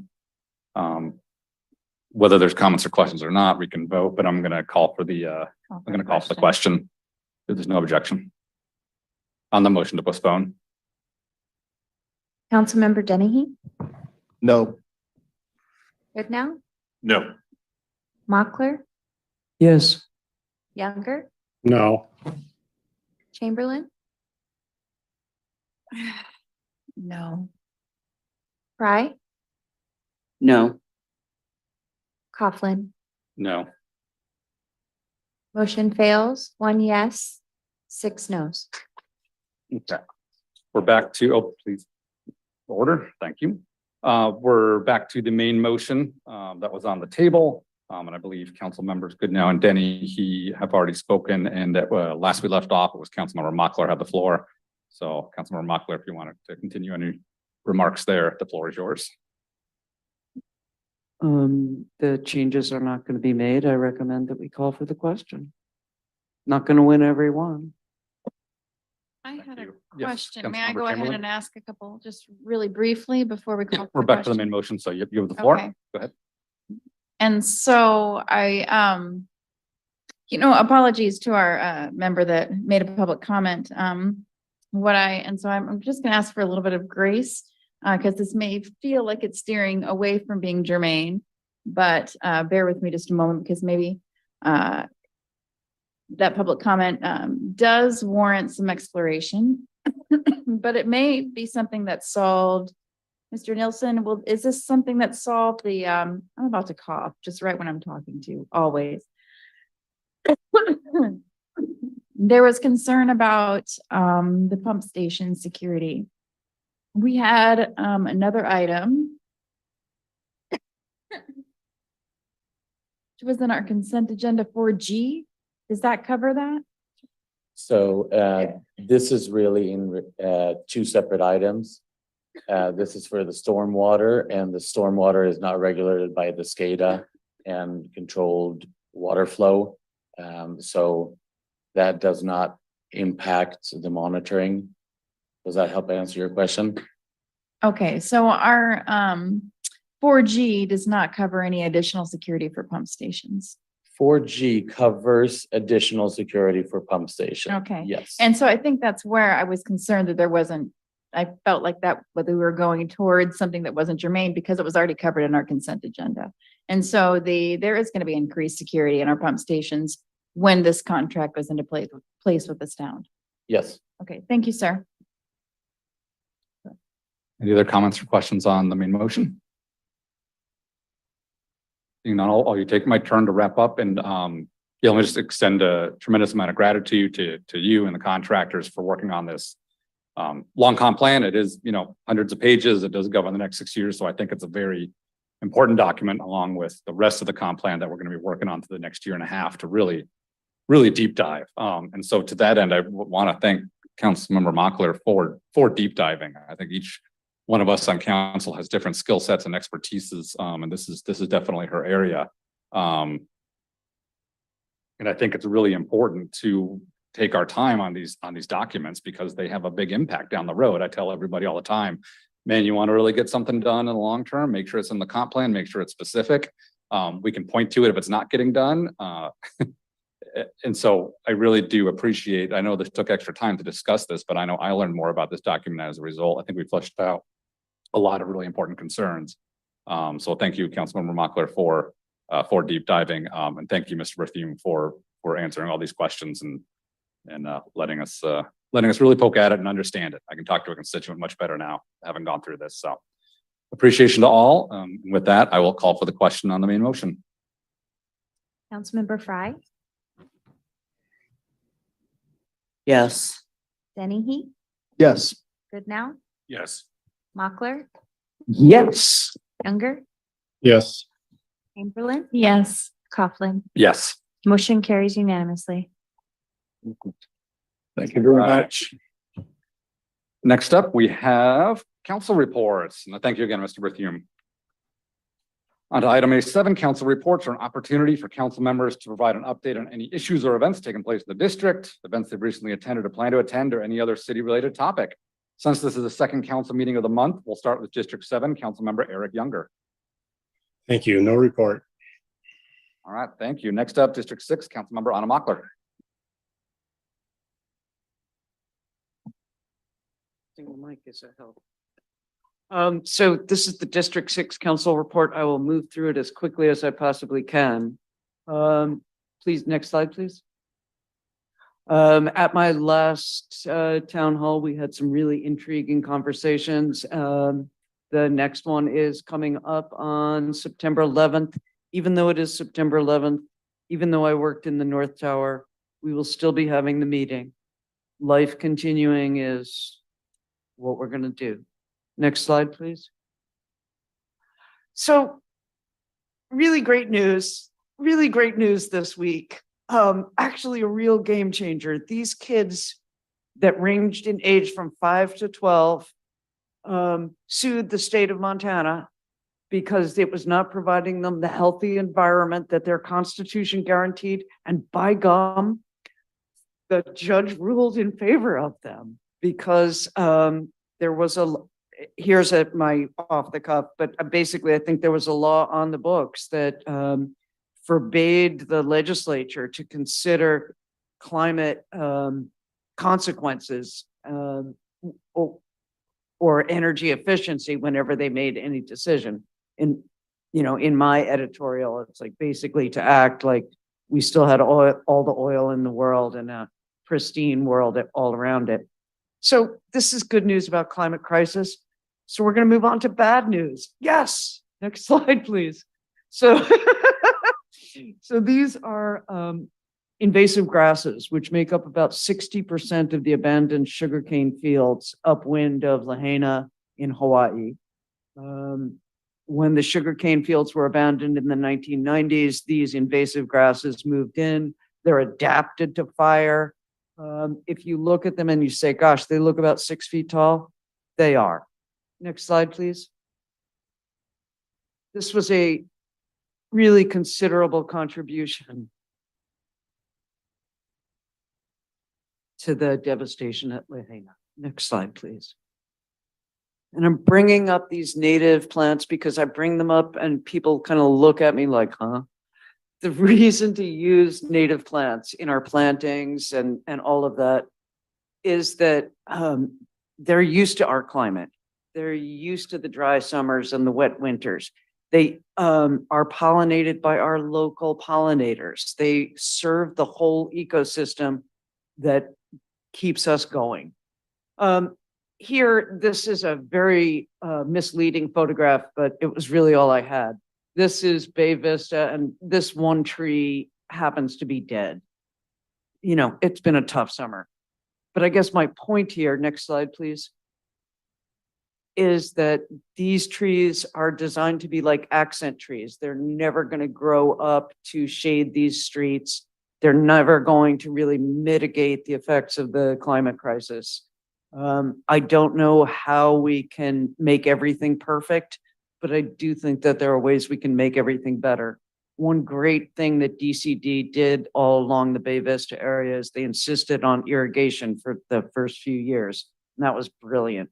Whether there's comments or questions or not, we can vote, but I'm going to call for the, I'm going to call for the question. If there's no objection on the motion to postpone. Councilmember Dennehy, No. Goodnow, No. Mochler, Yes. Younger, No. Chamberlain, No. Fry, No. Coughlin. No. Motion fails. 1 yes, 6 no's. Okay. We're back to, oh, please. Order. Thank you. We're back to the main motion that was on the table. And I believe council members Goodnow and Denny, he have already spoken, and that last we left off, it was Councilmember Mochler had the floor. So Councilmember Mochler, if you wanted to continue any remarks there, the floor is yours. The changes are not going to be made. I recommend that we call for the question. Not going to win every one. I had a you. Yes, question. May I Councilmember go ahead Chamberlain? and ask a couple just really briefly before we call? for We're the back to the question? main motion, so you have the floor. Okay. Go ahead. And so apologies to our member that made a public comment. I'm just gonna ask for a little bit of grace because this may feel like it's steering away from being germane, but bear with me just a moment because maybe that public comment does warrant some exploration, but it may be something that's solved. Mr. Nielsen, is this something that solved the, I'm about to cough just right when I'm talking to you, always. There was concern about the pump station security. We had another item. Which was in our consent agenda 4G. Does that cover that? So this is really in two separate items. This is for the stormwater, and the stormwater is not regulated by the SCADA and controlled water flow. So that does not impact the monitoring. Does that help answer your question? Okay, so our 4G does not cover any additional security for pump stations. 4G covers additional security for pump station. Okay. Yes. And so I think that's where I was concerned that there wasn't, I felt like that, whether we were going towards something that wasn't germane because it was already covered in our consent agenda. And so there is going to be increased security in our pump stations when this contract goes into place with this town. Yes. Okay, thank you, sir. Any other comments or questions on the main motion? Seeing none, I'll take my turn to wrap up, and yeah, let me just extend a tremendous amount of gratitude to you and the contractors for working on this long comp plan. It is, hundreds of pages. It does go on the next 6 years, so I think it's a very important document along with the rest of the comp plan that we're going to be working on for the next year and a half to really deep dive. And so to that end, I want to thank Councilmember Mochler for deep diving. I think each one of us on council has different skill sets and expertises, and this is definitely her area. And I think it's really important to take our time on these documents because they have a big impact down the road. I tell everybody all the time, man, you want to really get something done in the long term, make sure it's in the comp plan, make sure it's specific. We can point to it if it's not getting done. And so I really do appreciate, I know this took extra time to discuss this, but I know I learned more about this document as a result. I think we fleshed out a lot of really important concerns. So thank you, Councilmember Mockler, for deep diving. And thank you, Mr. Berthume, for answering all these questions and letting us really poke at it and understand it. I can talk to a constituent much better now, having gone through this. So appreciation to all. With that, I will call for the question on the main motion. Councilmember Fry, Yes. Dennehy, Yes. Goodnow, Yes. Mockler, Yes. Younger, Yes. Chamberlain, Yes. Coughlin. Yes. Motion carries unanimously. Thank you very much. Next up, we have council reports. And thank you again, Mr. Berthume. On to item A7, council reports are an opportunity for council members to provide an update on any issues or events taking place in the district, events they've recently attended or plan to attend, or any other city-related topic. Since this is the second council meeting of the month, we'll start with District 7, Councilmember Eric Younger. Thank you. No report. All right, thank you. Next up, District 6, Councilmember Anna Mockler. Single mic is a help. So this is the District 6 Council report. I will move through it as quickly as I possibly can. Please, next slide, please. At my last town hall, we had some really intriguing conversations. The next one is coming up on September 11th. Even though it is September 11th, even though I worked in the North Tower, we will still be having the meeting. Life continuing is what we're going to do. Next slide, please. So really great news this week. Actually a real game changer. These kids that ranged in age from 5 to 12 sued the state of Montana because it was not providing them the healthy environment that their constitution guaranteed. And by gum, the judge ruled in favor of them because there was here's my off the cuff, but basically I think there was a law on the books that forbade the legislature to consider climate consequences or energy efficiency whenever they made any decision. In my editorial, it's like basically to act like we still had all the oil in the world and a pristine world all around it. So this is good news about climate crisis. So we're going to move on to bad news. Yes. Next slide, please. So, so these are invasive grasses, which make up about 60% of the abandoned sugarcane fields upwind of Lahaina in Hawaii. When the sugarcane fields were abandoned in the 1990s, these invasive grasses moved in. They're adapted to fire. If you look at them and you say, gosh, they look about 6 feet tall, they are. Next slide, please. This was a really considerable contribution to the devastation at Lahaina. Next slide, please. And I'm bringing up these native plants because I bring them up and people kind of look at me like, huh? The reason to use native plants in our plantings and all of that is that they're used to our climate. They're used to the dry summers and the wet winters. They are pollinated by our local pollinators. They serve the whole ecosystem that keeps us going. Here, this is a very misleading photograph, but it was really all I had. This is Bay Vista, and this one tree happens to be dead. You know, it's been a tough summer. But I guess my point here, next slide, please, is that these trees are designed to be like accent trees. They're never going to grow up to shade these streets. They're never going to really mitigate the effects of the climate crisis. I don't know how we can make everything perfect, but I do think that there are ways we can make everything better. one great thing that DCD did all along the Bay Vista area is they insisted on irrigation for the first few years. And that was brilliant.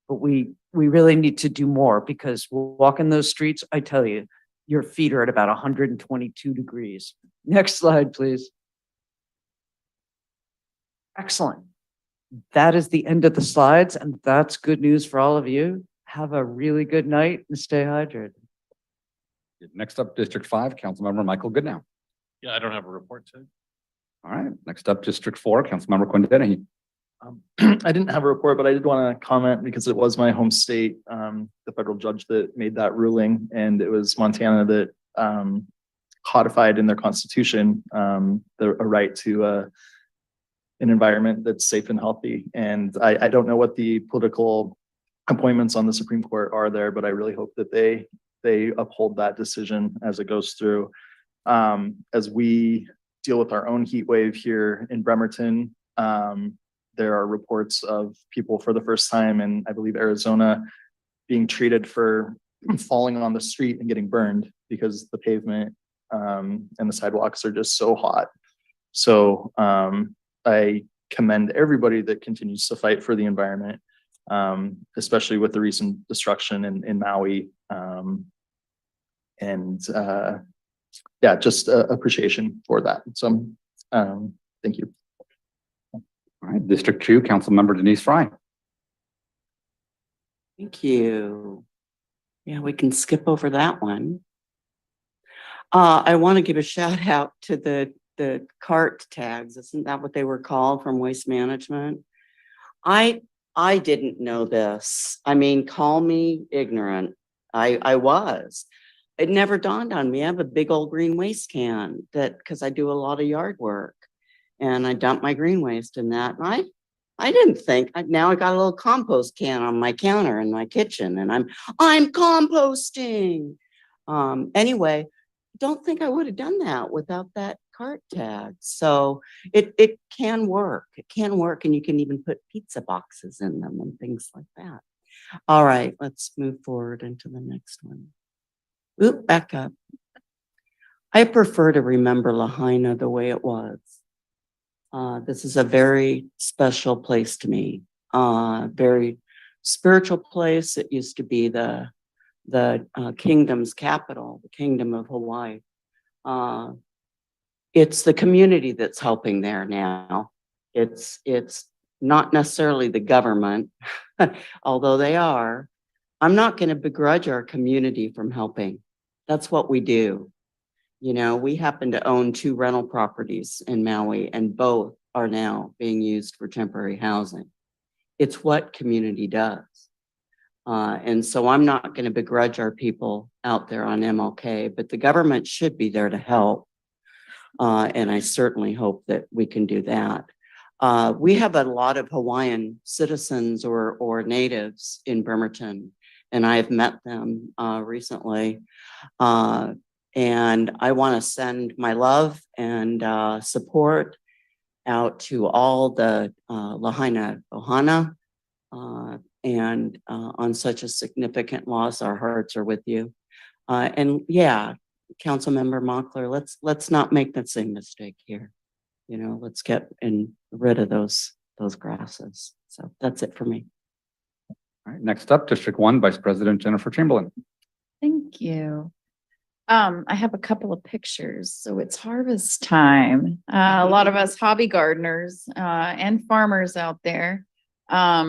But we really need to do more because walking those streets, I tell you, your feet are at about 122 degrees. Next slide, please. Excellent. That is the end of the slides, and that's good news for all of you. Have a really good night and stay hydrated. Next up, District 5, Councilmember Michael Goodnow. Yeah, I don't have a report today. All right, next up, District 4, Councilmember Quinn Dennehy. I didn't have a report, but I did want to comment because it was my home state, the federal judge that made that ruling, and it was Montana that codified in their constitution a right to an environment that's safe and healthy. And I don't know what the political appointments on the Supreme Court are there, but I really hope that they uphold that decision as it goes through. As we deal with our own heat wave here in Bremerton, there are reports of people for the first time in, I believe, Arizona being treated for falling on the street and getting burned because the pavement and the sidewalks are just so hot. So I commend everybody that continues to fight for the environment, especially with the recent destruction in Maui. Yeah, just appreciation for that. So thank you. All right, District 2, Councilmember Denise Fry. Thank you. Yeah, we can skip over that one. I want to give a shout out to the cart tags. Isn't that what they were called from Waste Management? I didn't know this. I mean, call me ignorant. I was. It never dawned on me. I have a big old green waste can because I do a lot of yard work. And I dump my green waste in that. And I didn't think. Now I got a little compost can on my counter in my kitchen, and I'm composting. Anyway, don't think I would have done that without that cart tag. So it can work. It can work, and you can even put pizza boxes in them and things like that. All right, let's move forward into the next one. Oop, back up. I prefer to remember Lahaina the way it was. This is a very special place to me, very spiritual place. It used to be the kingdom's capital, the Kingdom of Hawaii. It's the community that's helping there now. It's not necessarily the government, although they are. I'm not going to begrudge our community from helping. That's what we do. You know, we happen to own 2 rental properties in Maui, and both are now being used for temporary housing. It's what community does. And so I'm not going to begrudge our people out there on MLK, but the government should be there to help. And I certainly hope that we can do that. We have a lot of Hawaiian citizens or natives in Bremerton, and I have met them recently. And I want to send my love and support out to all the Lahaina Ohana. And on such a significant loss, our hearts are with you. And yeah, Councilmember Mockler, let's not make the same mistake here. You know, let's get rid of those grasses. So that's it for me. All right, next up, District 1, Vice President Jennifer Chamberlain. Thank you. I have a couple of pictures. So it's harvest time. A lot of us hobby gardeners and farmers out there. I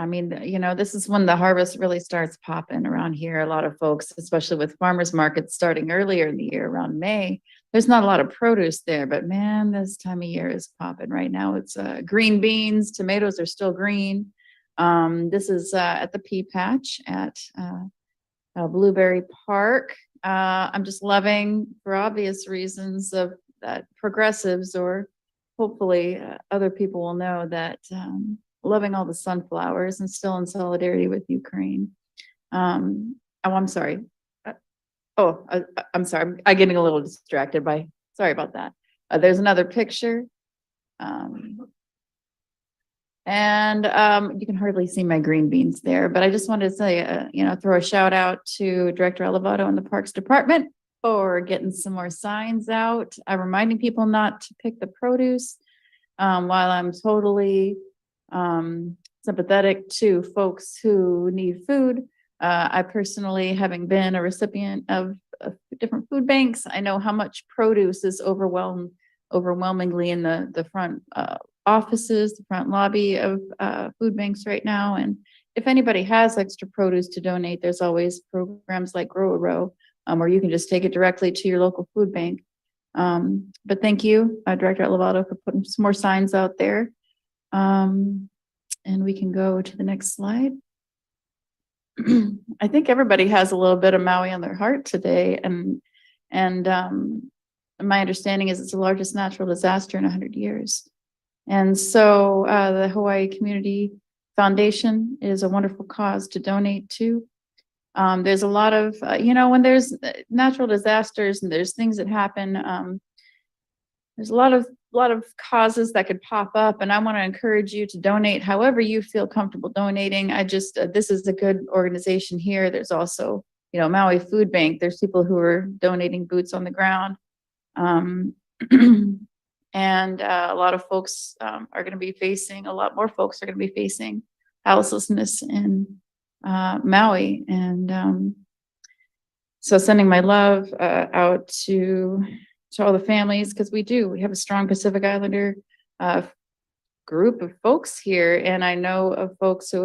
mean, you know, this is when the harvest really starts popping around here. A lot of folks, especially with farmers markets starting earlier in the year around May, there's not a lot of produce there, but man, this time of year is popping right now. It's green beans, tomatoes are still green. This is at the pea patch at Blueberry Park. I'm just loving, for obvious reasons, of that progressives, or hopefully other people will know that loving all the sunflowers and still in solidarity with Ukraine. Oh, I'm sorry. I'm sorry. I'm getting a little distracted by, sorry about that. There's another picture. And you can hardly see my green beans there, but I just wanted to say, you know, throw a shout out to Director Elevato and the Parks Department. for getting some more signs out, reminding people not to pick the produce. While I'm totally sympathetic to folks who need food, I personally, having been a recipient of different food banks, I know how much produce is overwhelmingly in the front offices, the front lobby of food banks right now. And if anybody has extra produce to donate, there's always programs like Grow a Row, where you can just take it directly to your local food bank. But thank you, Director Lovato, for putting some more signs out there. And we can go to the next slide. I think everybody has a little bit of Maui on their heart today. And my understanding is it's the largest natural disaster in 100 years. And so the Hawaii Community Foundation is a wonderful cause to donate to. There's a lot of, when there's natural disasters and there's things that happen, there's a lot of causes that could pop up, and I want to encourage you to donate however you feel comfortable donating. This is a good organization here. There's also, Maui Food Bank. There's people who are donating boots on the ground. And a lot of folks a lot more folks are going to be facing houselessness in Maui. And so sending my love out to all the families, because we have a strong Pacific Islander group of folks here. And I know of folks who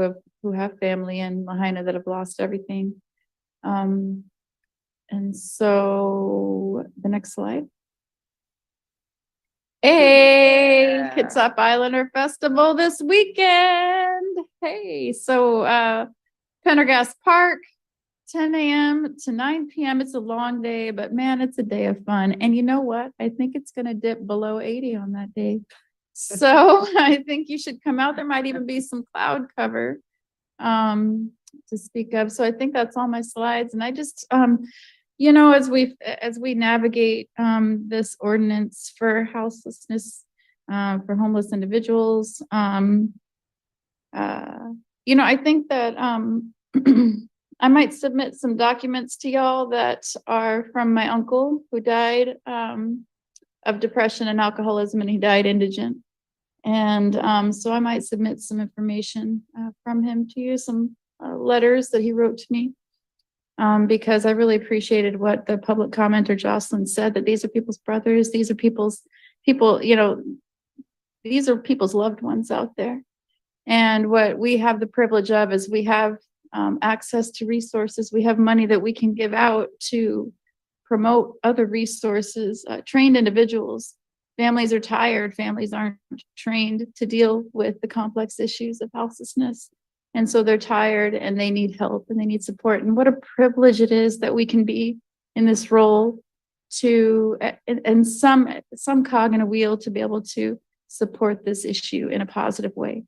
have family in Lahaina that have lost everything. And so the next slide. Hey, Kitsap Islander Festival this weekend. Hey, so Pendergast Park, 10 a.m. to 9 p.m. It's a long day, but man, it's a day of fun. And you know what? I think it's going to dip below 80 on that day. So I think you should come out. There might even be some cloud cover to speak of. So I think that's all my slides. And I just, as we navigate this ordinance for houselessness, for homeless individuals, I think that I might submit some documents to y'all that are from my uncle who died of depression and alcoholism, and he died indigent. And so I might submit some information from him to you, some letters that he wrote to me. Because I really appreciated what the public commenter Jocelyn said, that these are people's brothers, these are people's loved ones out there. And what we have the privilege of is we have access to resources. We have money that we can give out to promote other resources, trained individuals. Families are tired. Families aren't trained to deal with the complex issues of houselessness. And so they're tired and they need help and they need support. And what a privilege it is that we can be in this role to, and some cog in a wheel to be able to support this issue in a positive way.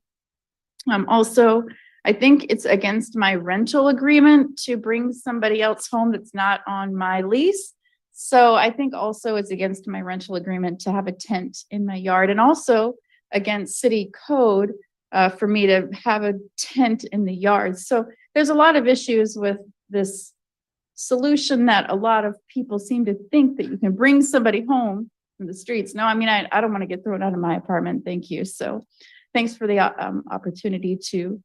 Also, I think it's against my rental agreement to bring somebody else home that's not on my lease. So I think also it's against my rental agreement to have a tent in my yard, and also against city code for me to have a tent in the yard. So there's a lot of issues with this solution that a lot of people seem to think that you can bring somebody home from the streets. No, I mean, I don't want to get thrown out of my apartment. Thank you. So thanks for the opportunity to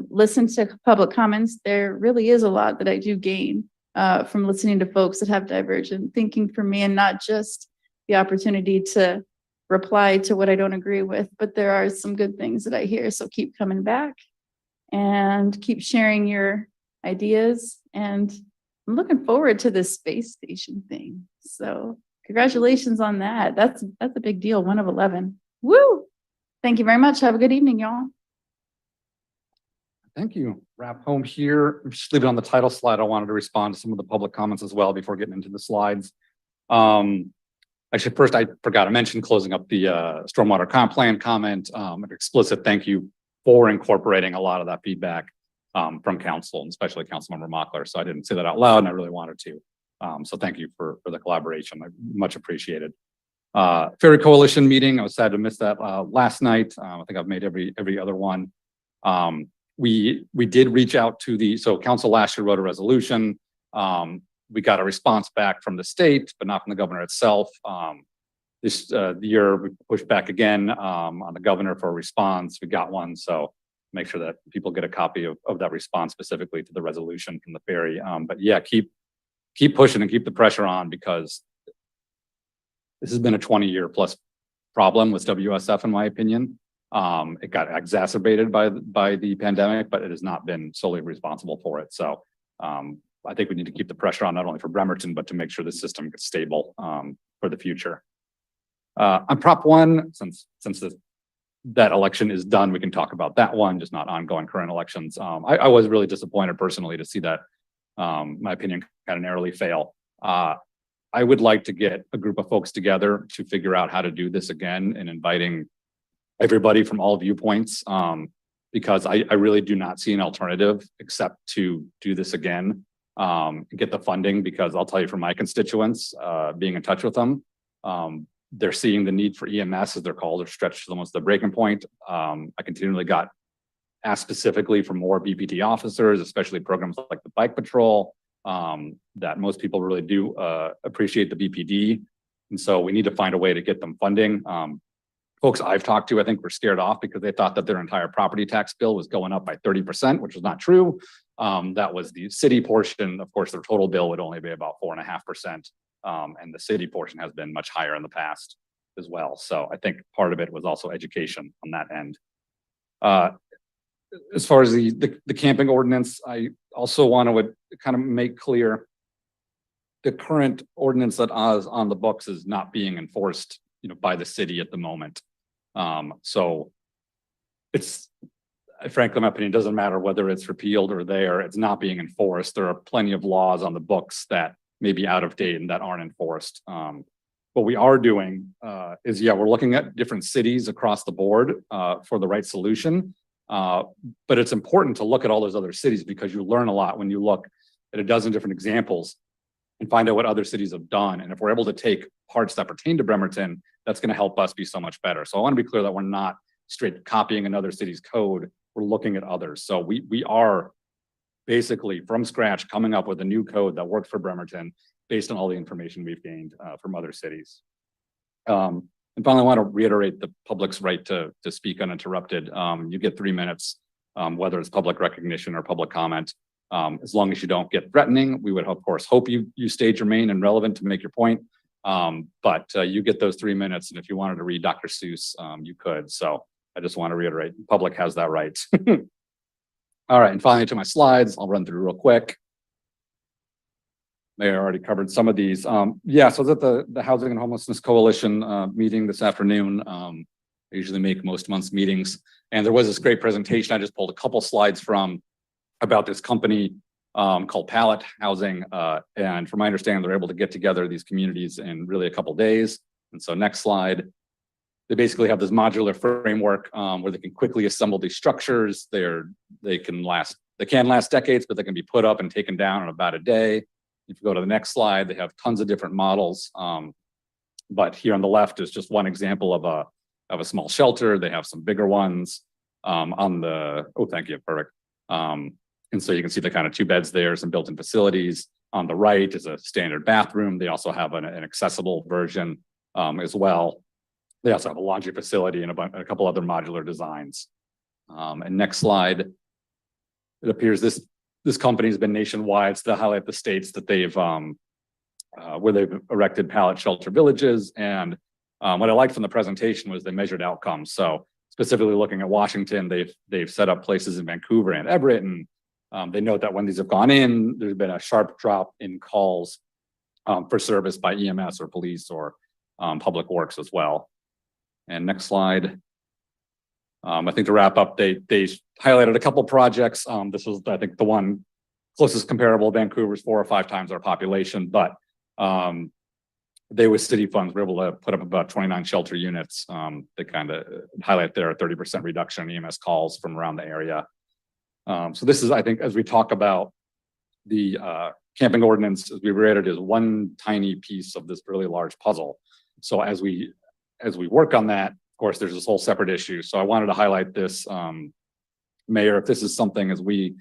listen to public comments. There really is a lot that I do gain from listening to folks that have divergent thinking from me, and not just the opportunity to reply to what I don't agree with, but there are some good things that I hear. So keep coming back and keep sharing your ideas. And I'm looking forward to this space station thing. So congratulations on that. That's a big deal. 1 of 11. Woo! Thank you very much. Have a good evening, y'all. Thank you. Wrap home here. Just leave it on the title slide. I wanted to respond to some of the public comments as well before getting into the slides. Actually, first, I forgot to mention closing up the stormwater comp plan comment. An explicit thank you for incorporating a lot of that feedback from council, and especially Councilmember Mockler. So I didn't say that out loud, and I really wanted to. So thank you for the collaboration. I much appreciated. Ferry Coalition meeting. I was sad to miss that last night. I think I've made every other one. We did reach out to so council last year wrote a resolution we got a response back from the state, but not from the governor itself. This year we pushed back again on the governor for a response. We got one, so make sure that people get a copy of that response specifically to the resolution from the ferry. But yeah, keep pushing and keep the pressure on, because this has been a 20-year plus problem with WSF, in my opinion. It got exacerbated by the pandemic, but it has not been solely responsible for it. So I think we need to keep the pressure on, not only for Bremerton, but to make sure the system gets stable for the future. On Prop 1, since that election is done, we can talk about that one, just not ongoing current elections. I was really disappointed personally to see that, my opinion, kind of narrowly fail. I would like to get a group of folks together to figure out how to do this again, and inviting everybody from all viewpoints, because I really do not see an alternative except to do this again, get the funding, because I'll tell you from my constituents, being in touch with them, they're seeing the need for EMS, as they're called, or stretched to almost the breaking point. I continually got asked specifically for more BPD officers, especially programs like the bike patrol, that most people really do appreciate the BPD. And so we need to find a way to get them funding. Folks I've talked to, I think, were scared off because they thought that their entire property tax bill was going up by 30%, which was not true. That was the city portion. Of course, their total bill would only be about 4.5%. And the city portion has been much higher in the past as well. So I think part of it was also education on that end. As far as the camping ordinance, I also want to kind of make clear the current ordinance that is on the books is not being enforced, by the city at the moment. So it's, frankly, in my opinion, it doesn't matter whether it's repealed or there, it's not being enforced. There are plenty of laws on the books that may be out of date and that aren't enforced. What we are doing is, we're looking at different cities across the board for the right solution. But it's important to look at all those other cities, because you learn a lot when you look at a dozen different examples and find out what other cities have done. And if we're able to take parts that pertain to Bremerton, that's going to help us be so much better. So I want to be clear that we're not straight copying another city's code. We're looking at others. So we are basically from scratch coming up with a new code that works for Bremerton based on all the information we've gained from other cities. And finally, I want to reiterate the public's right to speak uninterrupted. You get 3 minutes, whether it's public recognition or public comment. As long as you don't get threatening, we would of course hope you stay germane and relevant to make your point. But you get those 3 minutes, and if you wanted to read Dr. Seuss, you could. So I just want to reiterate, the public has that right. All right, and finally to my slides, I'll run through real quick. They already covered some of these. So I was at the Housing and Homelessness Coalition meeting this afternoon. I usually make most months meetings, and there was this great presentation I just pulled a couple slides from about this company called Pallet Housing. And from my understanding, they're able to get together these communities in really a couple days. And so next slide, they basically have this modular framework where they can quickly assemble these structures. They can last decades, but they can be put up and taken down in about a day. If you go to the next slide, they have tons of different models. But here on the left is just one example of a small shelter. They have some bigger ones thank you, perfect. And so you can see the kind of 2 beds there, some built-in facilities. On the right is a standard bathroom. They also have an accessible version as well. They also have a laundry facility and a couple other modular designs. And next slide, it appears this company has been nationwide to highlight the states that they've where they've erected pallet shelter villages. And what I liked from the presentation was they measured outcomes. So specifically looking at Washington, they've set up places in Vancouver and Everett, and they note that when these have gone in, there's been a sharp drop in calls for service by EMS or police or public works as well. And next slide. I think to wrap up, they highlighted a couple projects. This was, I think, the one closest comparable. Vancouver's 4 or 5 times our population, but they with city funds were able to put up about 29 shelter units. They kind of highlight their 30% reduction in EMS calls from around the area. So this is, I think, as we talk about the camping ordinance, as we read it, is one tiny piece of this really large puzzle. So as we work on that, of course, there's this whole separate issue. So I wanted to highlight this, Mayor, if this is something as we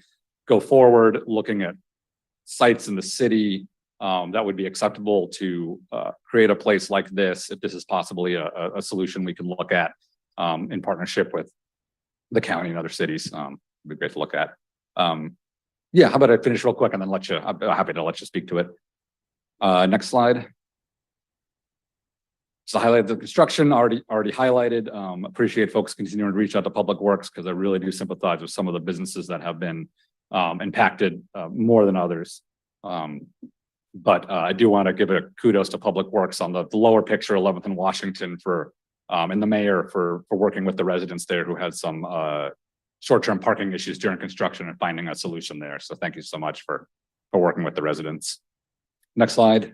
go forward, looking at sites in the city, that would be acceptable to create a place like this, if this is possibly a solution we can look at in partnership with the county and other cities. It'd be great to look at. Yeah, how about I finish real quick and then I'm happy to let you speak to it. Next slide. So highlight the construction already highlighted. Appreciate folks continuing to reach out to Public Works because I really do sympathize with some of the businesses that have been impacted more than others. But I do want to give a kudos to Public Works on the lower picture, 11th and Washington for and the mayor for working with the residents there who had some short-term parking issues during construction and finding a solution there. So thank you so much for working with the residents. Next slide.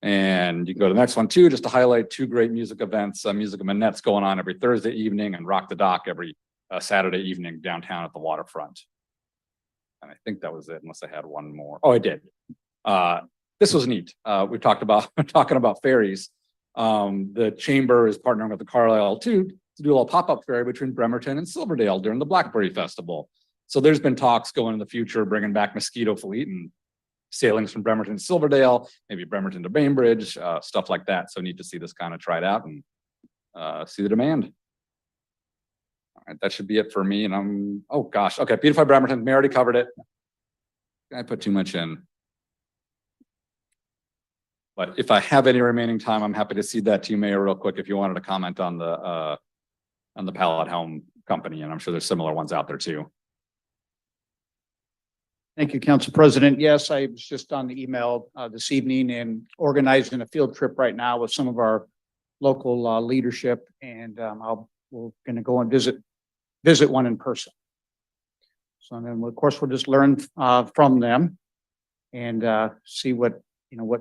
And you can go to the next one too, just to highlight two great music events. Music of Manette's going on every Thursday evening and Rock the Dock every Saturday evening downtown at the waterfront. And I think that was it, unless I had one more. Oh, I did. This was neat. We talking about ferries. The chamber is partnering with the Carlisle to do a little pop-up ferry between Bremerton and Silverdale during the Blackberry Festival. So there's been talks going in the future, bringing back Mosquito Fleet and sailings from Bremerton to Silverdale, maybe Bremerton to Bainbridge, stuff like that. So neat to see this kind of tried out and see the demand. All right, that should be it for me. And oh gosh, okay, Beautify Bremerton, we already covered it. I put too much in. But if I have any remaining time, I'm happy to cede that to you, Mayor, real quick, if you wanted to comment on the pallet home company, and I'm sure there's similar ones out there too. Thank you, Council President. Yes, I was just on the email this evening and organizing a field trip right now with some of our local leadership, and we're going to go and visit one in person. So then, of course, we'll just learn from them and see what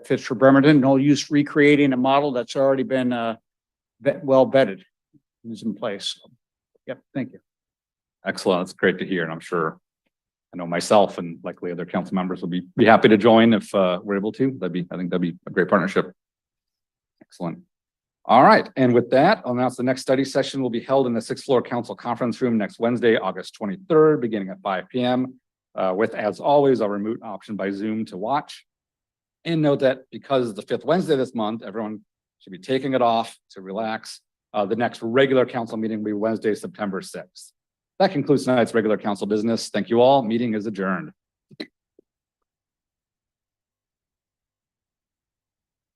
fits for Bremerton. No use recreating a model that's already been well vetted and is in place. So, yep, thank you. Excellent. It's great to hear, and I'm sure. I know myself and likely other council members will be happy to join if we're able to. I think that'd be a great partnership. Excellent. All right. And with that, I'll announce the next study session will be held in the 6th floor council conference room next Wednesday, August 23rd, beginning at 5 p.m. With, as always, a remote option by Zoom to watch. And note that because it's the 5th Wednesday this month, everyone should be taking it off to relax. The next regular council meeting will be Wednesday, September 6th. That concludes tonight's regular council business. Thank you all. Meeting is adjourned.